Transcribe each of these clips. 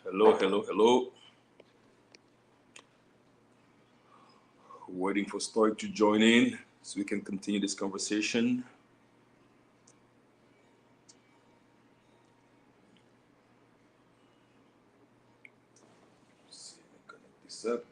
Hello, hello, hello. Waiting for Stoic to join in so we can continue this conversation. Let's see, let me connect this up.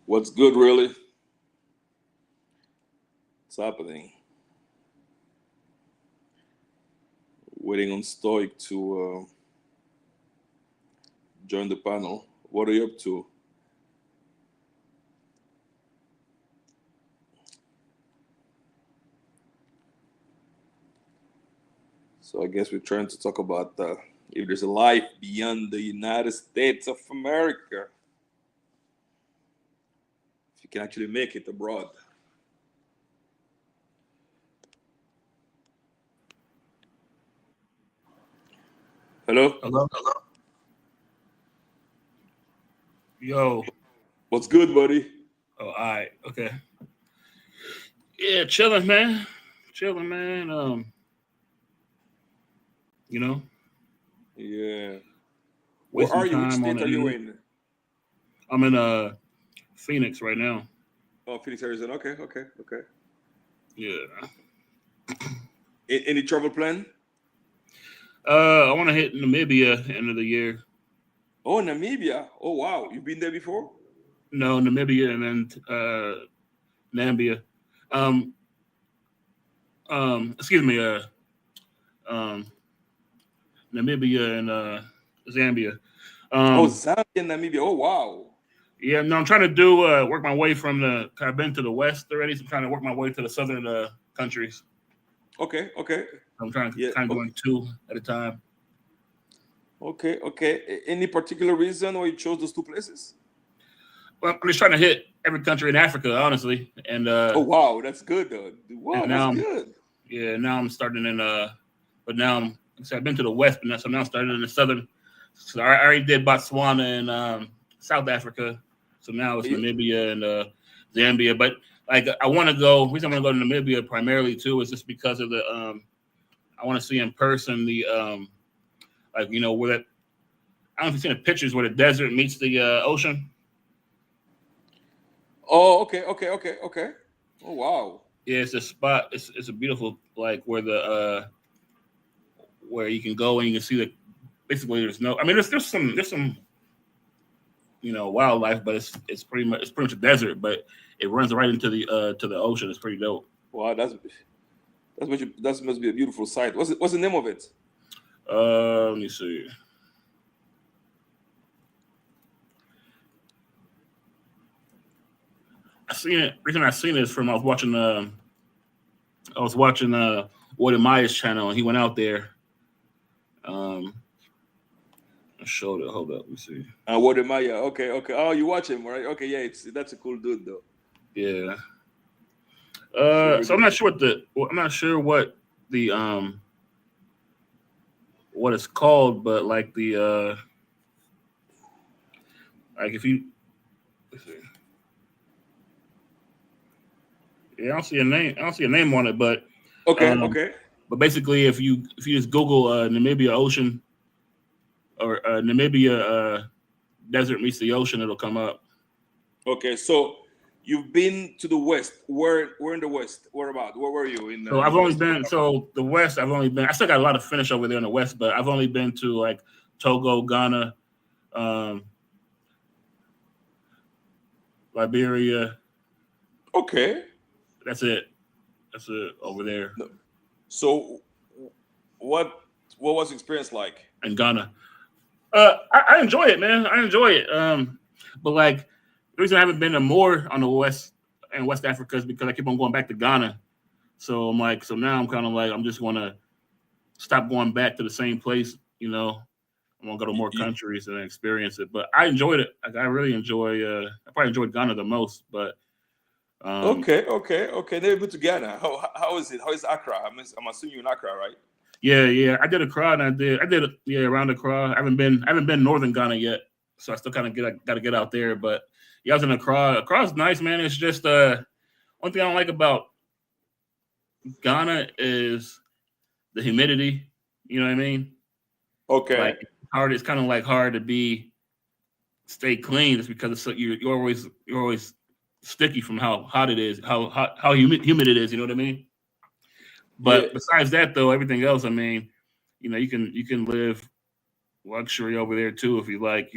What's good, really? What's happening? Waiting on Stoic to join the panel. What are you up to? So I guess we're trying to talk about if there's a life beyond the United States of America. If you can actually make it abroad. Hello? Hello? Yo. What's good, buddy? Oh, all right. Okay. Yeah, chilling, man. Chilling, man. You know, Yeah. Where wasting are you? Which time on state the are you internet. in? I'm in Phoenix right now. Oh, Phoenix, Arizona. Okay, okay, okay. Yeah. Any travel plan? I want to hit Namibia end of the year. Oh, Namibia. Oh, wow. You've been there before? No, Namibia and then Nambia. Um, excuse me. Um, Namibia and Zambia. Oh, Um, Zambia and Namibia. Oh, wow. yeah. No, I'm trying to do work my way from the. I've been to the west already, so I'm trying to work my way to the southern countries. Okay, okay. I'm trying to Yeah, kind of okay. going two at a time. Okay, okay. Any particular reason why you chose those two places? Well, I'm just trying to hit every country in Africa, honestly, Oh, wow. That's good, though. Wow, and that's now I'm good. now I'm starting in but now so I've been to the west, but now, so now I'm starting in the southern. So I already did Botswana and South Africa, so now it's Yeah. Namibia and Zambia. But like I want to go. The reason I want to go to Namibia primarily too is just because of the I want to see in person the like where that I don't know if you've seen the pictures where the desert meets the ocean. Oh, okay, okay, okay, okay. Oh, wow. Yeah, it's a spot. It's a beautiful like where you can go and you can see the basically there's no. I mean, there's some wildlife, but it's pretty much a desert, but it runs right into the to the ocean. It's pretty dope. Wow, that must be a beautiful sight. What's the name of it? Let me see. I seen it. Reason I seen it is from I was watching Woody Maya's channel and he went out there. Um, I showed it. Hold up. Let me see. Wademaya. Okay, okay. Oh, you watch him, right? Okay, yeah, that's a cool dude though. Yeah. Very So I'm good. not sure what the what it's called, but like the like if you let's see. Yeah, I don't see a name. I don't see a name on it, Okay, um, okay, but basically, if you just Google Namibia ocean or Namibia desert meets the ocean, it'll come up. okay. So you've been to the west. Where in the west? Where about? Where were you So in I've the only west? been the west. I've only been. I still got a lot of finish over there in the west, but I've only been to like Togo, Ghana, um, Liberia. Okay. That's it. That's it over there No. So what what was the experience like? in Ghana. I enjoy it, man. I enjoy it. But like the reason I haven't been to more on the West and West Africa is because I keep on going back to Ghana. So I'm like, so now I'm kind of like, I'm just gonna stop going back to the same place. I'm gonna go to You, more you, countries and experience it. But I enjoyed it. Like I really enjoy. I probably enjoyed Ghana the most. But um, okay. Then we go to Ghana. How is it? How is Accra? I'm assuming you're in Accra, right? yeah. I did Accra and I did yeah around Accra. I haven't been northern Ghana yet, so I still kind of got to get out there. But yeah, I was in Accra. Accra's nice, man. It's just one thing I don't like about Ghana is the humidity. You know what I mean? Okay. Like hard. It's kind of like hard to stay clean. It's because it's so, you're always sticky from how hot it is, how humid it is. You know what I mean? Yeah. But besides that, though, everything else, I mean, you can live luxury over there too if you like.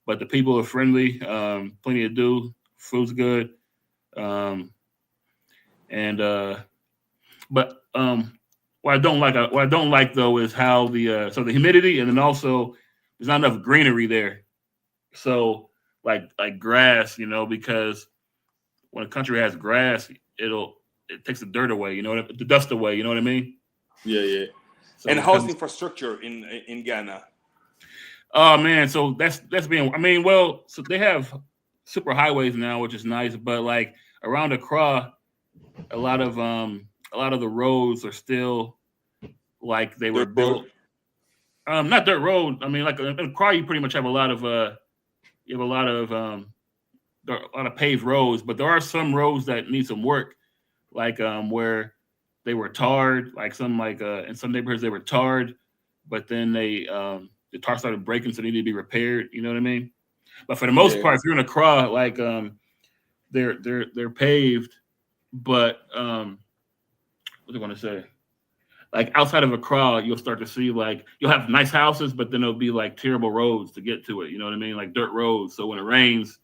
But the people are friendly, plenty to do, food's good, um, and but what I don't like though is how the humidity and then also there's not enough greenery there. So like grass, because when a country has grass, it takes the dirt away, the dust away, you know what I mean? Yeah. So And it how's the becomes infrastructure in Ghana? oh man, so that's being I mean, well, so they have super highways now, which is nice, but like around Accra, a lot of the roads are still like they were Dirt road. built not dirt road. I mean, like in Accra, you pretty much have you have a lot of paved roads, but there are some roads that need some work, like where they were tarred, like some like in some neighborhoods they were tarred, but then the tar started breaking, so they need to be repaired. You know what I mean? But for the most Yeah. part, if you're in Accra, like they're paved, but what do I want to say? Like outside of Accra, you'll start to see like you'll have nice houses, but then there'll be like terrible roads to get to it. You know what I mean? Like dirt roads. So when it rains,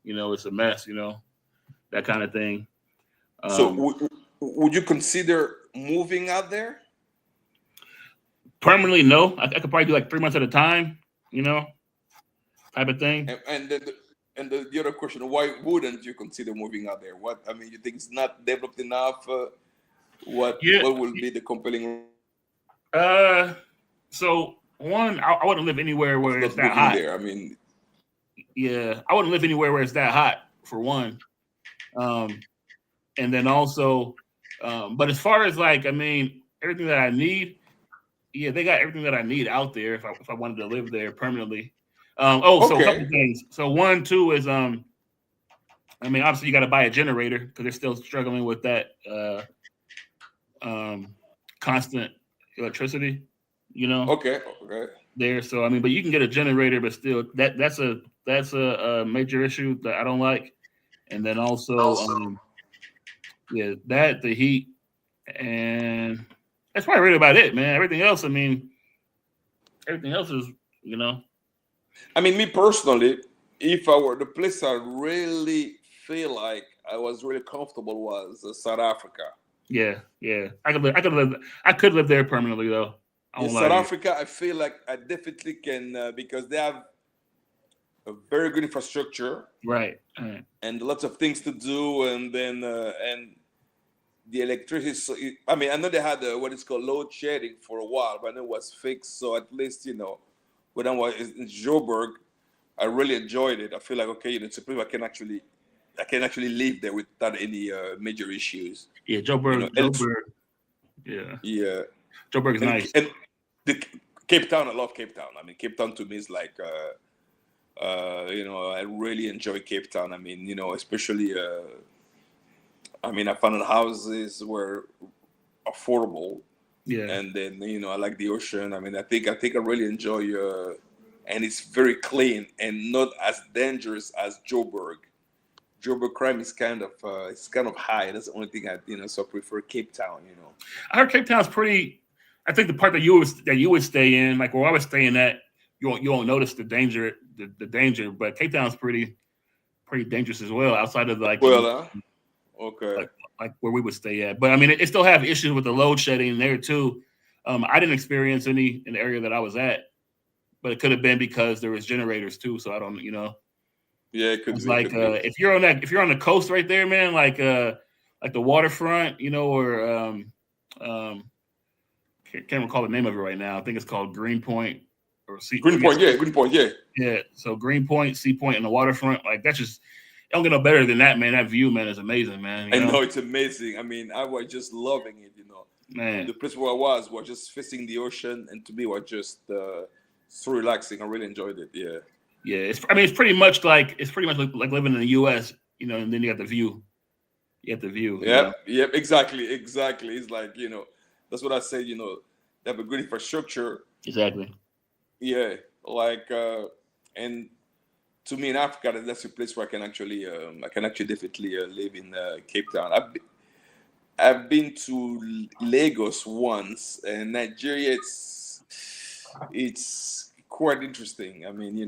it's a mess. That kind of thing. So Um, would you consider moving out there? Permanently, no. I could probably do like 3 months at a time. You know, type of thing. And the other question, why wouldn't you consider moving out there? What I mean, you think it's not developed enough? Yeah. What will be the compelling Uh. So one, I wouldn't live anywhere of where it's not that moving hot. there? I mean, Yeah, I wouldn't live anywhere where it's that hot for one. Um, and then also, but as far as like, I mean, everything that I need, yeah, they got everything that I need out there if I wanted to live there permanently. So a couple okay, things. So one, two is I mean, obviously you got to buy a generator because they're still struggling with that um, constant electricity. You know, okay. there. So I mean, but you can get a generator, but still that's a major issue that I don't like. And then also, yeah, that the heat and that's probably really about it, man. Everything else, I mean, everything else is, you know, I mean, me personally, if I were the place I really feel like I was really comfortable was South Africa. yeah. I could live there permanently though. I In won't lie South to you. Africa, I feel like I definitely can because they have a very good infrastructure Right. Right. and lots of things to do, and then and the electricity. I mean, I know they had what is called load shedding for a while, but I know it was fixed. So at least when I was in Joburg, I really enjoyed it. I feel like okay, it's a place I can actually live there without any major issues. Yeah, Joburg. Yeah, Yeah, Joburg is and nice. and the Cape Town, I love Cape Town. I mean, Cape Town to me is like I really enjoy Cape Town. I mean, especially I mean, I found houses were affordable, Yeah, and then I like the ocean. I mean, I think I really enjoy and it's very clean and not as dangerous as Joburg. Joburg crime is kind of high. That's the only thing so I prefer Cape Town. I heard Cape Town's pretty. I think the part that you would stay in, like where I was staying at, you won't notice the danger, the danger. But Cape Town's pretty dangerous as well, outside of like Well, okay. like like where we would stay at. But I mean, it still have issues with the load shedding there too. I didn't experience any in the area that I was at, but it could have been because there was generators too. So I don't, Yeah, it could it's be. like if you're on the coast right there, man, like the waterfront, or can't recall the name of it right now. I think it's called Greenpoint or Greenpoint, yeah, Greenpoint, yeah. Yeah, so Greenpoint, Sea Point, and the waterfront, like that's just it don't get no better than that, man. That view, man, is amazing, man. I know it's amazing. I mean, I was just loving it, Man. The place where I was just facing the ocean, and to me, was just so relaxing. I really enjoyed it. Yeah. Yeah, it's pretty much like living in the U.S., and then you got the view. You got the view. Yep, exactly. It's like that's what I said. They have a good infrastructure. Exactly. Yeah, like and to me in Africa, that's a place where I can actually definitely live in Cape Town. I've been to Lagos once, and Nigeria. It's quite interesting. I mean,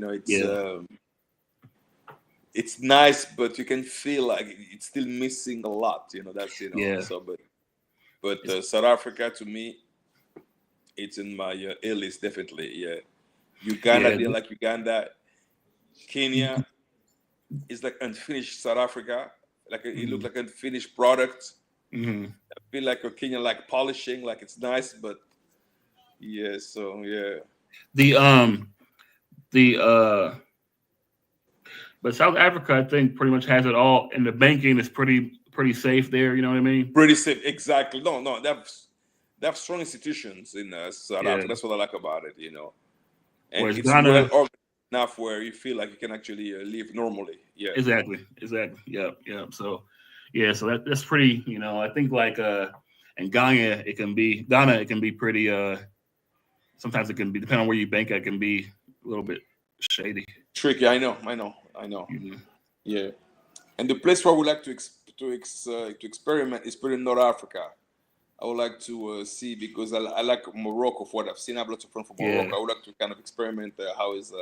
it's nice, but you can feel like it's still missing a lot. That's Yeah. So, but South Africa to me, it's in my A list definitely. Yeah, Uganda, they like Uganda. Kenya is like unfinished South Africa. Like it looks like unfinished product. Mm-hmm. I feel like Kenya like polishing, like it's nice, but yeah. So yeah. But South Africa, I think, pretty much has it all, and the banking is pretty safe there. You know what I mean? Pretty safe, exactly. No, they have strong institutions in South Africa. That's what I like about it. And Whereas it's Ghana, well organized enough where you feel like you can actually live normally. Yeah, exactly. Yep. So that's pretty. I think like in Ghana it can be pretty. Sometimes it can be, depending on where you bank at, it can be a little bit shady. Tricky. I know. Mm-hmm. Yeah, and the place where I would like to experiment is pretty North Africa. I would like to see, because I like Morocco for what I've seen. I have lots of friends from Morocco. Yeah. I would like to kind of experiment how is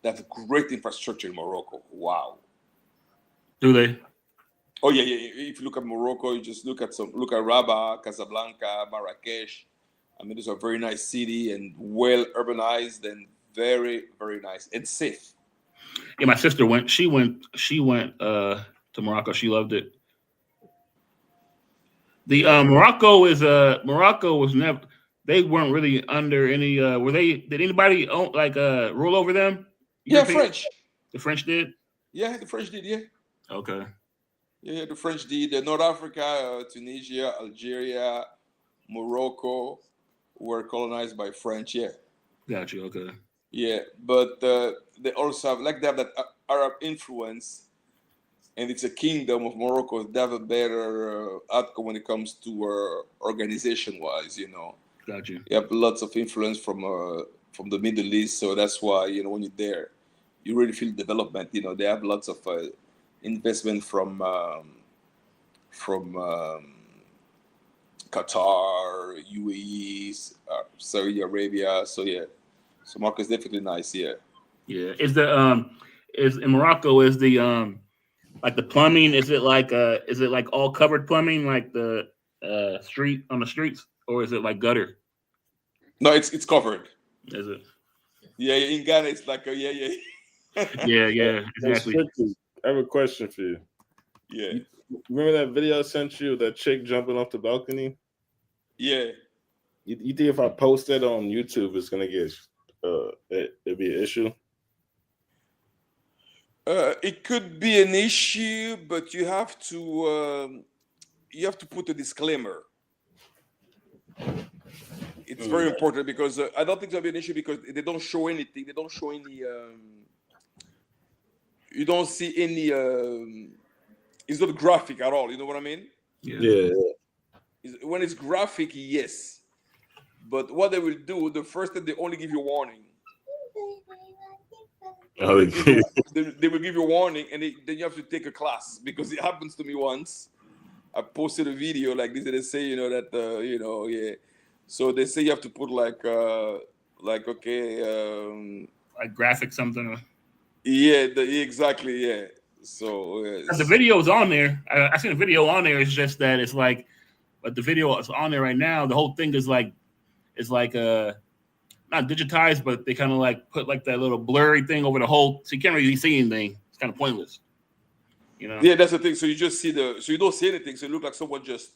they have great infrastructure in Morocco. Wow. Do they? Oh yeah. If you look at Morocco, you just look at Rabat, Casablanca, Marrakesh. I mean, those are very nice city and well urbanized and very, very nice and safe. Yeah, my sister went. She went to Morocco. She loved it. The Morocco was never. They weren't really under any. Were they? Did anybody rule over them? Yeah, French. The French did. Yeah, the French did. Yeah. Okay. Yeah, the French did. North Africa, Tunisia, Algeria, Morocco were colonized by French. Yeah. Got you. Okay. Yeah, but they also have that Arab influence, and it's a kingdom of Morocco. They have a better outcome when it comes to organization-wise. Got you. You have lots of influence from the Middle East, so that's why when you're there, you really feel development. They have lots of investment from Qatar, UAE, Saudi Arabia. So yeah, so Morocco is definitely nice. Yeah. Yeah. Is in Morocco, is the like the plumbing? Is it like all covered plumbing, like the street on the streets, or is it like gutter? No, it's covered. Is it? Yeah, in Ghana it's like yeah. Yeah, exactly. I have a question for you. Yeah. Remember that video I sent you, that chick jumping off the balcony? Yeah. You think if I post that on YouTube, it's gonna get it'd be an issue? It could be an issue, but you have to put a disclaimer. It's very important, because I don't think there'll be an issue, because they don't show anything. They don't show any. You don't see any. It's not graphic at all. You know what I mean? Yeah. When it's graphic, yes. But what they will do, the first time they only give you a warning. Oh, They will give you a warning, and then you have to take a class, because it happens to me once. I posted a video like this, and they say, that, yeah. So they say you have to put like graphic something. Yeah, exactly, yeah. So the video is on there. I seen the video on there. It's just that it's like, but the video is on there right now. The whole thing is like, it's like not digitized, but they kind of like put like that little blurry thing over the whole, so you can't really see anything. It's kind of pointless, you know. Yeah, that's the thing. So you just see so you don't see anything. So it look like someone just.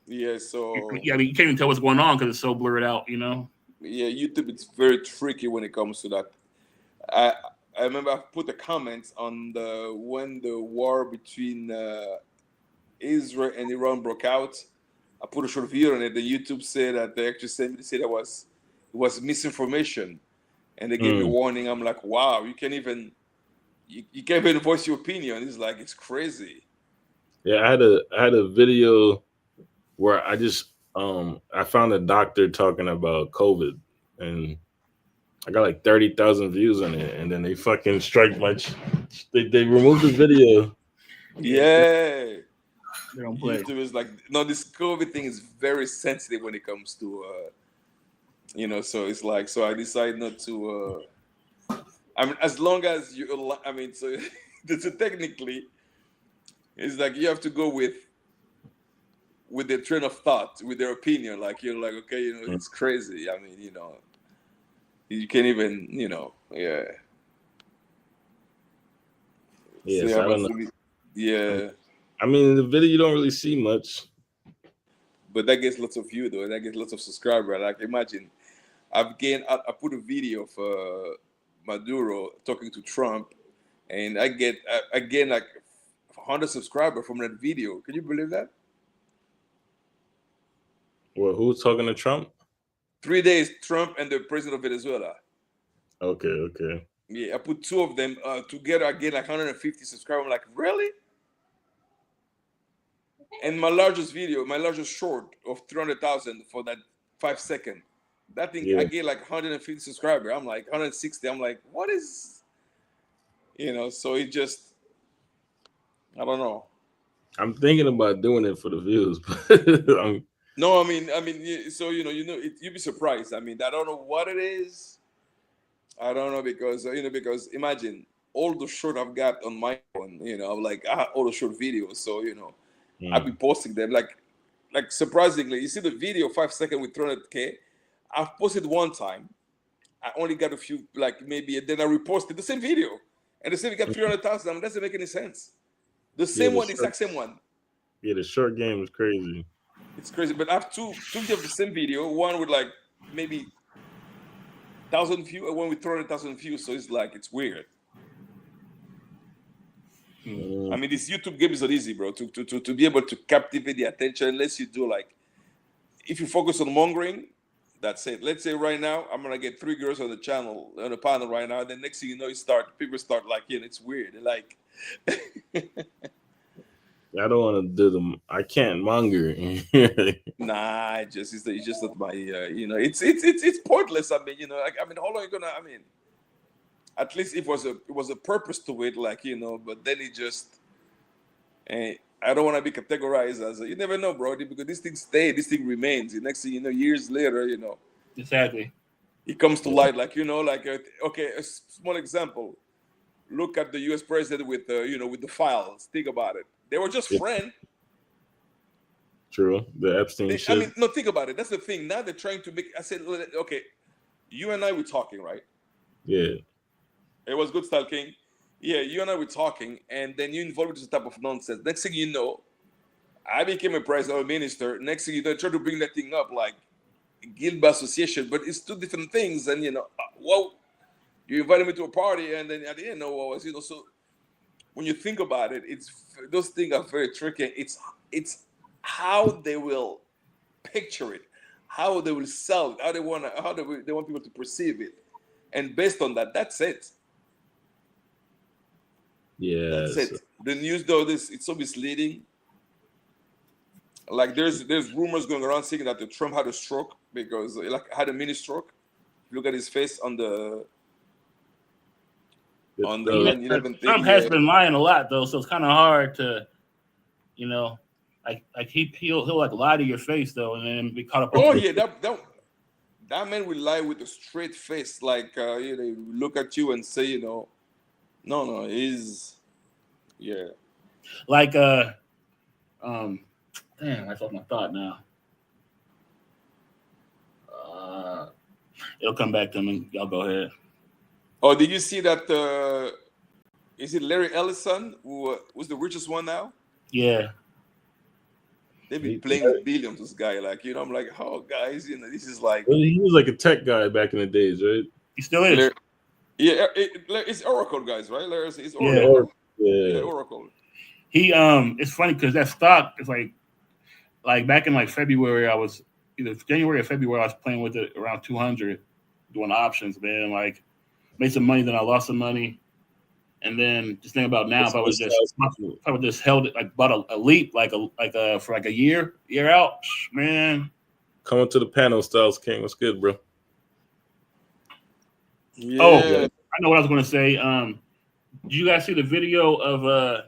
Yeah. So. Yeah, I mean, you can't even tell what's going on because it's so blurred out, you know. Yeah, YouTube, it's very tricky when it comes to that. I remember I put a comment on when the war between Israel and Iran broke out. I put a short video on it. The YouTube said that they actually said it was misinformation, and they gave me a warning. I'm like, wow, you can't even voice your opinion. It's like, it's crazy. Yeah, I had a video where I found a doctor talking about COVID, and I got like 30,000 views on it, and then they fucking strike my. They removed the video. Yeah. They don't play. YouTube is like, no, this COVID thing is very sensitive when it comes to, so it's like, so I decide not to, I mean, as long as you, I mean, so technically, it's like you have to go with their train of thought, with their opinion. Like, you're like, okay, it's crazy. I mean, you can't even, yeah. Yeah, so so I don't know. Yeah. I mean, in the video you don't really see much, but that gets lots of views, though. That gets lots of subscribers. Like, imagine, I put a video of Maduro talking to Trump, and I gain like 100 subscribers from that video. Can you believe that? Well, who's talking to Trump? 3 days, Trump and the president of Venezuela. Okay. Yeah, I put two of them together. I get like 150 subscribers. I'm like, really? And my largest short of 300,000 for that 5 second, that thing, I get like 150 subscribers. I'm like 160. I'm like, what is, so it just, I don't know. I'm thinking about doing it for the views, but no, I mean, so you'd be surprised. I mean, I don't know what it is. I don't know because imagine all the short I've got on my phone. Like I have all the short videos, so I'll be posting them. Like surprisingly, you see the video 5 seconds with 300K. I've posted one time. I only got a few, like maybe, and then I reposted the same video, and the same got 300,000. I mean, doesn't make any sense. The same one, exact same one. Yeah, the short game is crazy. It's crazy, but I have two of the same video. One with like maybe 1,000 views, and one with 300,000 views. So it's like, it's weird. I mean, this YouTube game is not easy, bro. To be able to captivate the attention, unless you do like, if you focus on mongering, that's it. Let's say right now I'm gonna get 3 girls on the channel, on the panel right now. Then next thing you know, people start like, it's weird. They're like, I don't want to do them. I can't monger. Nah, it's just not my. It's pointless. I mean, how long are you gonna? I mean, at least it was a purpose to it, like But then it just, I don't want to be categorized as you never know, bro, because this thing remains. The next thing you know, years later, Exactly. It comes to light, like okay, a small example. Look at the U.S. president with with the files. Think about it. They were just friends. True. The Epstein shit. I mean, no, think about it. That's the thing. Now they're trying to make. I said, okay, you and I were talking, right? Yeah. It was good, Style King. Yeah, you and I were talking, and then you involved with this type of nonsense. Next thing you know, I became a president or a minister. Next thing you know, try to bring that thing up like guild by association, but it's two different things. And well, you invited me to a party, and then I didn't know what was, So when you think about it, those things are very tricky. It's how they will picture it, how they will sell it, how they want people to perceive it, and based on that, that's it. Yeah, that's it. The news, though, it's so misleading. Like there's rumors going around saying that Trump had a stroke because had a mini stroke. Look at his face on the 9/11 thing. Trump has been lying a lot though, so it's kind of hard to, like he'll like lie to your face though, and then be caught up. Oh yeah, that man will lie with a straight face, like look at you and say, no, he's like damn, I lost my thought now. It'll come back to me. Y'all go ahead. Oh, did you see that? Is it Larry Ellison who's the richest one now? Yeah. They've been playing with billions. This guy, like, you know, I'm like, oh, guys, you know, this is like. Well, he was like a tech guy back in the days, right? He still is. Yeah, it's Oracle, guys, right? It's Oracle. Yeah. Oracle. He it's funny because that stock is like back in like February, I was either January or February, I was playing with it around 200, doing options, man. Like made some money, then I lost some money. And then just think about now, if I would just held it, like bought a leap, for like a year out, man. Coming to the panel, Styles King. What's good, bro? Yeah. Oh, I know what I was going to say. Did you guys see the video of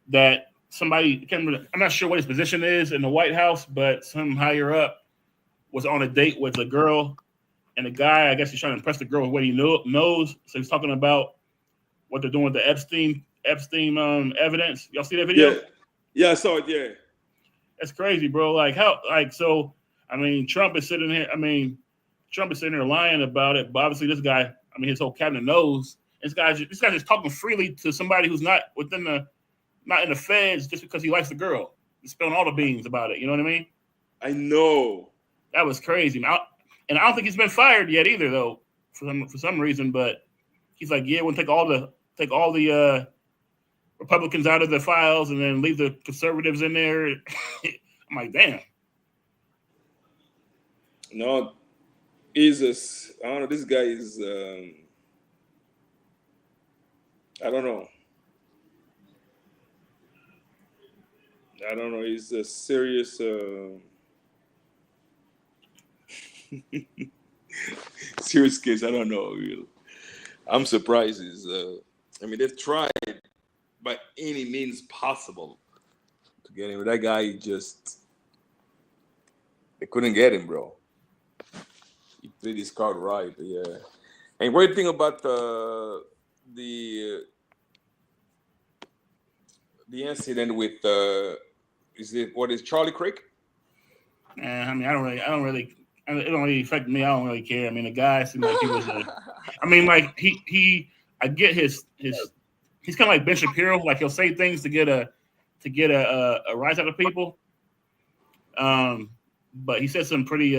that somebody? I'm not sure what his position is in the White House, but some higher up was on a date with a girl, and the guy, I guess he's trying to impress the girl with what he knows. So he's talking about what they're doing with the Epstein evidence. Y'all see that video? Yeah, I saw it. Yeah, that's crazy, bro. Like how? Like so? I mean, Trump is sitting here lying about it. But obviously, this guy, I mean, his whole cabinet knows. This guy's just talking freely to somebody who's not in the feds just because he likes the girl. He's spilling all the beans about it. You know what I mean? I know. That was crazy. And I don't think he's been fired yet either, though, for some reason. But he's like, yeah, we'll take all the Republicans out of the files and then leave the conservatives in there. I'm like, damn. No, I don't know. This guy is. I don't know. He's a serious. Serious case. I don't know. I'm surprised. I mean, they've tried by any means possible to get him. That guy they couldn't get him, bro. He played his card right, yeah. And what do you think about the incident with is Charlie Crick? I mean, it don't really affect me. I don't really care. I mean, the guy seemed like he was I mean, like I get he's kind of like Ben Shapiro. Like he'll say things to get a rise out of people. But he said some pretty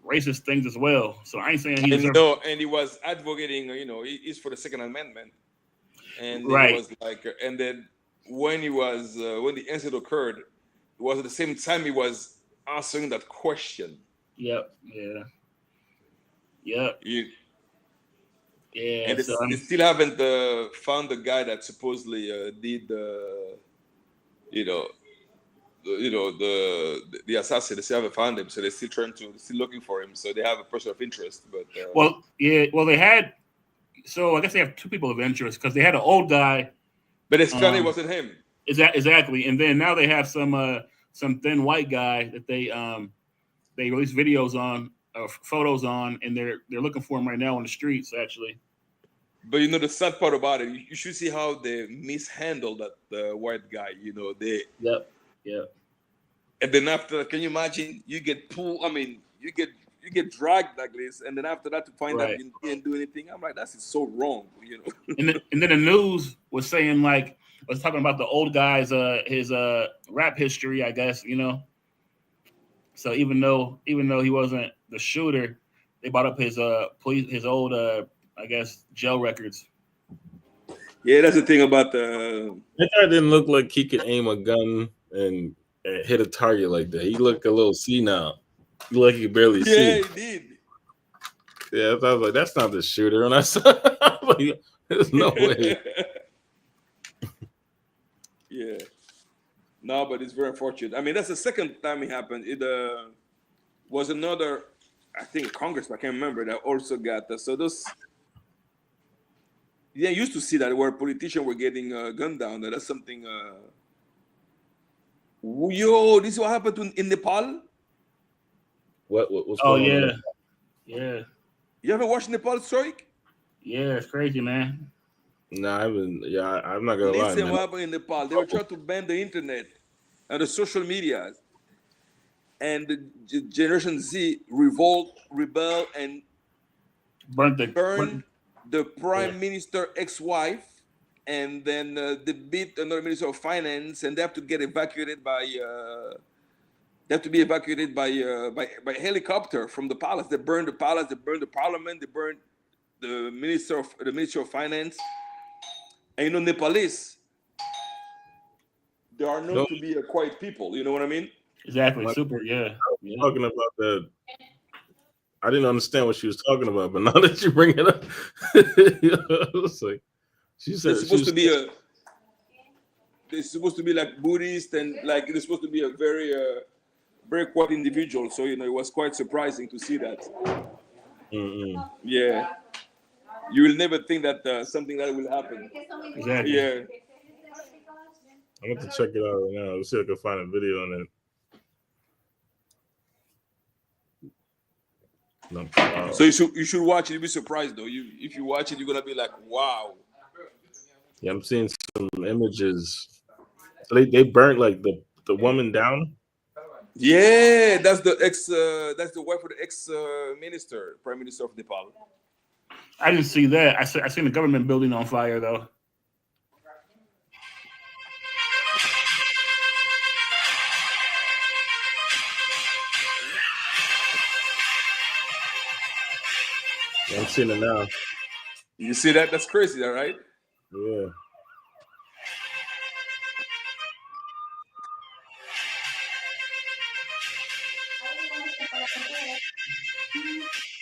racist things as well. So I ain't saying and he was advocating, he's for the Second Amendment. And right. It was like, and then when the incident occurred, it was at the same time he was answering that question. Yep. Yeah. Yep. And they still haven't found the guy that supposedly did the assassin. They still haven't found him, so they're still looking for him. So they have a person of interest. But they had. So I guess they have two people of interest because they had an old guy, but it's clearly wasn't him. Exactly, and then now they have some thin white guy that they release videos on, photos on, and they're looking for him right now on the streets actually. But the sad part about it, you should see how they mishandled that white guy. Yep. And then after that, can you imagine? You get pulled. I mean, you get dragged like this, and then after that to find out you didn't do anything. I'm like, that's so wrong, And then the news was saying was talking about the old guy's his rap history, I guess, So even though he wasn't the shooter, they brought up his old I guess jail records. Yeah, that's the thing about the. That guy didn't look like he could aim a gun and hit a target like that. He looked a little senile. He looked like he could barely see. Yeah, he did. Yeah, I was like, that's not the shooter. And I saw, like, there's no way. Yeah. No, but it's very unfortunate. I mean, that's the second time it happened. It was another, I think, congressman, I can't remember, that also got that. So those. Yeah, I used to see that where politicians were getting gunned down. That's something. This is what happened in Nepal. What's oh going on? Yeah. You ever watched Nepal strike? Yeah, it's crazy, man. No, I haven't. Yeah, I'm not gonna lie. Listen, what happened in Nepal? They were trying to ban the internet and the social media. and the Generation Z rebel, and burn the prime minister ex-wife, and then they beat another minister of finance, and they have to get evacuated by. They have to be evacuated by helicopter from the palace. They burned the palace. They burned the parliament. They burned the minister of finance. And Nepalese, they are known to be a quiet people. You know what I mean? Exactly. Super. Yeah. Talking about that. I didn't understand what she was talking about, but now that you bring it up, it's like she said it's supposed to be it's supposed to be like Buddhist, and like it's supposed to be a very quiet individual. So it was quite surprising to see that. Yeah, you will never think that something like that will happen. Exactly. Yeah. I'm going to check it out right now. Let's see if I can find a video on it. No. So you should watch it. You'll be surprised though. If you watch it, you're gonna be like, wow. Yeah, I'm seeing some images. So they burnt like the woman down. Yeah, that's the wife of the ex-minister, prime minister of Nepal. I didn't see that. I seen the government building on fire though. Yeah, I'm seeing it now. You see that? That's crazy, all right? Yeah.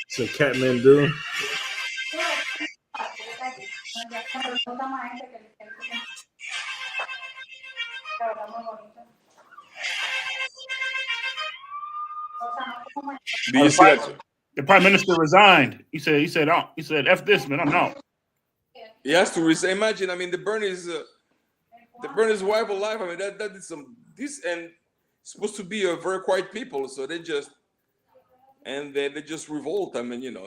So Kathmandu. Do you see that? The prime minister resigned. He said, F this, man, I'm out. He has to resign. Imagine, I mean, they burn his wife alive. I mean, that is this, and it's supposed to be a very quiet people, so they just revolt. I mean,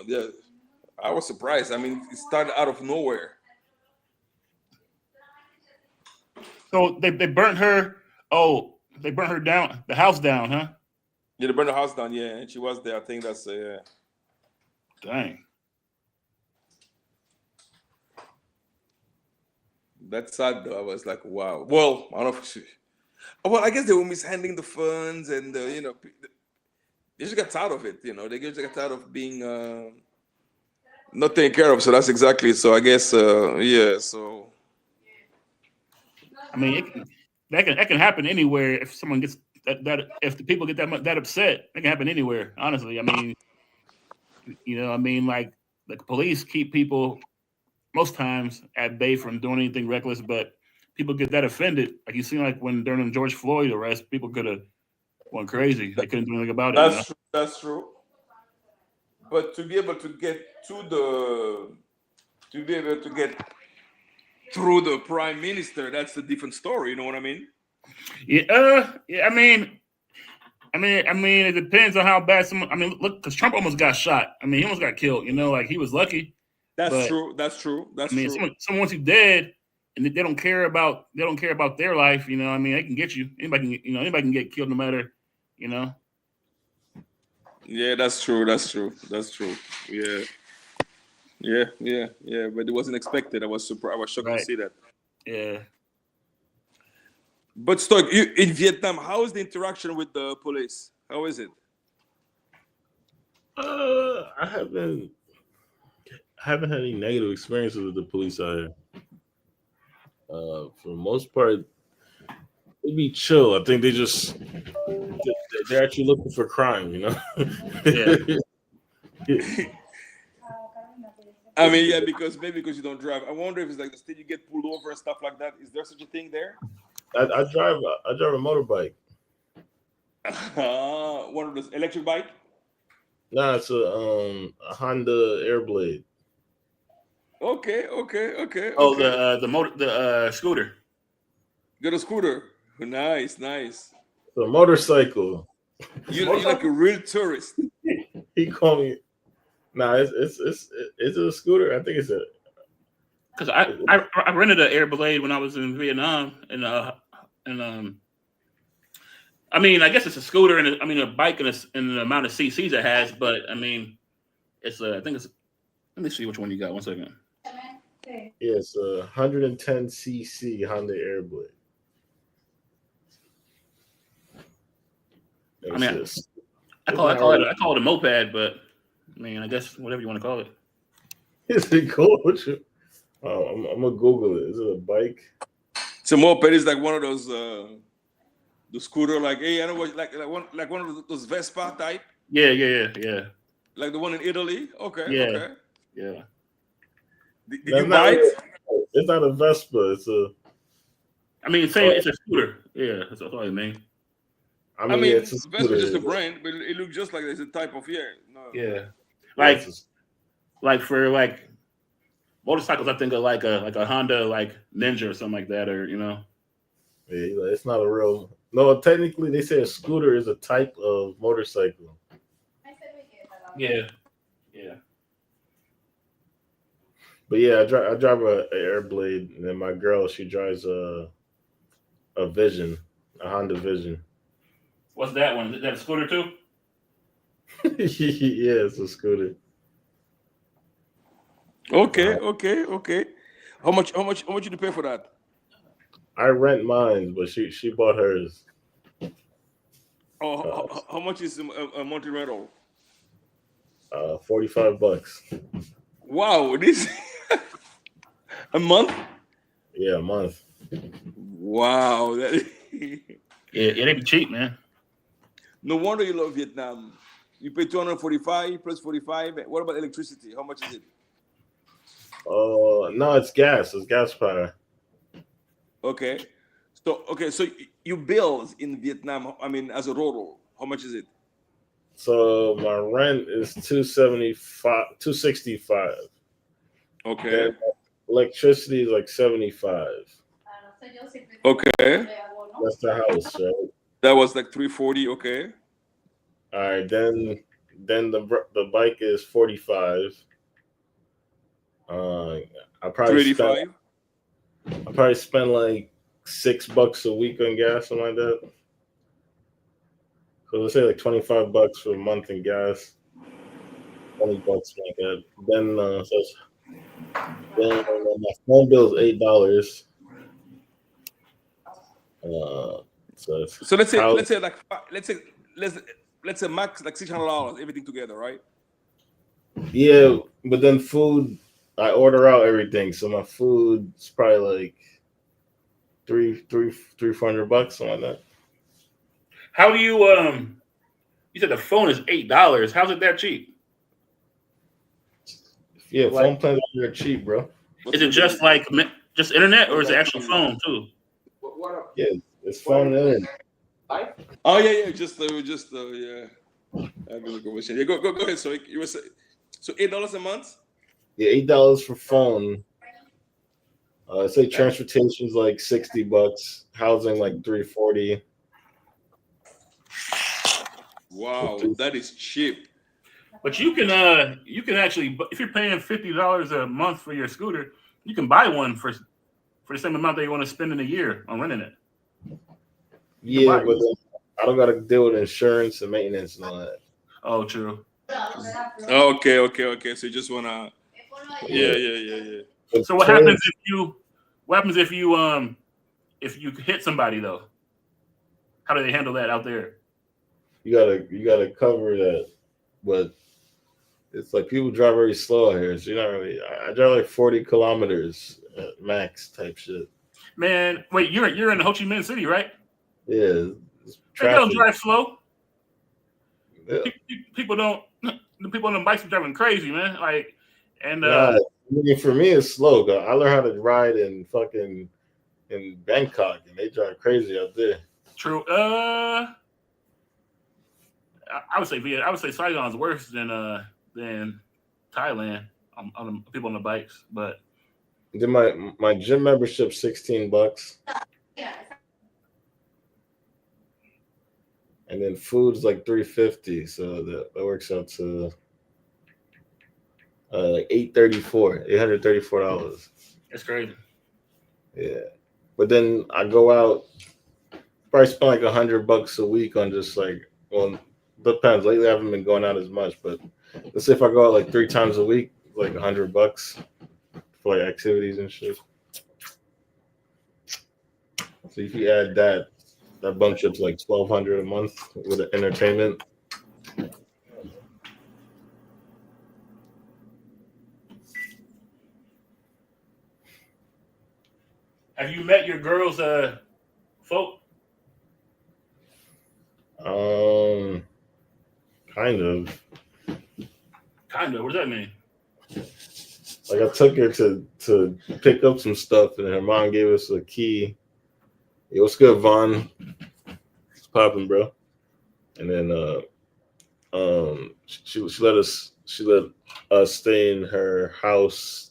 I was surprised. I mean, it started out of nowhere. So they burnt her. Oh, they burnt her down, the house down, huh? Yeah, they burned the house down. Yeah, and she was there. I think that's yeah. Dang. That's sad though. I was like, wow. Well, I don't know if well, I guess they were mishandling the funds, and they just got tired of it. They just got tired of being not taken care of. So that's exactly. So I guess yeah. So I mean, that can happen anywhere if someone gets that if the people get that upset. It can happen anywhere. Honestly, I mean, like the police keep people most times at bay from doing anything reckless, but people get that offended. Like you see, like when during George Floyd arrest, people could have went crazy. They couldn't do anything about it. That's true. But to be able to get through the prime minister, that's a different story. You know what I mean? Yeah. I mean, it depends on how bad someone. I mean, look, because Trump almost got shot. I mean, he almost got killed. Like he was lucky. That's true. That's true. Someone wants you dead, and they don't care about their life. I mean, they can get you. Anybody can get killed, no matter. Yeah, that's true. Yeah. But it wasn't expected. I was surprised. I was shocked to see that. Yeah. But Stoic, in Vietnam, how is the interaction with the police? How is it? I haven't had any negative experiences with the police out here. For the most part, they be chill. I think they're actually looking for crime, Yeah. I mean, yeah, because you don't drive. I wonder if it's like the state you get pulled over and stuff like that. Is there such a thing there? I drive a motorbike. One of those electric bike? Nah, it's a Honda Airblade. Okay. Oh, the scooter. Got a scooter. Nice. The motorcycle. You're like a real tourist. He called me. Nah, it's a scooter. I think it's a. Because I rented an Airblade when I was in Vietnam, and I mean, I guess it's a scooter and a bike and the amount of CCs it has, but I mean, it's I think it's. Let me see which one you got. 1 second. Yes, 110cc Honda Airblade. I mean, I call it a moped, but I mean, I guess whatever you want to call it. Is it cool? I'm gonna Google it. Is it a bike? It's a moped. It's like one of those the scooter, like hey, I know what like one of those Vespa type. Yeah. Like the one in Italy. Okay. Yeah. Okay. Yeah. Did you buy it? It's not a Vespa. It's a. I mean, it's a scooter. Yeah, that's all I mean. I mean, it's a Vespa is just a brand, but it looks just like it's a type of No. Yeah. Like for like motorcycles, I think of like a Honda like Ninja or something like that, or Yeah, it's not a real. No, technically, they say a scooter is a type of motorcycle. Yeah. But yeah, I drive a Airblade, and then my girl, she drives a Vision, a Honda Vision. What's that one? Is that a scooter too? Yeah, it's a scooter. Okay. How much did you pay for that? I rent mine, but she bought hers. Oh, how much is a monthly rental? $45. Wow, this a month? Yeah, a month. Wow. Yeah, they be cheap, man. No wonder you love Vietnam. You pay 245 plus 45. What about electricity? How much is it? No, it's gas. It's gas power. Okay. So your bills in Vietnam, I mean, as a rural, how much is it? So my rent is $265. Okay. Then electricity is like 75. Okay. That's the house, right? That was like 340. Okay. All right, then the bike is 45. I probably spend like $6 a week on gas, something like that. So let's say like $25 for a month in gas, $20 like that. Then my phone bill is $8. So let's say max like $600, everything together, right? Yeah, but then food, I order out everything, so my food's probably like $400, something like that. How do you you said the phone is $8. How's it that cheap? Yeah, phone plans are cheap, bro. Is it just just internet, or is it actual phone too? Yeah, it's phone and internet. Oh yeah, just yeah. Yeah, go ahead. So you were saying, so $8 a month? Yeah, $8 for phone. Say transportation's like $60, housing like $340. Wow, that is cheap. But you can actually, if you're paying $50 a month for your scooter, you can buy one for the same amount that you want to spend in a year on renting it. Yeah, but then I don't got to deal with insurance and maintenance and all that. Oh, true. Okay. So you just wanna, yeah. So what happens if you hit somebody though? How do they handle that out there? You gotta cover that, but it's like people drive very slow out here, so you're not really. I drive like 40 kilometers at max type shit. Man, wait, you're in Ho Chi Minh City, right? Yeah, they don't drive slow. Yeah. People on the bikes are driving crazy, man. Like, and for me, it's slow. I learned how to ride in Bangkok, and they drive crazy out there. True. I would say Saigon's worse than Thailand on the people on the bikes, but then my gym membership $16. Yeah. And then food's like $350, so that works out to like $834. That's crazy. Yeah, but then I go out probably spend like $100 a week on just like, well, depends. Lately, I haven't been going out as much, but let's say if I go out like 3 times a week, like $100 for like activities and shit. So if you add that, that bumps you up to like 1,200 a month with the entertainment. Have you met your girls, folk? Kind of. Kind of. What does that mean? Like I took her to pick up some stuff, and her mom gave us a key. It was good, Vaughn. It's popping, bro. And then she let us stay in her house.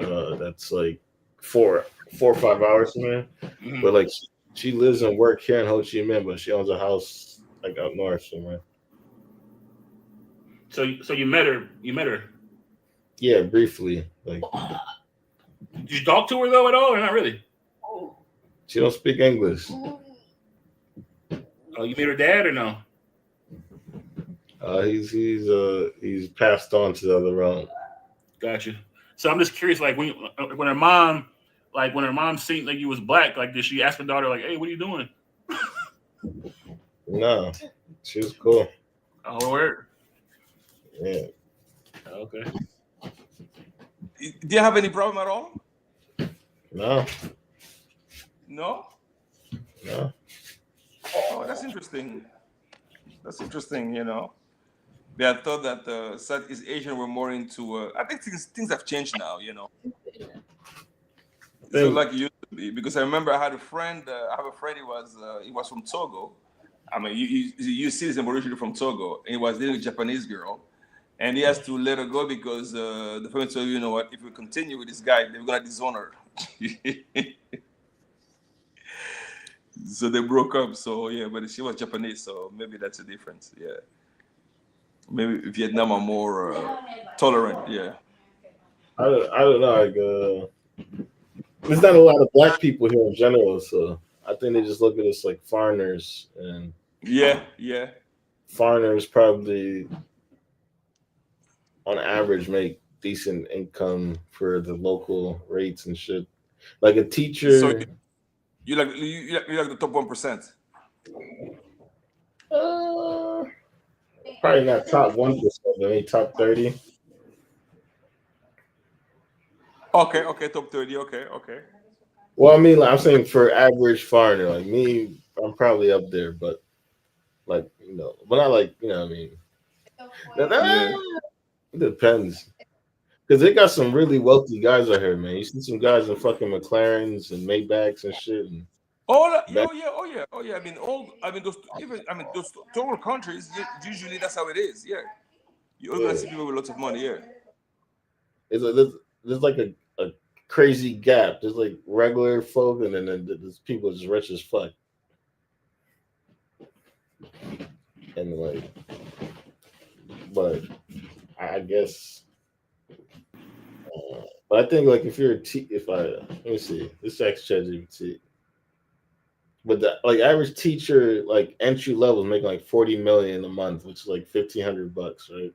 That's like 4 or 5 hours from here. Mhm. But like she lives and work here in Ho Chi Minh, but she owns a house like up north somewhere. So you met her. You met her. Yeah, briefly. Like Did you talk to her though at all, or not really? she don't speak English. Oh, you met her dad or no? He's passed on to the other realm. Gotcha. So I'm just curious, like when her mom, seen like you was black, like did she ask her daughter, like, "Hey, what are you doing?" No, she was cool. Oh, word. Yeah. Okay. Do you have any problem at all? No. No. No. Oh, that's interesting. That's interesting. Yeah, I thought that Southeast Asian were more into. I think things have changed now. It's not like it used to be. Because I remember I had a friend. I have a friend. He was from Togo. I mean, you see, he's originally from Togo. And he was dating a Japanese girl, and he has to let her go because the family told you know what? If we continue with this guy, they're gonna disown her. So they broke up. So yeah, but she was Japanese, so maybe that's a difference. Yeah, maybe Vietnam are more tolerant. Yeah. I don't know. Like, there's not a lot of black people here in general, so I think they just look at us like foreigners, and Yeah. Yeah. foreigners probably, on average, make decent income for the local rates and shit. Like a So teacher, you like the top 1%. uh, probably not top 1%, but maybe top 30. Okay. Okay. Top 30. Okay. Okay. Well, I mean, like, I'm saying for average foreigner, like me, I'm probably up there, but like but not like I mean, Yeah. it depends. Because they got some really wealthy guys out here, man. You see some guys in fucking McLarens and Maybachs and shit. And Oh yeah. Oh yeah. Oh yeah. I mean, those even. I mean, those total countries. Usually, that's how it is. Yeah. You're gonna yeah, see people with lots of money. Yeah. it's like there's like a crazy gap. There's like regular folk, and then there's people just rich as fuck. And like, but I guess, but I think like if you're if I let me see, this is ChatGPT. But the like average teacher, like entry level, is making like 40 million a month, which is like $1,500, right?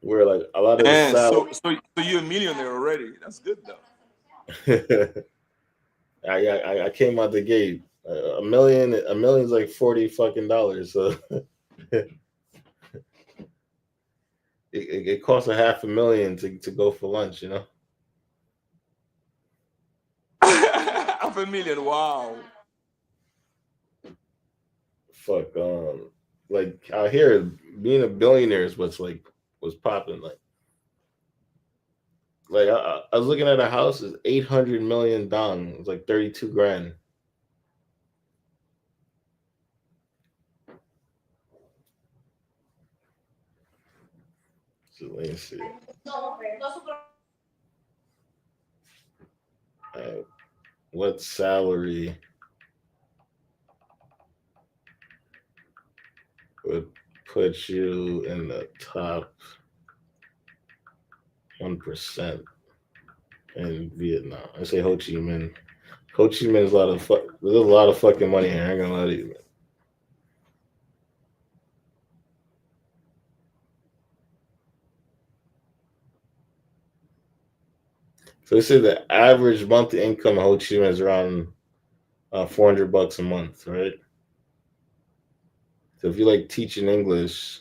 Where like a lot of the And salary, so you're a millionaire already. That's good though. I came out the gate. A million is like 40 fucking dollars. So it costs $500,000 to go for lunch, $500,000. Wow. Fuck, like out here, being a billionaire is what's popping. Like I was looking at a house is 800 million dong. It's like 32 grand. So let me see. What salary would put you in the top 1% in Vietnam? I say Ho Chi Minh. Ho Chi Minh is a lot of there's a lot of fucking money here. I ain't gonna lie to you, man. So they say the average monthly income in Ho Chi Minh is around $400 a month, right? So if you like teaching English,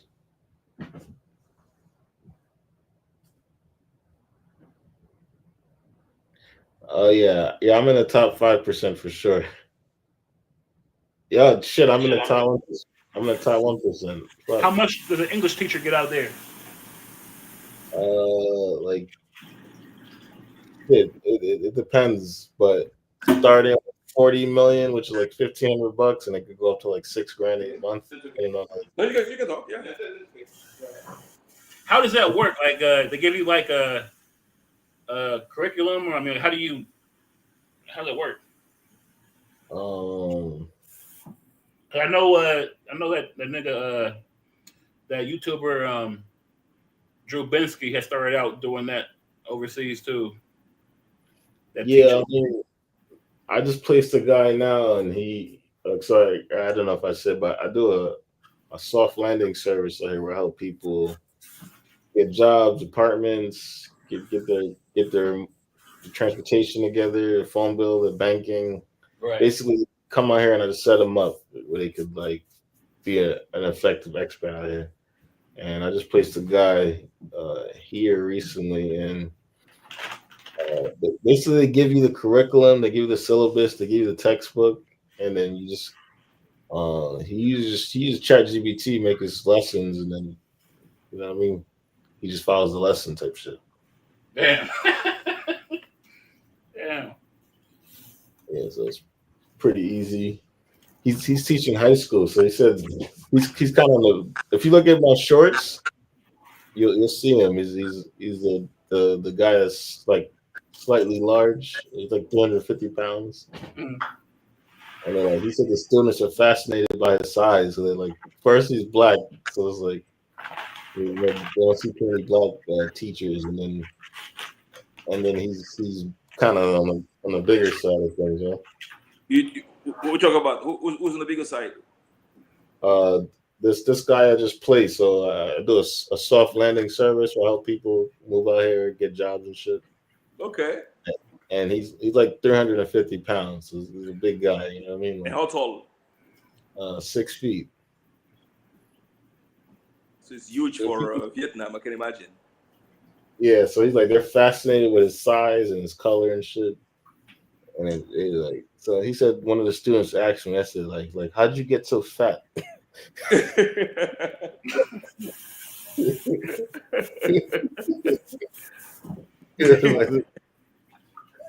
oh yeah, I'm in the top 5% for sure. Yeah, shit, I'm in the top 1%. I'm in the top 1%. How much does an English teacher get out there? Like it depends, but starting at 40 million, which is like $1,500, and it could go up to like $6,000 a month. You know, No, you can talk. Yeah. How does that work? Like, they give you like a curriculum, or I mean, how does it work? 'Cause I know that nigga, that YouTuber, Drew Binsky has started out doing that overseas too. That yeah, teaching. I just placed a guy now, and he. Sorry, I don't know if I said, but I do a soft landing service here where I help people get jobs, apartments, get their transportation together, phone bill, the banking. Right. Basically, come out here and I just set them up where they could like be an effective expert out here. And I just placed a guy here recently, and basically they give you the curriculum, they give you the syllabus, they give you the textbook, and then you just he uses ChatGPT make his lessons, and then you know what I mean. He just follows the lesson type shit. Damn. Damn. Yeah, so it's pretty easy. He's teaching high school, so he said he's kind of if you look at my shorts, you'll see him. He's the guy that's like slightly large. He's like 250 pounds. Mm. And then like he said the students are fascinated by his size. So they're like, first he's black, so it's like they don't see too many black teachers, and then he's kind of on the bigger side of things, yeah. What we talk about? Who's on the bigger side? This guy I just played, so I do a soft landing service where I help people move out here, get jobs and shit. Okay. And he's like 350 pounds, so he's a big guy. You know what I mean? Like, and how tall? 6 feet. So it's huge for Vietnam. I can imagine. Yeah, so he's like they're fascinated with his size and his color and shit. And it like so he said one of the students asked me, I said like how'd you get so fat? Like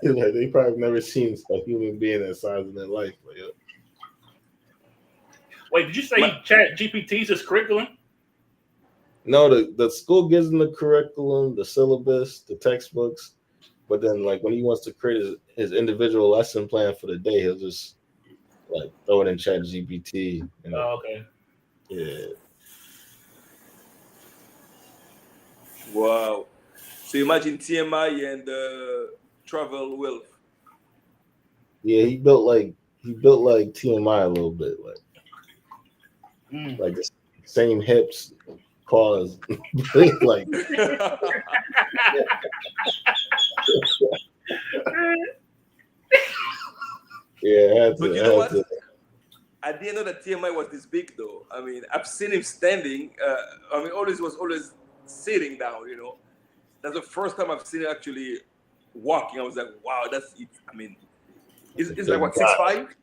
they probably never seen a human being that size in their life. Like, Wait, did you say ChatGPT's his curriculum? No, the school gives him the curriculum, the syllabus, the textbooks, but then like when he wants to create his individual lesson plan for the day, he'll just like throw it in ChatGPT. You know? Oh, okay. Yeah. Wow. So imagine TMI and Travel Wealth. Yeah, he built like TMI a little bit, like the same hips, paws, like. Yeah, but you know what? I didn't know that TMI was this big, though. I mean, I've seen him standing. I mean, always sitting down. You know, that's the first time I've seen him actually walking. I was like, wow, that's it. I mean, it's like what 6'5"?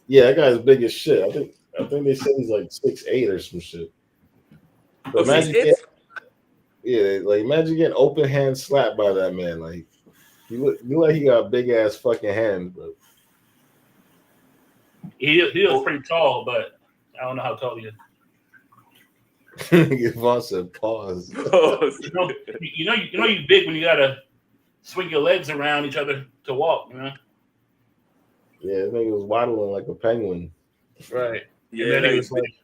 Yeah, that guy's big as shit. I think they said he's like 6'8" or some shit. But imagine getting open hand slapped by that man. Like you look like he got big ass fucking hands, bro. He was pretty tall, but I don't know how tall he is. Yvonne said, "Pause." You know you big when you gotta swing your legs around each other to walk. You know. Yeah, I think he was waddling like a penguin. Right. Yeah. And then he was like,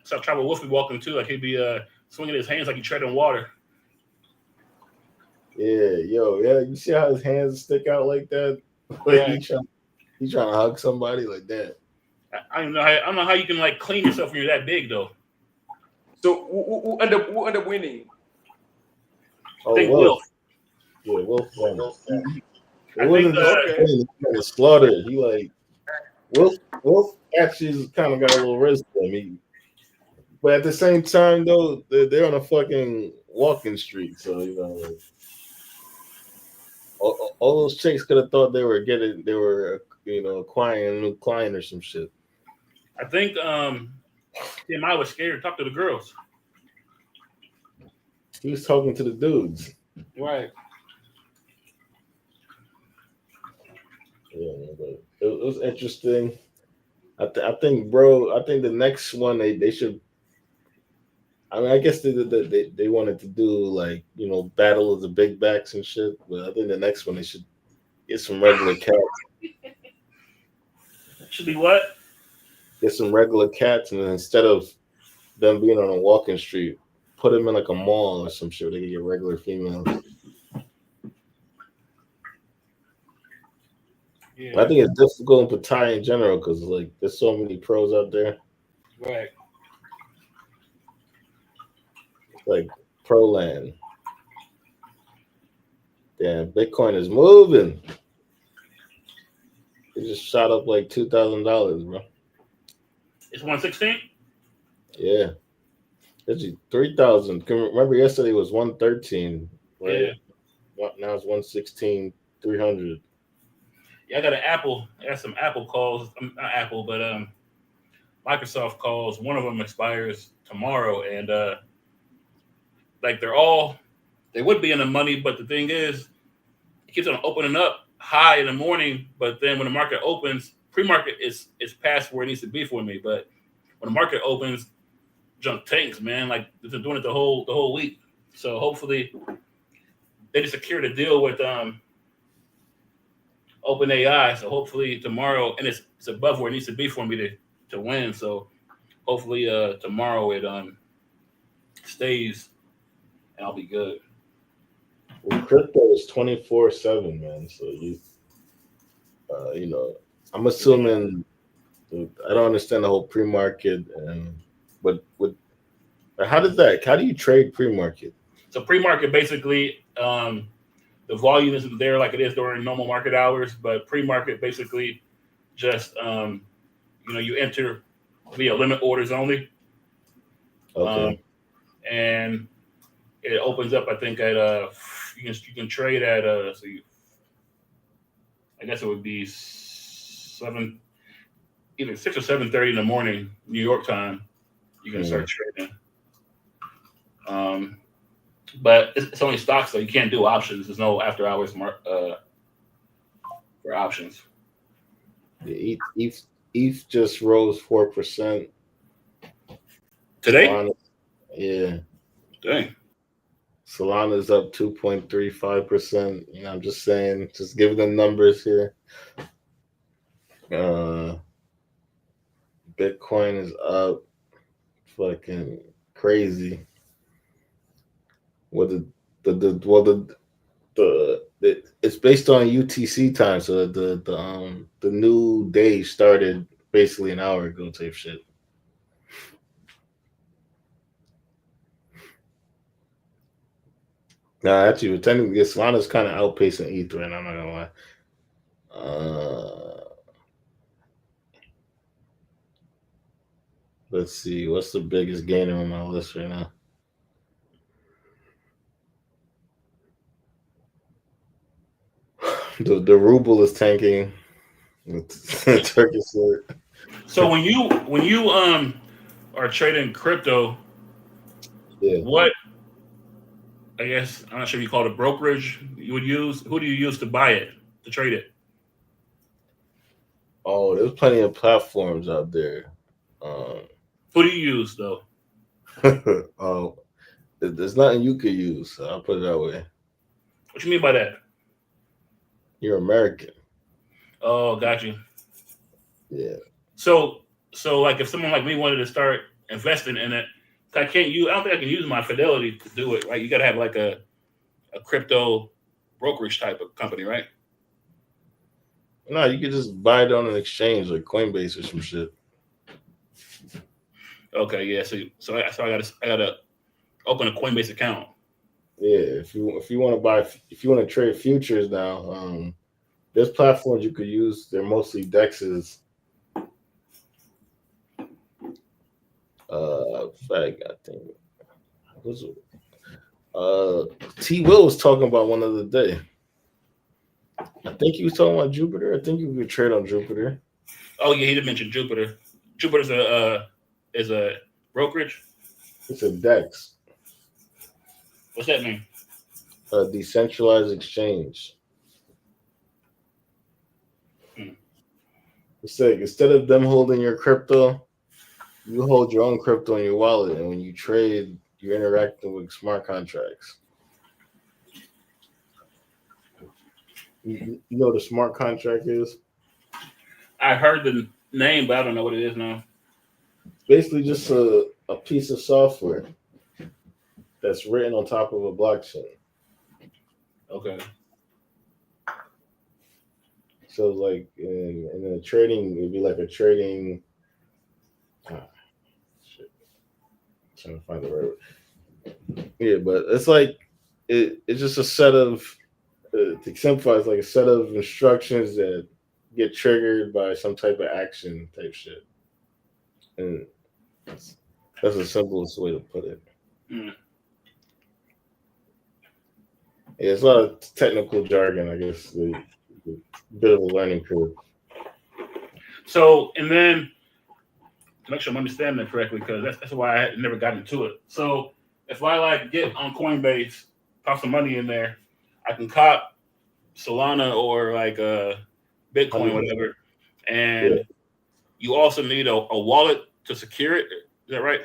so Tribal Wolf be walking too. Like he'd be swinging his hands like he treading water. Yeah, yeah. You see how his hands stick out like that? Like he trying to hug somebody like that. I don't know how you can like clean yourself when you're that big though. So who end up winning? Oh, I think Wolf. Will. Yeah, Wolf won. I It wasn't think, just he was slaughtered. He like Wolf actually kind of got a little risk for him. But at the same time, though, they're on a fucking walking street, so you know, like, all those chicks could have thought they were acquiring a new client or some shit. I think TMI was scared to talk to the girls. He was talking to the dudes. Right. Yeah, but it was interesting. I think the next one they should. I mean, I guess they wanted to do like battle of the big backs and shit, but I think the next one they should get some regular cats. Should be what? Get some regular cats, and then instead of them being on a walking street, put them in like a mall or some shit. They can get regular females. Yeah. I think it's difficult in Pattaya in general because like there's so many pros out there. Right. Like Proland. Damn, Bitcoin is moving. It just shot up like $2,000, bro. It's 116? Yeah. It's 3,000. Remember yesterday was 113, right? Yeah. Now it's 116, 300. Yeah, I got an Apple. I got some Apple calls. Not Apple, but Microsoft calls. One of them expires tomorrow, and like they would be in the money, but the thing is, it keeps on opening up high in the morning, but then when the market opens, pre-market is past where it needs to be for me. But when the market opens, junk tanks, man. Like they've been doing it the whole week. So hopefully they just secured a deal with OpenAI. So hopefully tomorrow, and it's above where it needs to be for me to win. So hopefully tomorrow it stays and I'll be good. Well, crypto is 24/7, man. So I'm assuming. I don't understand the whole pre-market, but how do you trade pre-market? So pre-market basically, the volume isn't there like it is during normal market hours, but pre-market basically just you enter via limit orders only. Okay. And it opens up, I think, at you can trade at I guess it would be either 6 or 7:30 in the morning, New York time. You can start trading. But it's only stocks, so you can't do options. There's no after hours for options. The ETH just rose 4% Today? Solana, yeah. Dang. Solana's up 2.35%. I'm just saying, just giving them numbers here. Bitcoin is up fucking crazy. It's based on UTC time, so the new day started basically an hour ago type shit. Nah, actually, technically, Solana's kind of outpacing ETH right now. I'm not gonna lie. Let's see, what's the biggest gainer on my list right now? The ruble is tanking. Turkish lira. So when you are trading crypto, Yeah. what, I guess I'm not sure if you call it a brokerage you would use. Who do you use to buy it, to trade it? Oh, there's plenty of platforms out there. Who do you use though? Oh, there's nothing you could use. So I'll put it that way. What you mean by that? You're American. Oh, got you. Yeah. So like if someone like me wanted to start investing in it, I don't think I can use my Fidelity to do it, right? You got to have like a crypto brokerage type of company, right? No, you could just buy it on an exchange like Coinbase or some shit. Okay, yeah. So I gotta open a Coinbase account. Yeah, if you want to buy, if you want to trade futures now, there's platforms you could use. They're mostly dexes. Fact, I think was T Will was talking about one other day. I think he was talking about Jupiter. I think you could trade on Jupiter. Oh yeah, he did mention Jupiter. Jupiter's is a brokerage. It's a dex, What's that mean? a decentralized exchange. It's like instead of them holding your crypto, you hold your own crypto in your wallet, and when you trade, you're interacting with smart contracts. You know what a smart contract is? I heard the name, but I don't know what it is now. It's basically just a piece of software that's written on top of a blockchain. Okay. So like in a trading, it'd be like a trading. Shit. Trying to find the word. Yeah, but it's like it's just a set of to simplify, it's like a set of instructions that get triggered by some type of action type shit, and that's the simplest way to put it. Mm. Yeah, it's a lot of technical jargon, I guess. A bit of a learning curve. So, and then to make sure I'm understanding that correctly, because that's why I had never got into it. So, if I like get on Coinbase, pop some money in there, I can cop Solana or like Bitcoin, whatever, and you also need a wallet to secure it. Is that right?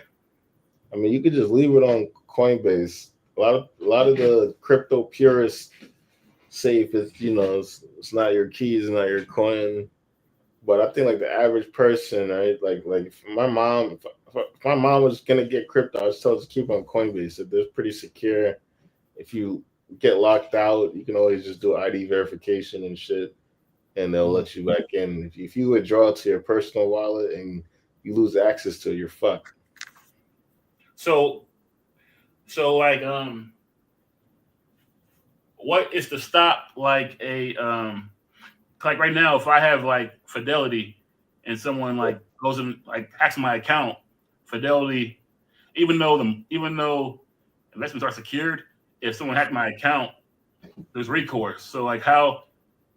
I mean, you could just leave it on Coinbase. A lot of the crypto purists say if it's it's not your keys, not your coin. But I think like the average person, right? Like if my mom, if my mom was gonna get crypto, I was told to keep on Coinbase. If they're pretty secure. If you get locked out, you can always just do ID verification and shit, and they'll let you back in. If you withdraw to your personal wallet and you lose access to it, you're fucked. So like what is to stop like a like right now if I have like Fidelity and someone like goes and like hacks my account, Fidelity, even though investments are secured, if someone hacked my account, there's recourse. So like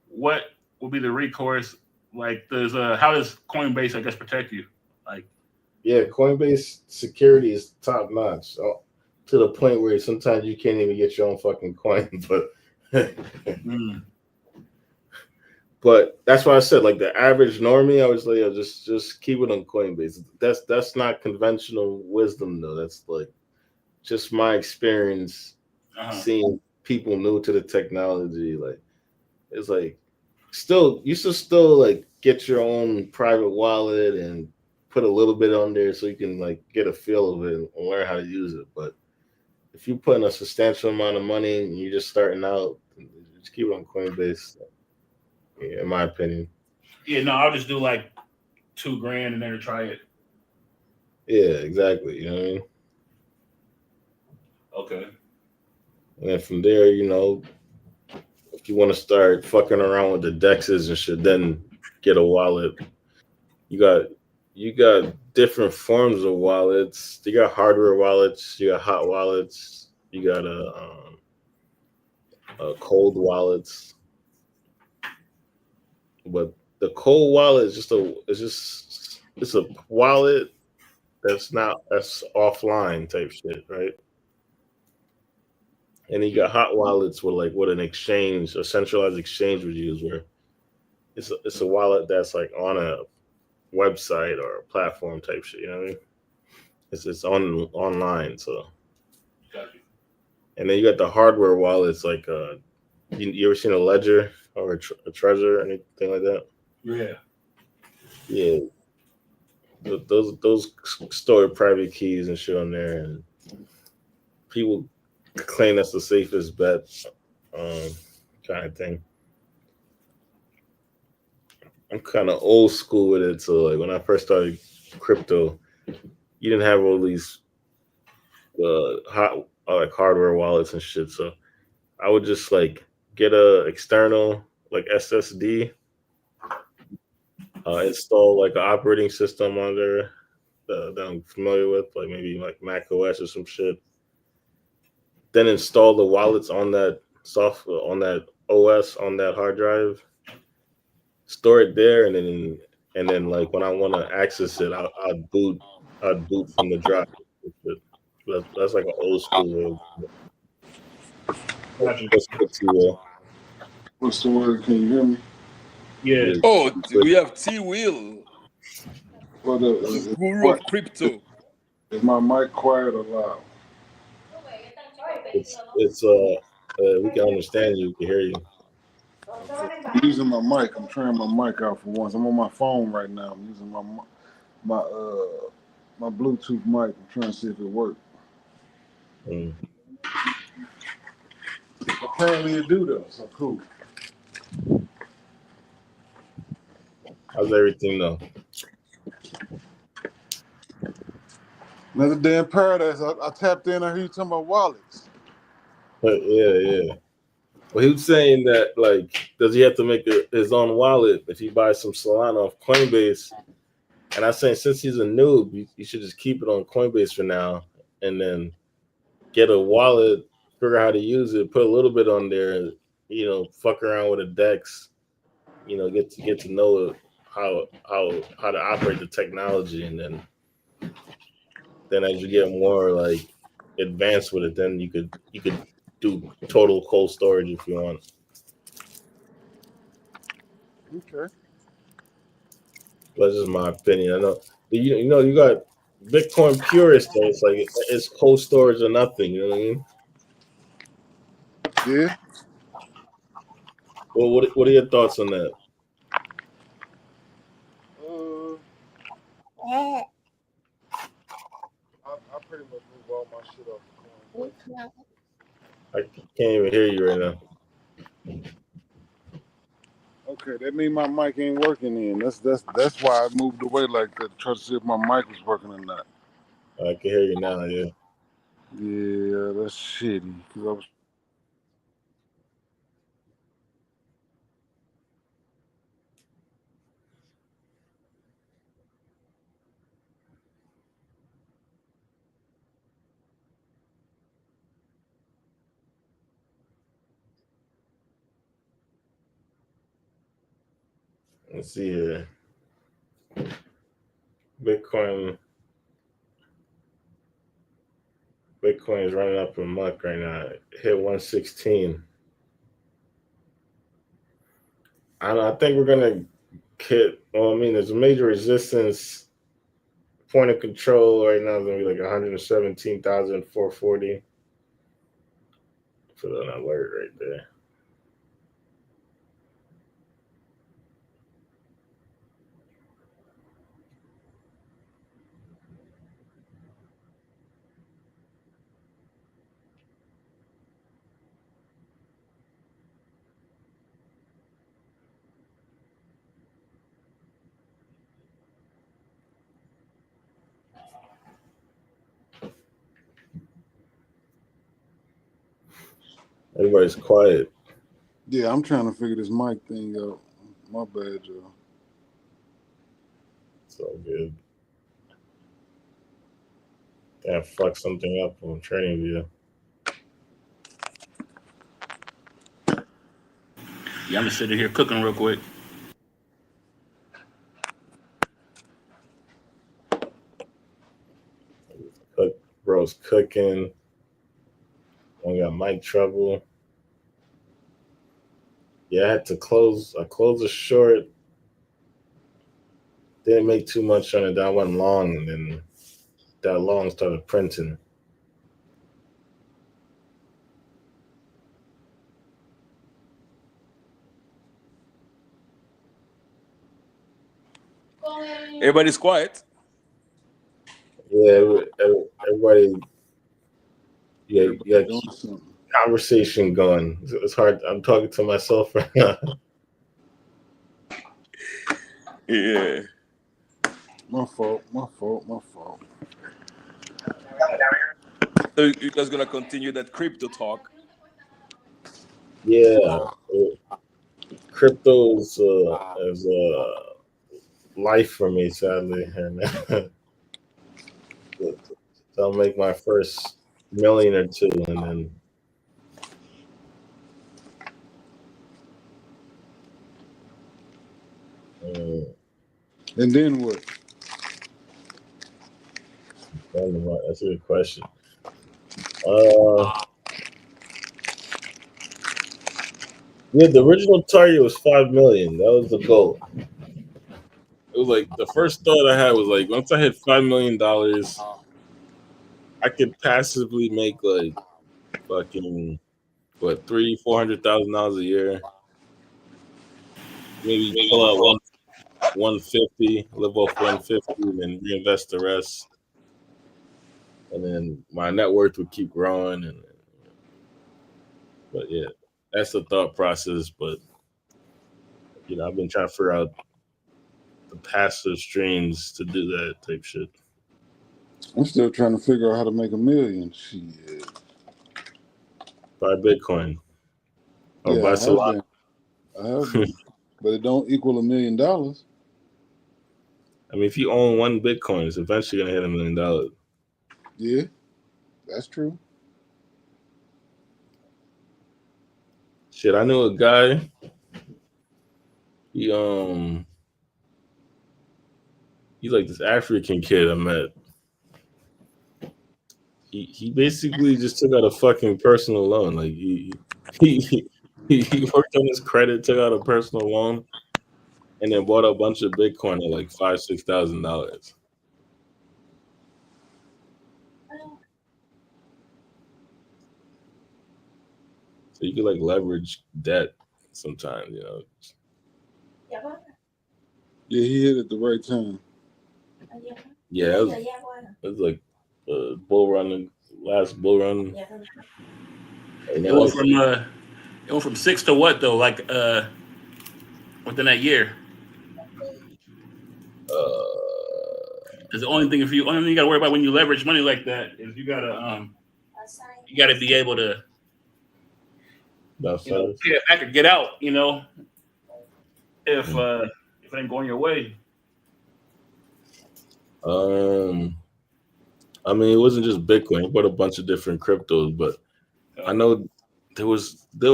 what will be the recourse? Like how does Coinbase I guess protect you? Like yeah, Coinbase security is top notch. To the point where sometimes you can't even get your own fucking coin, but but that's why I said like the average normie, I was like, just keep it on Coinbase. That's not conventional wisdom though. That's like just my experience seeing people new to the technology. Like it's like you should still like get your own private wallet and put a little bit on there so you can like get a feel of it and learn how to use it. But if you put in a substantial amount of money and you're just starting out, just keep it on Coinbase. Yeah, in my opinion. Yeah, no, I'll just do like $2,000 and then try it. Yeah, exactly. You know what I mean? Okay. And then from there, if you want to start fucking around with the dexes and shit, then get a wallet. You got different forms of wallets. You got hardware wallets. You got hot wallets. You got cold wallets. But the cold wallet is it's a wallet that's offline type shit, right? And then you got hot wallets with like what an exchange, a centralized exchange would use, where it's a wallet that's like on a website or a platform type shit. You know what I mean? It's online. So, Gotcha. And then you got the hardware wallets like you ever seen a Ledger or a Trezor or anything like that? Yeah. Yeah. Those store private keys and shit on there, and people claim that's the safest bet, kind of thing. I'm kind of old school with it. So like when I first started crypto, you didn't have all these hot like hardware wallets and shit. So I would just like get a external like SSD, install like an operating system on there that I'm familiar with, like maybe like Mac OS or some shit. Then install the wallets on that software on that OS on that hard drive, store it there, and then like when I want to access it, I'd boot from the drive. That's like an old school way. Gotcha. That's good too. What's the word? Can you hear me? Yeah. Yeah, Oh, we have T Will, What the guru of crypto. is my mic quiet or loud? it's we can understand you, we can hear you. I'm using my mic. I'm trying my mic out for once. I'm on my phone right now. I'm using my my Bluetooth mic. I'm trying to see if it works. Mm. Apparently it do though. So cool. How's everything though? Another day in paradise. I tapped in. I heard you talking about wallets. But yeah. Well, he was saying that like, does he have to make his own wallet if he buys some Solana off Coinbase? And I saying since he's a noob, you should just keep it on Coinbase for now, and then get a wallet, figure out how to use it, put a little bit on there, fuck around with a DEX, get to know how to operate the technology, and then as you get more like advanced with it, then you could do total cold storage if you want. Okay. That's just my opinion. I know you got Bitcoin purists, though. It's like it's cold storage or nothing. You know what I mean? Yeah. Well, what are your thoughts on that? I pretty much move all my shit off the coin. I can't even hear you right now. Okay, that means my mic ain't working then. That's why I moved away like that to try to see if my mic was working or not. I can hear you now. Yeah. Yeah, that's shitty. 'Cause I was Let's see here. Bitcoin is running up a month right now. It hit 116. I don't know. I think we're gonna hit. Well, I mean, there's a major resistance point of control right now. Is gonna be like 117,440. Put an alert right there. Everybody's quiet. Yeah, I'm trying to figure this mic thing out. My bad, y'all. It's all good. Damn, fuck something up on training view. Yeah, I'm just sitting here cooking real quick. Bro's cooking. We got mic trouble. Yeah, I had to close. I closed it short. Didn't make too much on it. That went long, and then that long started printing. Everybody's quiet. Yeah, everybody. Yeah, you got Doing something. conversation going. It's hard. I'm talking to myself right now. Yeah. My fault. So you guys gonna continue that crypto talk? Yeah, crypto is life for me, sadly, and I'll make my first million or two, and then And then what? that's a good question. Yeah, the original target was 5 million. That was the goal. It was like the first thought I had was like, once I hit $5 million, I could passively make like fucking what $300,000-400,000 a year. Maybe pull out 150, live off 150, and then reinvest the rest. And then my net worth would keep growing. But yeah, that's the thought process. But I've been trying to figure out the passive streams to do that type shit. I'm still trying to figure out how to make $1 million. Shit. Buy Bitcoin or Yeah, buy I Solana. have been. But it don't equal $1 million. I mean, if you own one Bitcoin, it's eventually gonna hit $1 million. Yeah, that's true. Shit, I knew a guy. He's like this African kid I met. He basically just took out a fucking personal loan. Like he worked on his credit, took out a personal loan, and then bought a bunch of Bitcoin at like $5,000-6,000. So you could like leverage debt sometimes, Yeah, he hit at the right time. Yeah, it was like the bull run, last bull run. It went from 6 to what though? Like within that year. Because the only thing you got to worry about when you leverage money like that is you gotta be able to pay it back or get out. If it ain't going your way. I mean, it wasn't just Bitcoin. He bought a bunch of different cryptos, but I know there was a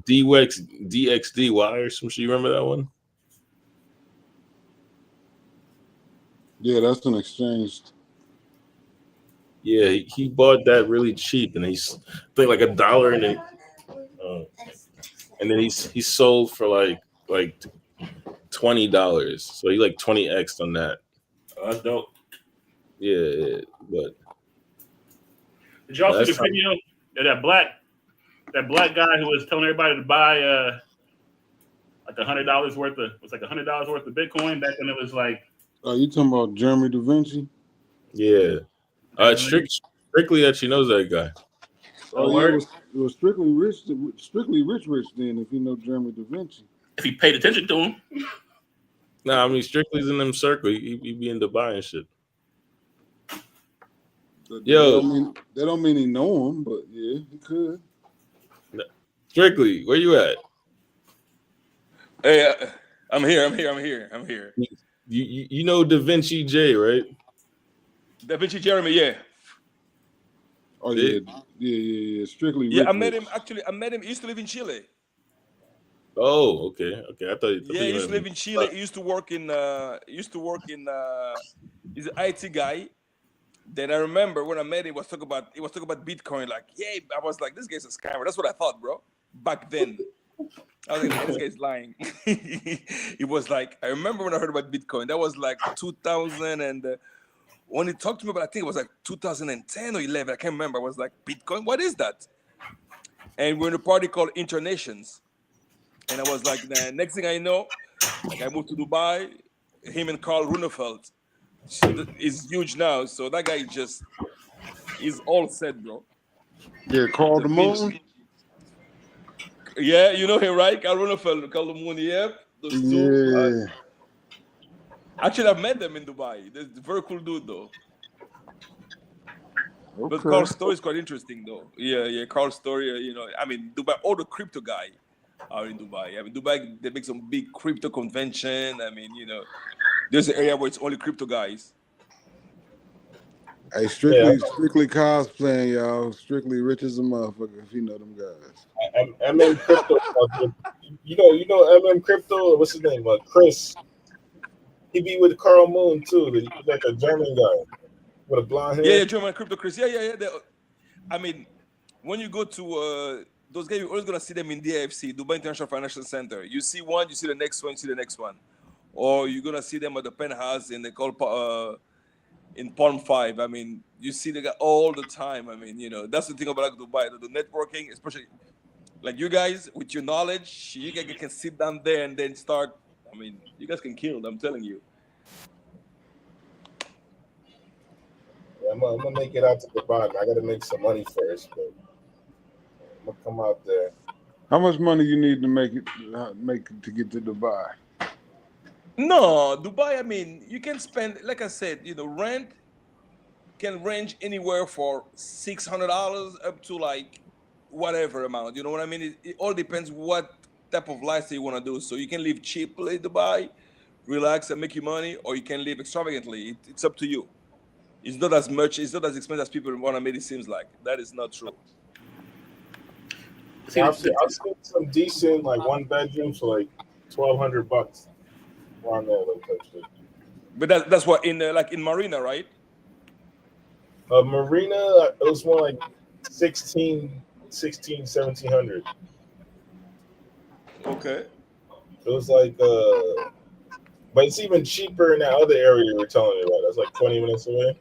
DXDY or some shit. You remember that one? Yeah, that's an exchange. Yeah, he bought that really cheap, and he's paid like $1, and then he sold for like $20. So he like 20x on that. Oh, that's dope. Yeah, but did y'all see the video of that black guy who was telling everybody to buy like $100 worth of Bitcoin back when it was like? Are you talking about Jeremy Da Vinci? Yeah. Strictly actually knows that guy. Oh, yeah, it was Strictly Rich then, if you know Jeremy Da Vinci. If he paid attention to him. Nah, I mean, Strictly's in them circle. He be in Dubai and shit. That don't mean he know him, but yeah, he could. Strictly, where you at? Hey, I'm here. You know Da Vinci J, right? Da Vinci Jeremy, yeah. Oh yeah. Strictly. Yeah, I met him. He used to live in Chile. Oh, okay. I thought. Yeah, he used to live in Chile. He used to work in. He's an IT guy. Then I remember when I met him, he was talking about Bitcoin. Like, yeah, I was like, this guy's a scammer. That's what I thought, bro. Back then, I was like, this guy's lying. It was like, I remember when I heard about Bitcoin. That was like 2000, and when he talked to me about, I think it was like 2010 or 11. I can't remember. I was like, Bitcoin, what is that? And we're in a party called Internations, and I was like, the next thing I know, like I moved to Dubai. Him and Carl Runefeld. Is huge now, so that guy is all set, bro. Yeah, Carl the Moon. Yeah, you know him, right? Carl Runefeld, Carl the Moon, yeah. Yeah. Actually, I've met them in Dubai. They're very cool dude though. But Okay. Carl's story is quite interesting though. Yeah. Carl's story, I mean, Dubai, all the crypto guy are in Dubai. I mean, Dubai, they make some big crypto convention. I mean, there's an area where it's only crypto guys. Hey, strictly cosplaying, y'all. Strictly rich as a motherfucker, if you know them guys. MM Crypto. You know MM Crypto. What's his name? Chris. He be with Carl Moon too. He's like a German guy with a blonde hair. Yeah, German crypto Chris. Yeah. I mean, when you go to those guys, you're always gonna see them in DIFC, Dubai International Financial Center. You see one, you see the next one, you see the next one, or you're gonna see them at the penthouse in in Palm 5. I mean, you see the guy all the time. I mean, that's the thing about Dubai, the networking, especially like you guys with your knowledge, you guys can sit down there and then start. I mean, you guys can kill it, I'm telling you. Yeah, I'm gonna make it out to Dubai. I gotta make some money first, but I'm gonna come out there. How much money you need to make it to get to Dubai? No, Dubai, I mean, you can spend, like I said, rent can range anywhere for $600 up to like whatever amount. You know what I mean? It all depends what type of lifestyle you want to do. So you can live cheaply in Dubai, relax and make your money, or you can live extravagantly. It's up to you. It's not as expensive as people want to make it seems like. That is not true. I've seen some decent like one bedrooms for like $1,200 around there, like. But that's what in like in Marina, right? Marina, it was more like 1700. Okay. It was like but it's even cheaper in that other area you were telling me about. That's like 20 minutes away.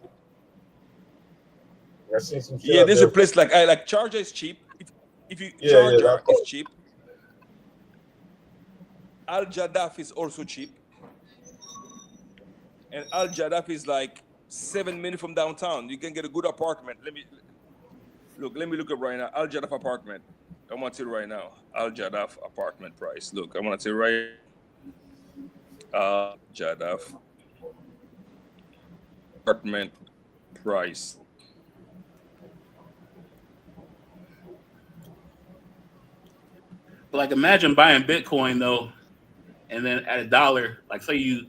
I seen some shit. Yeah, there's a place like Sharjah is cheap. If you Sharjah is cheap. Al Jadaf is also cheap. And Al Jadaf is like 7 minutes from downtown. You can get a good apartment. Let me look up right now. Al Jadaf apartment. I want to tell you right now. Al Jadaf apartment price. Look, I want to tell you right. Al Jadaf apartment price. But like, imagine buying Bitcoin though, and then at $1, like say you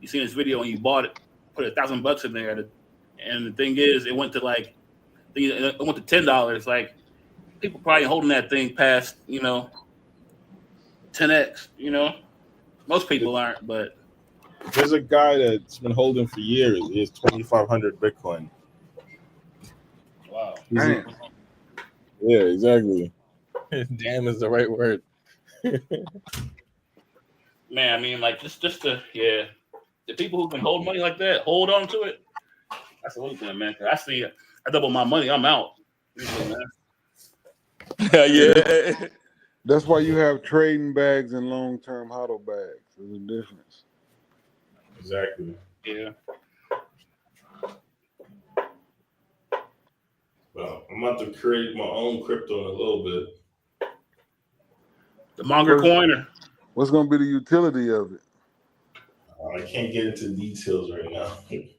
seen this video and you bought it, put $1,000 in there, and the thing is, it went to $10. Like, people probably holding that thing past 10x. Most people aren't, but there's a guy that's been holding for years. He has 2,500 Bitcoin. Wow. Damn. Yeah, exactly. Damn is the right word. Man, I mean, like just the people who can hold money like that, hold on to it. That's a little thing, man. I see, I double my money, I'm out. Yeah. That's why you have trading bags and long-term hodl bags. There's a difference. Exactly. Yeah. Well, I'm about to create my own crypto in a little bit. The Monger coin. What's going to be the utility of it? I can't get into details right now. Okay.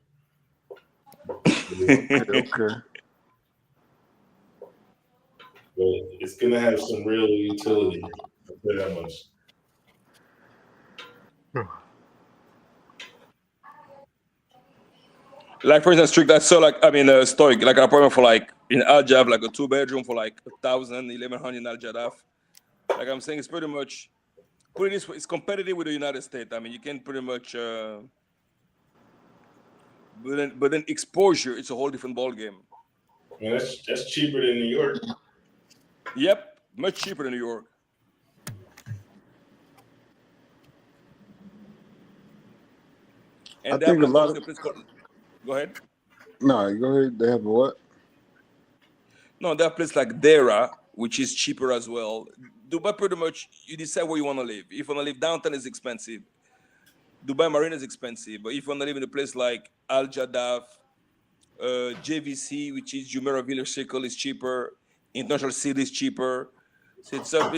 But it's going to have some real utility. I'll say that much. Like for instance, Strict, I saw Stoic, like an apartment for like in Al Jadaf, like a 2-bedroom for like 1,000, 1,100 in Al Jadaf. Like I'm saying, it's pretty much it's competitive with the United States. I mean, you can pretty much, but then exposure, it's a whole different ball game. Man, that's cheaper than New York. Yep, much cheaper than New York. And I think a lot of. Go ahead. No, go ahead. They have a what? No, that place like Dera, which is cheaper as well. Dubai, pretty much, you decide where you want to live. If you want to live downtown, it's expensive. Dubai Marina is expensive. But if you want to live in a place like Al Jadaf, JVC, which is Jumeirah Village Circle, is cheaper. International City is cheaper. So it's up,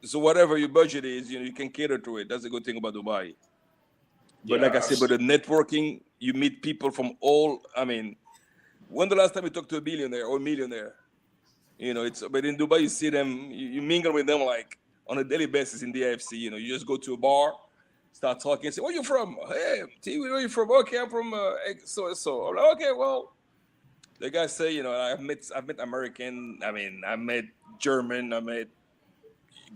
So whatever your budget is, you can cater to it. That's the good thing about Dubai. But like I said, but the networking, you meet people from all. I mean, when the last time you talked to a billionaire or a millionaire? You know, it's but in Dubai you see them, you mingle with them like on a daily basis in the AFC. You know, you just go to a bar, start talking, and say, "Where you from?" "Hey, T, where you from?" "Okay, I'm from so and so." I'm like, "Okay, well." The guy say, you know, I've met American. I mean, I met German. I met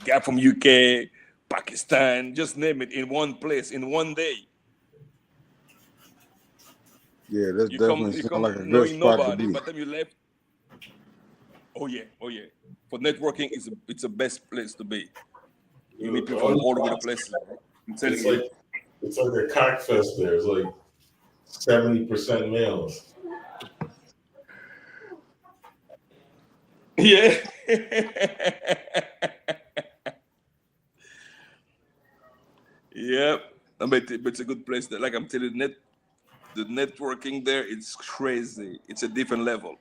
guy from UK, Pakistan. Just name it in one place in one day. Yeah, that's You definitely sound come like a good knowing spot to nobody. be. By the time you left, oh yeah. For networking, it's the best place to be. You meet people from all over the places. I'm telling It's you. like it's like a cock fest there. It's like 70% males. Yeah. Yep. I mean, but it's a good place. Like I'm telling you, the networking there, it's crazy. It's a different level.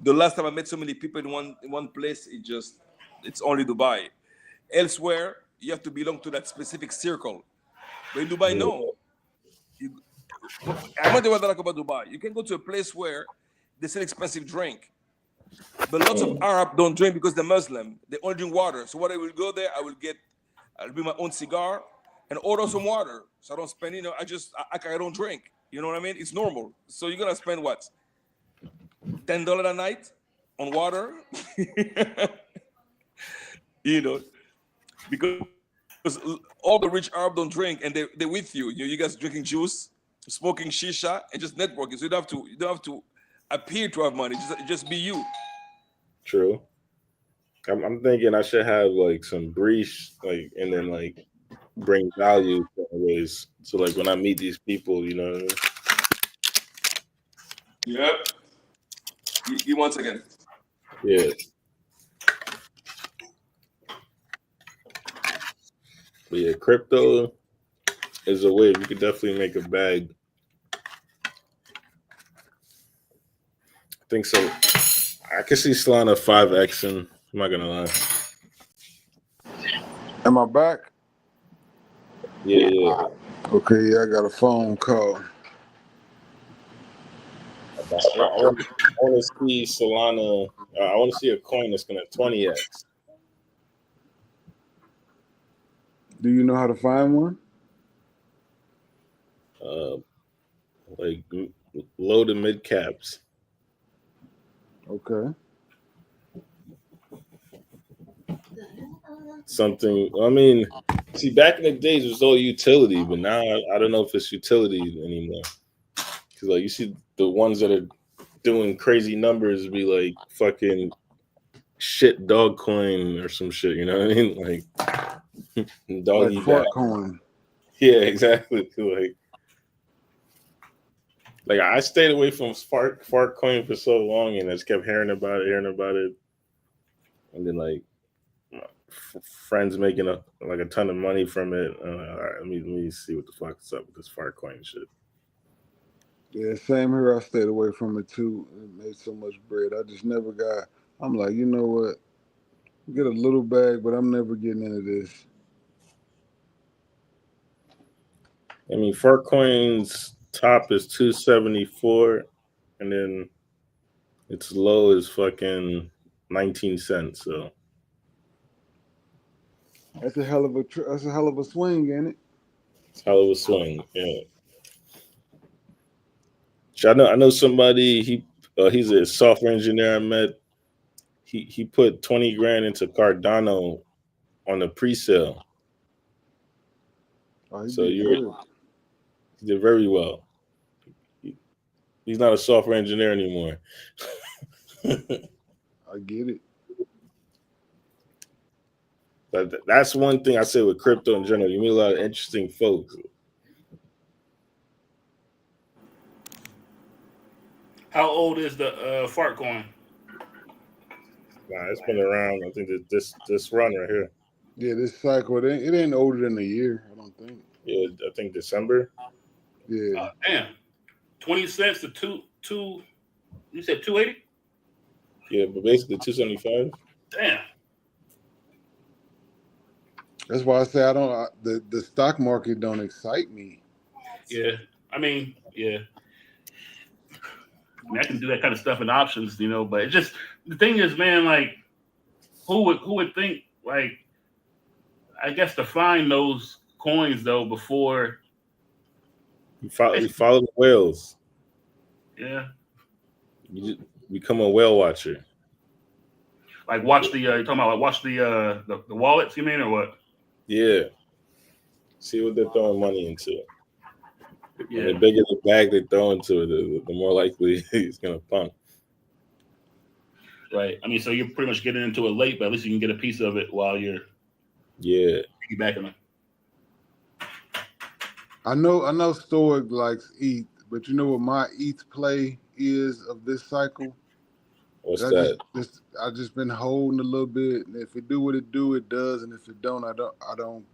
The last time I met so many people in one place, it's only Dubai. Elsewhere, you have to belong to that specific circle. But in Dubai, Yeah. no. You, I'm not the one that talk about Dubai. You can go to a place where they sell expensive drink, but lots of Arab don't drink because they're Muslim. They only drink water. So what I will go there, I'll bring my own cigar and order some water. So I don't spend, you know, I don't drink. You know what I mean? It's normal. So you're gonna spend what? $10 a night on water? You know, because all the rich Arab don't drink and they're with you. You guys drinking juice, smoking shisha, and just networking. So you don't have to appear to have money. Just be you. True. I'm thinking I should have like some breach, like, and then like bring value ways. So like when I meet these people, you know. Yep. You once again. Yeah. But yeah, crypto is a wave. You could definitely make a bag. I think so. I can see Solana 5X, and I'm not gonna lie. Am I back? Yeah. Okay, yeah, I got a phone call. I want to see Solana. I want to see a coin that's gonna 20X. Do you know how to find one? Like low to mid caps. Okay. Something. I mean, see, back in the days it was all utility, but now I don't know if it's utility anymore. Because like you see the ones that are doing crazy numbers be like fucking shit dog coin or some shit. You know what I mean? Like doggy Like fart bag. coin. Yeah, exactly. Like I stayed away from fart coin for so long, and I just kept hearing about it, and then like friends making a ton of money from it. All right, let me see what the fuck is up with this fart coin shit. Yeah, same here. I stayed away from it too. It made so much bread. I just never got. I'm like, you know what? Get a little bag, but I'm never getting into this. I mean, fart coin's top is 274, and then its low is fucking 19 cents. So That's a hell of a swing, ain't it? it's hell of a swing. Yeah. I know somebody. He's a software engineer I met. He put 20 grand into Cardano on a pre-sale. Oh, So he did very well. He's not a software engineer anymore. I get it. But that's one thing I say with crypto in general. You meet a lot of interesting folks. How old is the fart coin? Nah, it's been around. I think this run right here. Yeah, this cycle it ain't older than a year. I don't think. Yeah, I think December. Yeah. Damn, 20 cents to two. You said 280. Yeah, but basically 275. Damn. That's why I say the stock market don't excite me. Yeah. I mean, yeah. I mean, I can do that kind of stuff in options, but it's just the thing is, man, like who would think, like, I guess, to find those coins though before You follow the whales. yeah. You just become a whale watcher. Like watch the you're talking about like watch the wallets, you mean, or what? Yeah. See what they're throwing money into. Yeah. And the bigger the bag they throw into it, the more likely it's gonna pump. Right. I mean, so you're pretty much getting into it late, but at least you can get a piece of it while you're piggybacking them. I know Stoic likes ETH, but you know what my ETH play is of this cycle? What's that? I just been holding a little bit, and if it do what it do, it does, and if it don't, I don't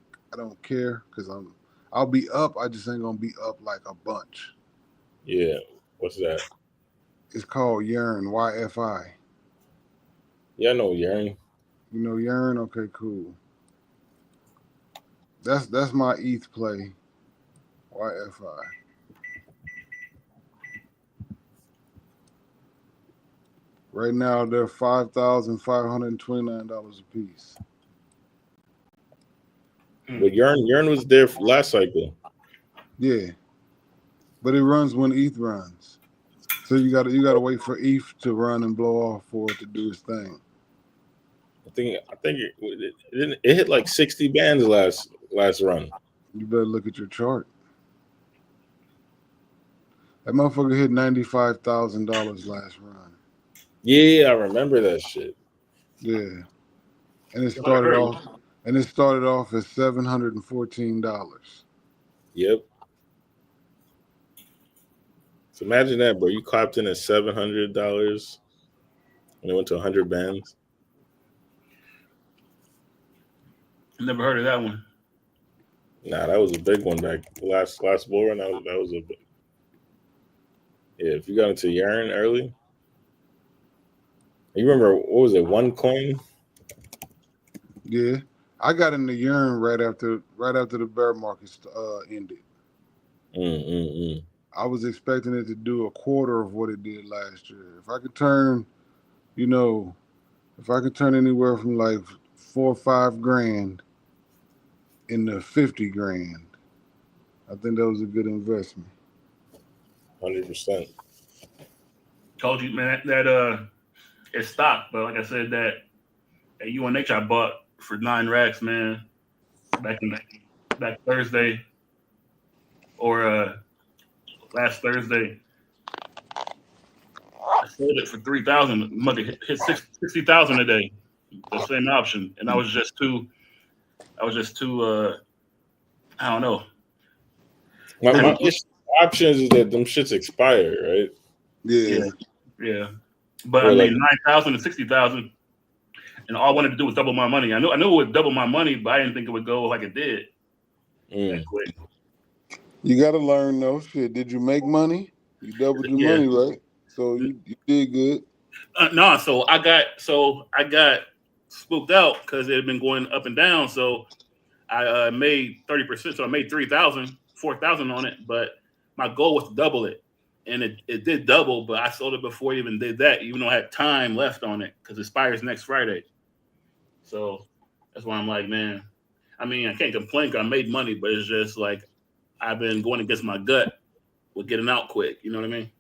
care because I'll be up. I just ain't gonna be up like a bunch. Yeah. What's that? It's called Yearn, YFI. Yeah, I know Yearn. You know Yearn? Okay, cool. That's my ETH play, YFI. Right now they're $5,529 a piece. But Yearn was there for last cycle. Yeah, but it runs when ETH runs, so you gotta wait for ETH to run and blow off for it to do its thing. I think it hit like 60 bands last run. You better look at your chart. That motherfucker hit $95,000 last run. Yeah, I remember that shit. Yeah, and it started off at $714. Yep. So imagine that, bro. You clapped in at $700 and it went to 100 bands. Never heard of that one. Nah, that was a big one back last bull run. That was a big. Yeah, if you got into Yearn early. You remember what was it? OneCoin? Yeah, I got into Yearn right after the bear market ended. I was expecting it to do a quarter of what it did last year. If I could turn anywhere from like $4 or $5 grand into 50 grand, I think that was a good investment. 100%. Told you, man, that it's stock, but like I said, that UNH I bought for 9 racks, man, back Thursday or last Thursday. I sold it for 3,000. Mother hit 60,000 a day. The same option, and I was just too. I don't know. My options is that them shits expire, right? Yeah. But I mean, 9,000 to 60,000, and all I wanted to do was double my money. I knew it would double my money, but I didn't think it would go like it did. That quick. You got to learn though. Shit, did you make money? You doubled your money, right? So you did good. No, so I got spooked out because it had been going up and down. So I made 30%. So I made 4,000 on it. But my goal was to double it, and it did double. But I sold it before it even did that, even though I had time left on it because it expires next Friday. So that's why I'm like, man. I mean, I can't complain because I made money, but it's just like I've been going against my gut with getting out quick. You know what I mean?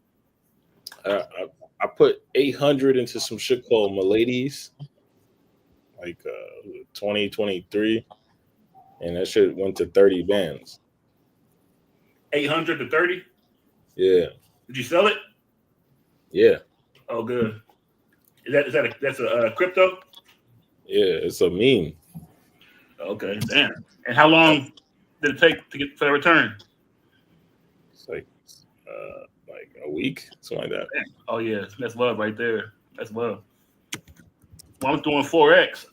I put 800 into some shit called Miladies, like 2023, and that shit went to 30 bands. 800 to 30? Yeah. Did you sell it? Yeah. Oh, good. That's a crypto? Yeah, it's a meme. Okay, damn. And how long did it take to get for the return? It's like a week, something like that. Oh yeah, that's love right there. That's love. When I was doing Forex,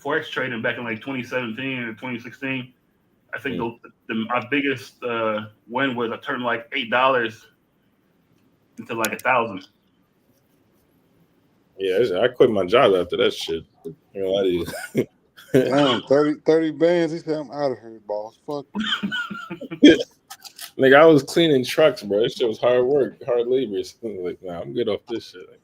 Forex trading back in like 2017 or 2016. I think my biggest win was I turned like $8 into like 1,000. Yeah, I quit my job after that shit. You know, Damn, 30 bands. He said, I'm out of here, boss. Fuck Like I was cleaning trucks, bro. This shit was hard work, hard labor. So like, nah, I'm good off this shit.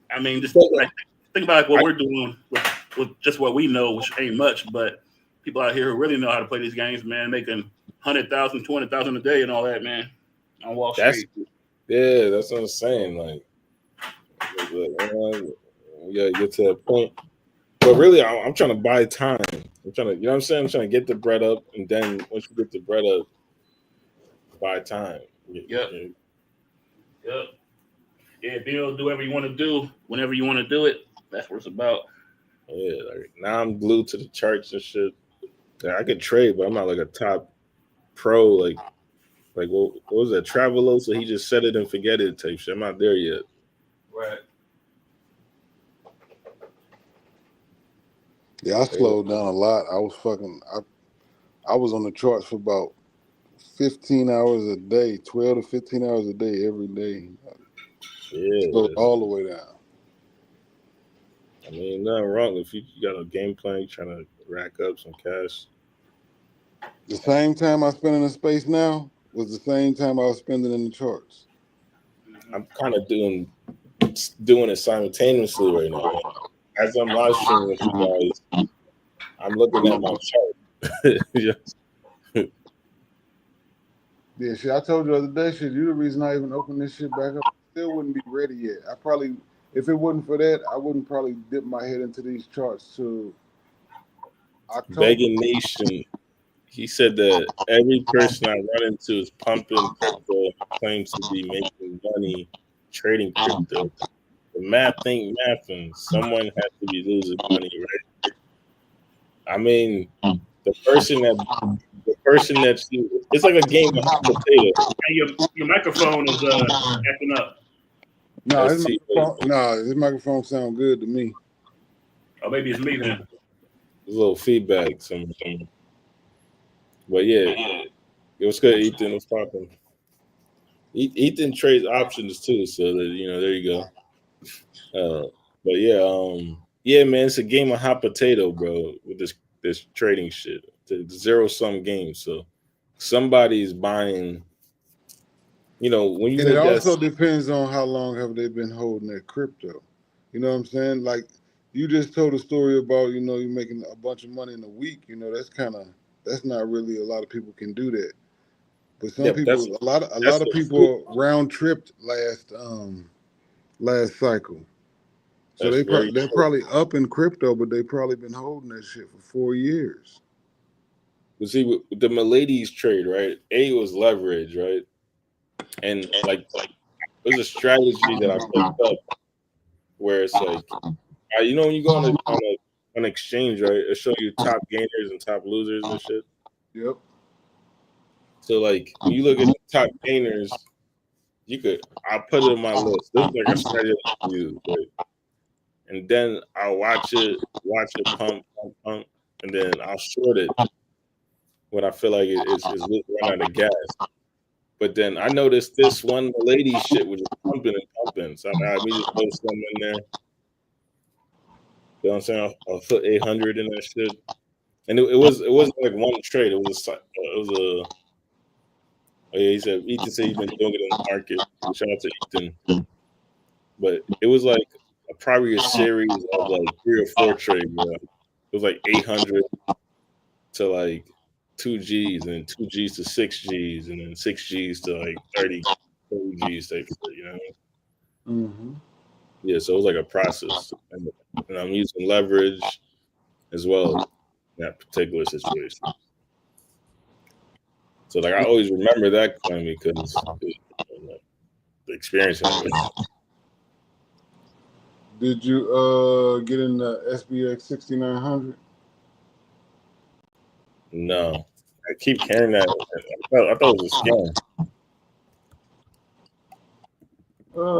I mean, just But, like think about like what we're doing with just what we know, which ain't much, but people out here who really know how to play these games, man, making 100,000, 200,000 a day and all that, man, on Wall Street. That's what I'm saying. Like yeah, get to that point. But really, I'm trying to buy time. I'm trying to, you know what I'm saying? I'm trying to get the bread up, and then once you get the bread up, buy time. Yep. Yeah, be able to do whatever you want to do, whenever you want to do it. That's what it's about. Yeah, like now I'm glued to the charts and shit. Yeah, I could trade, but I'm not like a top pro. Like what was that? Travelo, so he just set it and forget it type shit. I'm not there yet. Right. Yeah, I slowed down a lot. I was on the charts for about 15 hours a day, 12 to 15 hours a day every day. Yeah, Slowed all the way down. I mean, nothing wrong if you got a game plan, you're trying to rack up some cash. The same time I spend in the space now was the same time I was spending in the charts. I'm kind of doing it simultaneously right now. As I'm live streaming with you guys, I'm looking at my chart. Yeah, shit. I told you the other day, shit. You the reason I even opened this shit back up. I still wouldn't be ready yet. I probably, if it wasn't for that, I wouldn't probably dip my head into these charts till October. Vegan Nation, he said that every person I run into is pumping crypto, claims to be making money trading crypto. The math ain't mathing. Someone has to be losing money, right? I mean, the person that it's like a game of hot potato. Hey, your microphone is acting up. No, his microphone sound good to me. Oh, maybe it's me then. There's a little feedback. But yeah, it was good. Ethan was popping. Ethan trades options too, so that there you go. But yeah, man, it's a game of hot potato, bro. With this trading shit, the zero-sum game. So somebody's buying. When you And it look also depends on how long have they been holding that crypto. You know what I'm saying? Like you just told a story about, you're making a bunch of money in a week. That's not really a lot of people can do that. But some people, a lot of people round tripped last cycle. So they're probably up in crypto, but they probably been holding that shit for 4 years. But see, with the Miladies trade, right? A was leverage, right? And like there's a strategy that I picked up where it's like, when you go on an exchange, right? It shows you top gainers and top losers and shit. Yep. So like when you look at the top gainers, I'll put it on my list. This is like a strategy I use, right? And then I'll watch it pump, and then I'll short it when I feel like it's run out of gas. But then I noticed this one lady shit was just pumping and pumping. So I immediately put some in there. You know what I'm saying? I'll put 800 in that shit. And it wasn't like one trade. It was a Ethan said he's been doing it in the market. Shout out to Ethan. But it was like probably a series of like 3 or 4 trades, bro. It was like 800 to like 2 G's, and then 2 G's to 6 G's, and then 6 G's to like 30 G's type of shit, Mm-hmm. Yeah, so it was like a process. And I'm using leverage as well in that particular situation. So like I always remember that coin because the experience of it. Did you get in the SBX 6900? No, I keep hearing that. I thought it was a scam.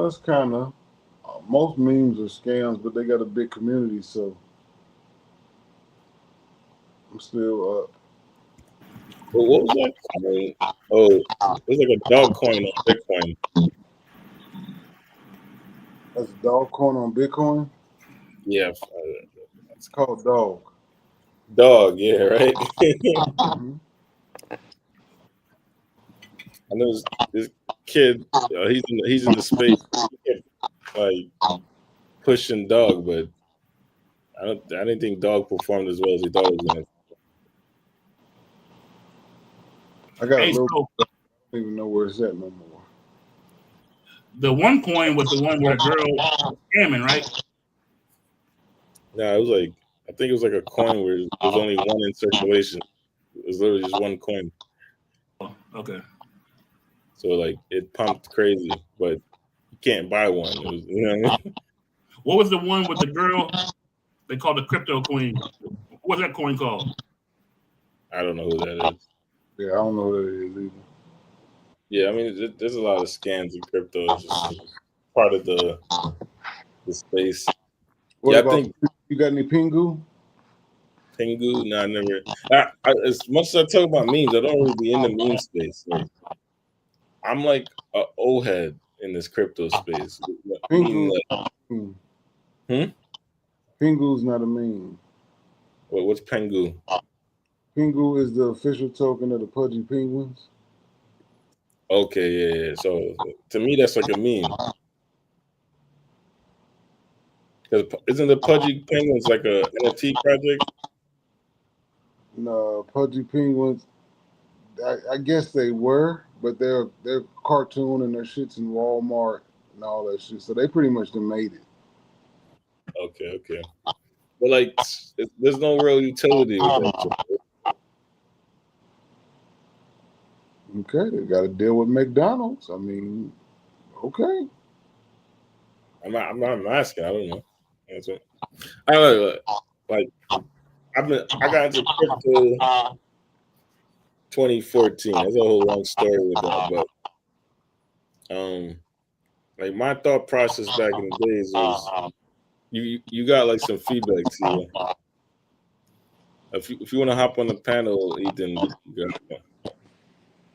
It's kind of most memes are scams, but they got a big community, so I'm still up. Well, what was that coin? Oh, it was like a dog coin on Bitcoin. That's a dog coin on Bitcoin? Yeah, It's called Dog. Dog, yeah, right. Mhm. I know this kid. He's in the space, like pushing dog, but I didn't think dog performed as well as he thought it was gonna. I got a Hey, little. so I don't even know where it's at no more. the one coin was the one where the girl was scamming, right? Nah, it was like I think it was like a coin where there's only one in circulation. It was literally just one coin, Oh, okay. so like it pumped crazy, but you can't buy one. It was, you know what I mean? What was the one with the girl they called the crypto queen? What's that coin called? I don't know who that is. Yeah, I don't know what it is either. Yeah, I mean, there's a lot of scams in crypto. It's just part of the space. What Yeah, I about think you? Got any Pingu? Pengu. No, I never. As much as I talk about memes, I don't really be in the meme space. Like, I'm like a old head in this crypto space. Meaning, Pingu. like, Hmm? Pingu's not a meme. what's Pengu? Pingu is the official token of the Pudgy Penguins. Okay, yeah. So to me, that's like a meme. Because isn't the Pudgy Penguins like a NFT project? No, Pudgy Penguins. I guess they were, but they're cartoon and their shit's in Walmart and all that shit. So they pretty much done made it. Okay. But like, there's no real utility with that shit. Okay, they got to deal with McDonald's. I mean, okay. I'm not asking. I don't know. That's what, I don't know. Like, I got into crypto 2014. That's a whole long story with that. But like my thought process back in the days was you got like some feedback to you. If you want to hop on the panel, Ethan, you got,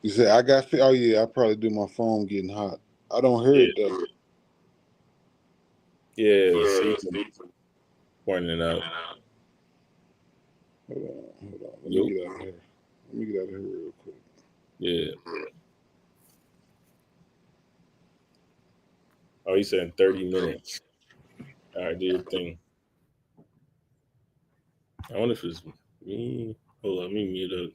You said I got. Oh yeah, I probably do. My phone getting hot. I don't hear it though. yeah, Ethan pointing it out. Hold on. Let me get out of here. Let me get out of here real quick. Yeah. Oh, he said 30 minutes. All right, do your thing. I wonder if it's me. Hold on, let me mute up.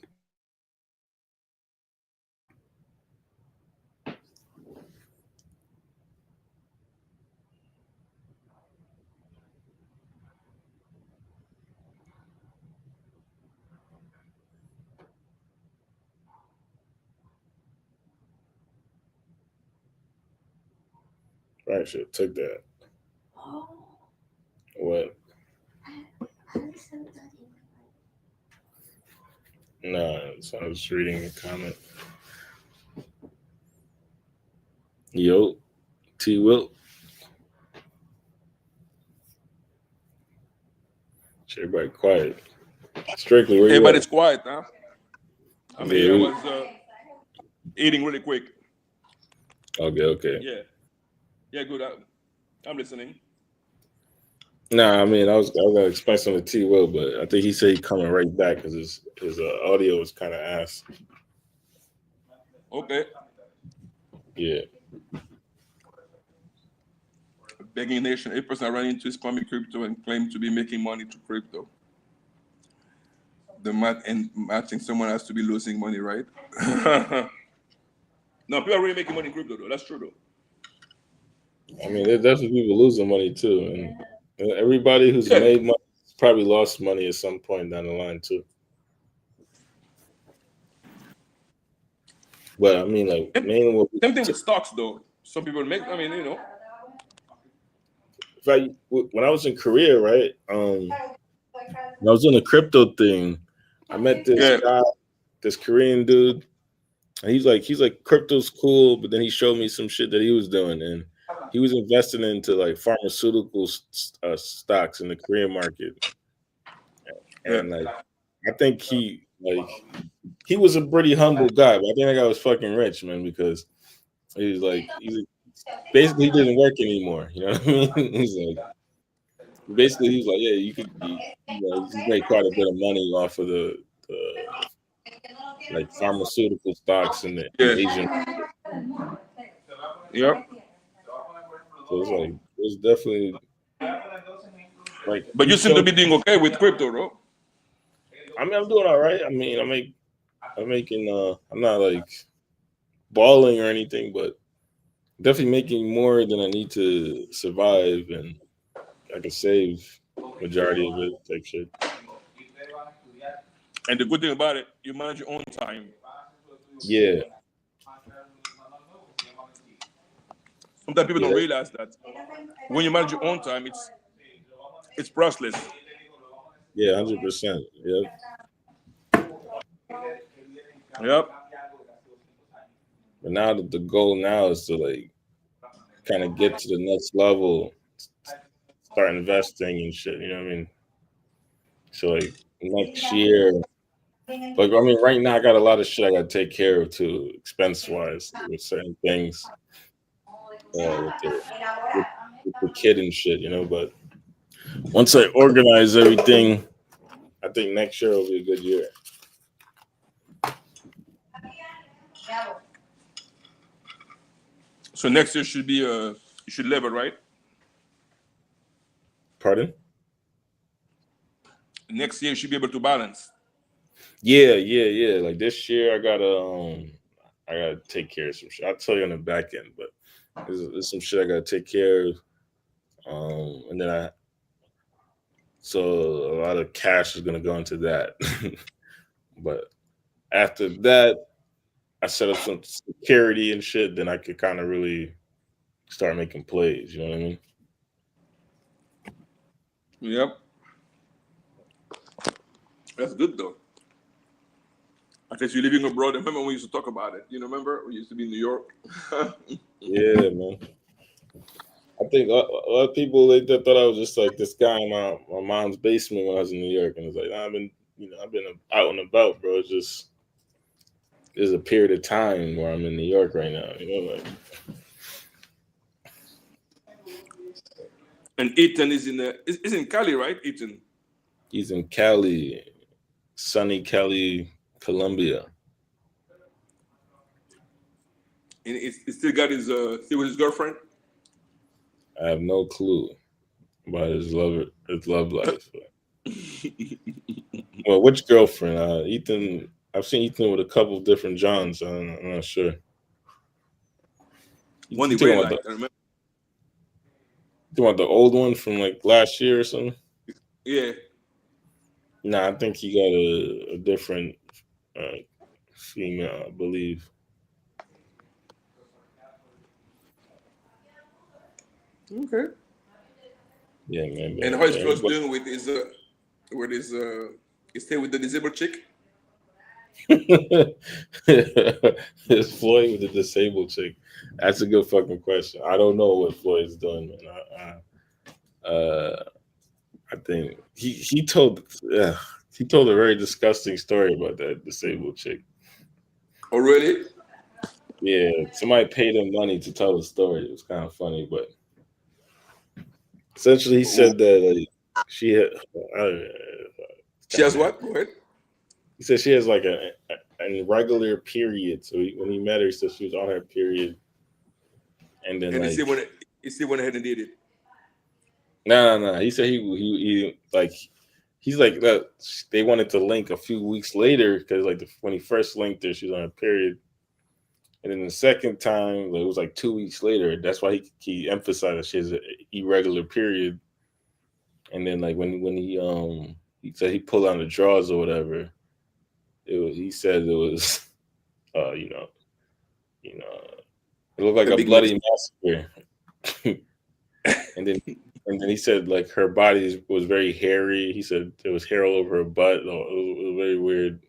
I should have took that. What? No, so I was reading a comment. Yo, T. Wilt. Everybody quiet. Strictly, where Everybody's you quiet, huh? I mean, Yeah, I was eating really quick. at? Okay. Yeah, good. I'm listening. Nah, I mean, I was gonna explain something to T. Will, but I think he said he coming right back because his audio was kind of ass. Okay. Yeah. Begging Nation, a person ran into spamming crypto and claimed to be making money to crypto. The matching someone has to be losing money, right? No, people are really making money in crypto though. That's true though. I mean, there's definitely people losing money too, and everybody who's made money probably lost money at some point down the line too. But I mean, like, mainly same thing with stocks though. Some people make. I mean, you know. In fact, when I was in Korea, right? When I was doing a crypto thing, I met this guy, this Korean dude, and he's like, crypto's cool, but then he showed me some shit that he was doing, and he was investing into like pharmaceutical stocks in the Korean market, and like, I think he was a pretty humble guy, but I think that guy was fucking rich, man, because he's basically he didn't work anymore. You know what I mean? He's like, basically he's like, yeah, you make quite a bit of money off of the like pharmaceutical stocks in the Yeah. Asian. Yep. So it's like it's definitely like But he you seem to showed. be doing okay with crypto, bro. I mean, I'm doing all right. I mean, I'm making. I'm not like balling or anything, but definitely making more than I need to survive, and I can save majority of it. Type shit. And the good thing about it, you manage your own time. Yeah, Sometimes people yeah, don't realize that when you manage your own time, it's priceless. yeah, 100%. Yep. Yep. But now that the goal now is to like kind of get to the next level, start investing and shit. You know what I mean? So like next year, like I mean, right now I got a lot of shit I got to take care of too, expense wise, with certain things, with the kid and shit. You know, but once I organize everything, I think next year will be a good year. So next year should be you should level, right? Pardon? Next year you should be able to balance. Yeah. Like this year, I gotta take care of some shit. I'll tell you on the back end, but there's some shit I gotta take care of. And then so a lot of cash is gonna go into that. But after that, I set up some security and shit. Then I could kind of really start making plays. You know what I mean? Yep. That's good though. I guess you're living abroad. I remember when we used to talk about it. You know, remember we used to be in New York. Yeah, man. I think a lot of people they thought I was just like this guy in my mom's basement when I was in New York, and it's like I've been out and about, bro. It's just there's a period of time where I'm in New York right now. You know, like And Ethan is is in Cali, right? Ethan. he's in Cali, sunny Cali, Colombia. And he still got his still with his girlfriend. I have no clue about his love life. Well, which girlfriend? Ethan. I've seen Ethan with a couple of different Johns. I'm not sure. One You he really talking liked. I remember. about the old one from like last year or something? Yeah. Nah, I think he got a different female, I believe. Okay. Yeah, man. And how is Floyd's doing with his he stay with the disabled chick? Is Floyd with the disabled chick? That's a good fucking question. I don't know what Floyd's doing, man. I think he told a very disgusting story about that disabled chick. Oh really? Yeah, somebody paid him money to tell the story. It was kind of funny, but essentially he said that like, she had. She has what? Go ahead. He said she has like an irregular period. So when he met her, he said she was on her period, and then And like he still went ahead and did it. no. He said he like he's like that. They wanted to link a few weeks later because like when he first linked her, she was on her period, and then the second time like, it was like 2 weeks later. That's why he emphasized that she has an irregular period, and then like when he said he pulled on the drawers or whatever. He said it was, it looked like a bloody massacre. and then he said like her body was very hairy. He said there was hair all over her butt. It was very weird.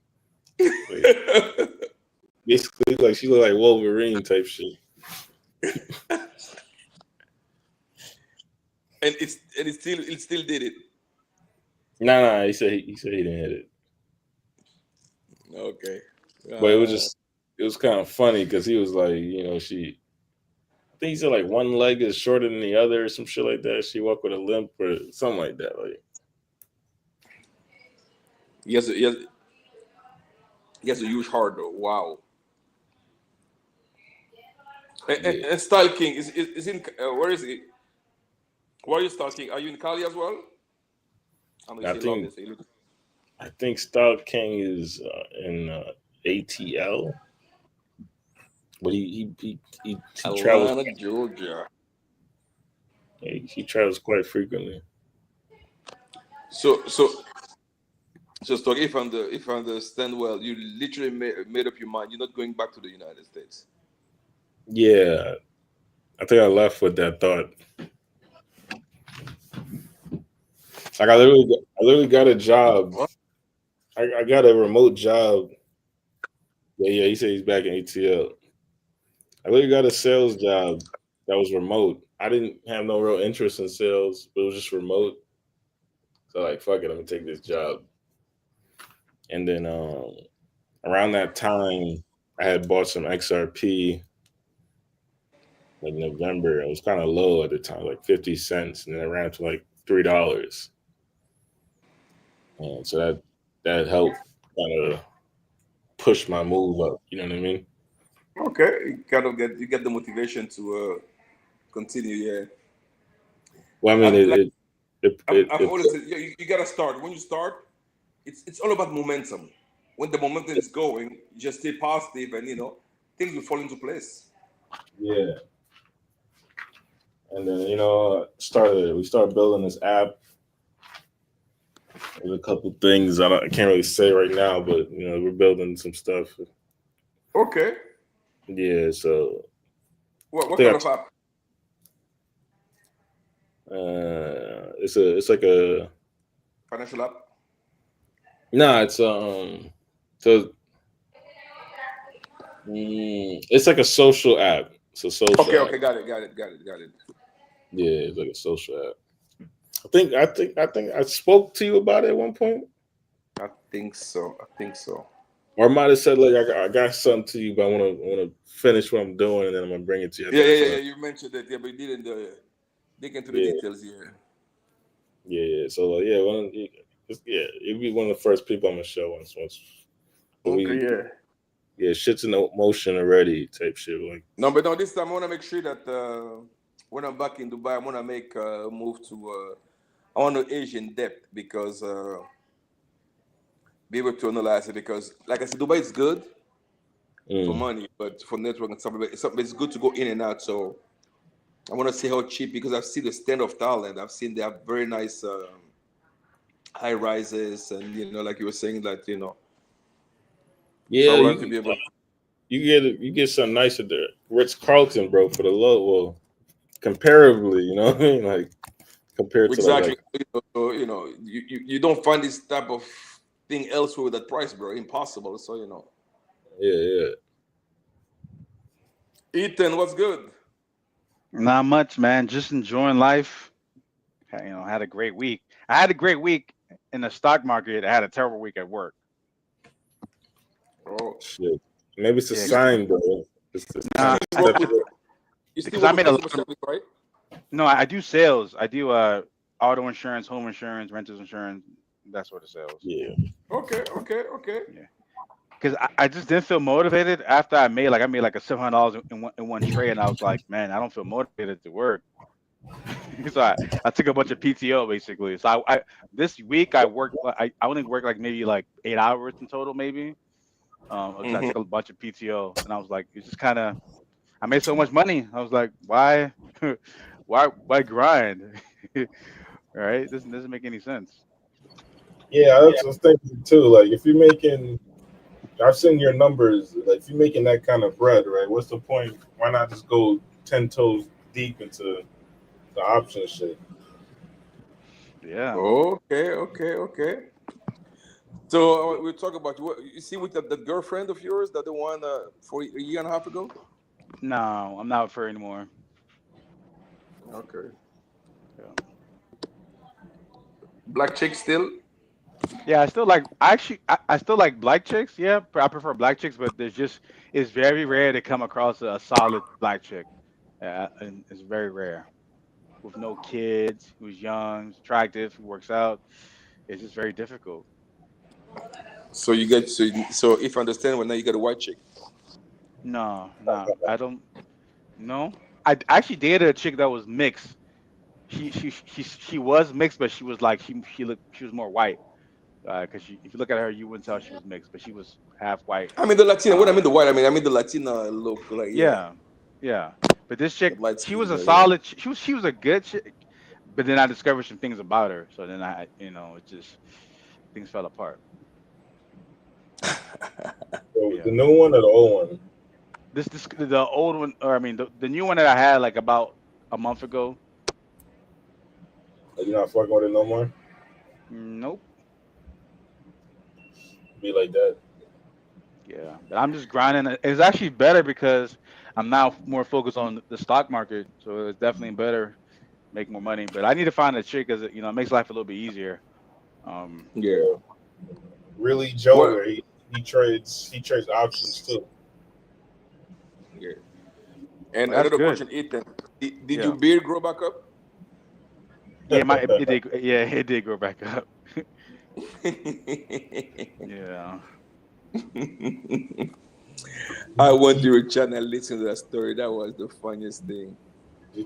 Like, basically, like she looked like Wolverine type shit. And it still did it. Nah. He said he didn't hit it. Okay. But it was kind of funny because he was like, think he said like one leg is shorter than the other, or some shit like that. She walk with a limp or something like that. Like, he has a huge heart though. Wow. yeah, And Style King is in where is he? Where are you Style King? Are you in Cali as well? I know you I say think London. So you look Stout King is in ATL, but he travels. Atlanta, Georgia. He travels quite frequently. So Stock, if I understand well, you literally made up your mind. You're not going back to the United States. Yeah, I think I left with that thought. Like I literally got a job. What? I got a remote job. Yeah. He said he's back in ATL. I literally got a sales job that was remote. I didn't have no real interest in sales, but it was just remote. So like, fuck it, I'm gonna take this job. And then around that time, I had bought some XRP like November. It was kind of low at the time, like 50 cents, and then it ran to like $3. And so that helped kind of push my move up. You know what I mean? Okay, you kind of get the motivation to continue. Yeah, Well, I mean, I'm like I'm it always you gotta start. When you start, it's all about momentum. When the momentum is going, you just stay positive, and things will fall into place. yeah. And then we started building this app. There's a couple things I can't really say right now, but we're building some stuff. Okay, Yeah, so I what think kind of app? it's like a Financial app? no, so it's like a social app. It's a social Okay, app. okay, got it. Yeah, it's like a social app. I think I spoke to you about it at one point, I think so. or I might have said like I got something to you, but I want to finish what I'm doing, and then I'm gonna bring it to you. Yeah. You mentioned that, yeah, but you didn't dig into the Yeah, details here. yeah. So like, it'd be one of the first people I'm gonna show once. But Okay, yeah. shit's in motion already, type shit. Like, No, but no, this time I want to make sure that when I'm back in Dubai, I want to make a move to. I want to age in depth because be able to analyze it because, like I said, Dubai is good for money, but for network and stuff, it's good to go in and out. So I want to see how cheap because I've seen the stand of Thailand. I've seen they have very nice high rises, and like you were saying that So yeah, I want to be able. you get something nice at the Ritz Carlton, bro, for the low. Well, comparatively, you know what I mean? Like compared to Exactly. like You don't find this type of thing elsewhere with that price, bro. Impossible. So yeah. Ethan, what's good? Not much, man. Just enjoying life. Had a great week. I had a great week in the stock market. I had a terrible week at work. Oh, Shit. Maybe it's a Yeah, sign, bro. It's nah, you work with you still because work I with made a customer service, right? no. I do sales. I do auto insurance, home insurance, renters insurance, that sort of sales. yeah. Okay. Because I just didn't feel motivated after I made like a $700 in one trade, and I was like, man, I don't feel motivated to work. So I took a bunch of PTO basically. So I this week I worked. I only worked like maybe like 8 hours in total, maybe. So I Hmm. took a bunch of PTO, and I was like, it's just kind of. I made so much money. I was like, why, why grind? Right? This doesn't make any sense. Yeah, that's what I was thinking too. Like if you're making I've seen your numbers, like if you're making that kind of bread, right? What's the point? Why not just go 10 toes deep into the option shit? Yeah. Okay. So we'll talk about what you see with the girlfriend of yours, that the one for a year and a half ago. No, I'm not with her anymore. Okay. Yeah. Black chick still. Yeah, I still like black chicks. Yeah, I prefer black chicks, but it's very rare to come across a solid black chick. And it's very rare. With no kids, who's young, attractive, who works out, it's just very difficult. So you get so if I understand, well, now you got a white chick. No, no, I don't. No, I actually dated a chick that was mixed. She was mixed, but she was like she was more white. Because if you look at her, you wouldn't tell she was mixed, but she was half white. I mean the Latina. What I mean the Um, white. I mean the Latina look. Like yeah, yeah, yeah. But this the chick, light she skin was a girl. Yeah. solid. She was a good chick. But then I discovered some things about her. So then it just things fell apart. So the Yeah. new one or the old one? This the old one, or I mean the new one that I had like about a month ago. Are you not fucking with it no more? Nope. Be like that. Yeah, but I'm just grinding. It's actually better because I'm now more focused on the stock market, so it's definitely better, make more money. But I need to find a chick because it makes life a little bit easier. Um, Yeah. Really, What? Joker, he trades options too. Yeah. And well, that's another good. question, Ethan. Did your Yeah, beard grow back up? yeah, it did. Yeah, it did go back up. Yeah, I went to your channel, listen to that story. That was the funniest thing.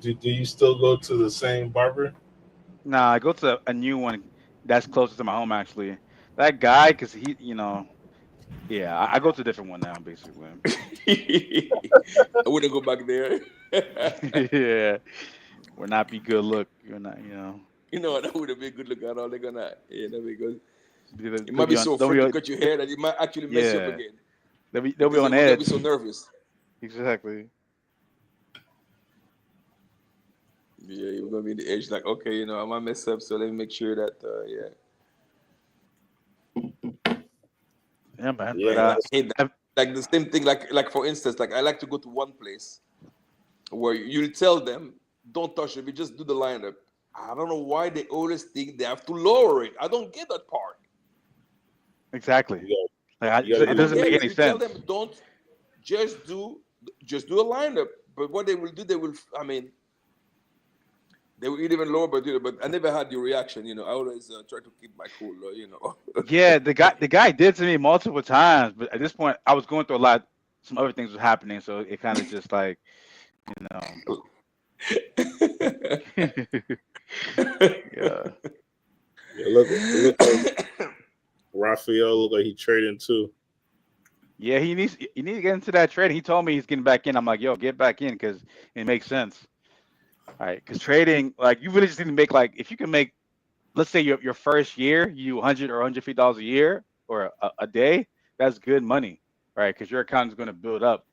Do you still go to the same barber? nah, I go to a new one that's closer to my home actually. That guy, because yeah, I go to a different one now basically. I wouldn't go back there. Yeah, will not be good look. You're not, You know, that would have been a good look at all. They're gonna, because it they'll might be be on. so They'll afraid be to on. cut your hair that it might actually mess you up Yeah, again they'll be because on they're gonna be edge. so nervous. Exactly. Yeah, you're gonna be in the edge like, okay, I might mess up, so let me make sure that, yeah. Yeah, man. Yeah, But And I that's hate that. I've, Like the same thing, like for instance, like I like to go to one place where you tell them, don't touch it, we just do the lineup. I don't know why they always think they have to lower it. I don't get that part. exactly. you Like got you got I to it do don't doesn't it. make get it. any You tell sense. them don't just do a lineup. But what they will do, they will. I mean, they will even lower, but I never had the reaction. I always try to keep my cool. Yeah, the guy did to me multiple times, but at this point, I was going through a lot. Some other things was happening, so it kind of just like you know. Yeah. Yeah, look like Raphael look like he trading too. Yeah, he needs to get into that trade. He told me he's getting back in. I'm like, yo, get back in because it makes sense. All right, because trading, like, you really just need to make like if you can make, let's say your first year, you 100 or $150 a year or a day, that's good money, right? Because your account is going to build up.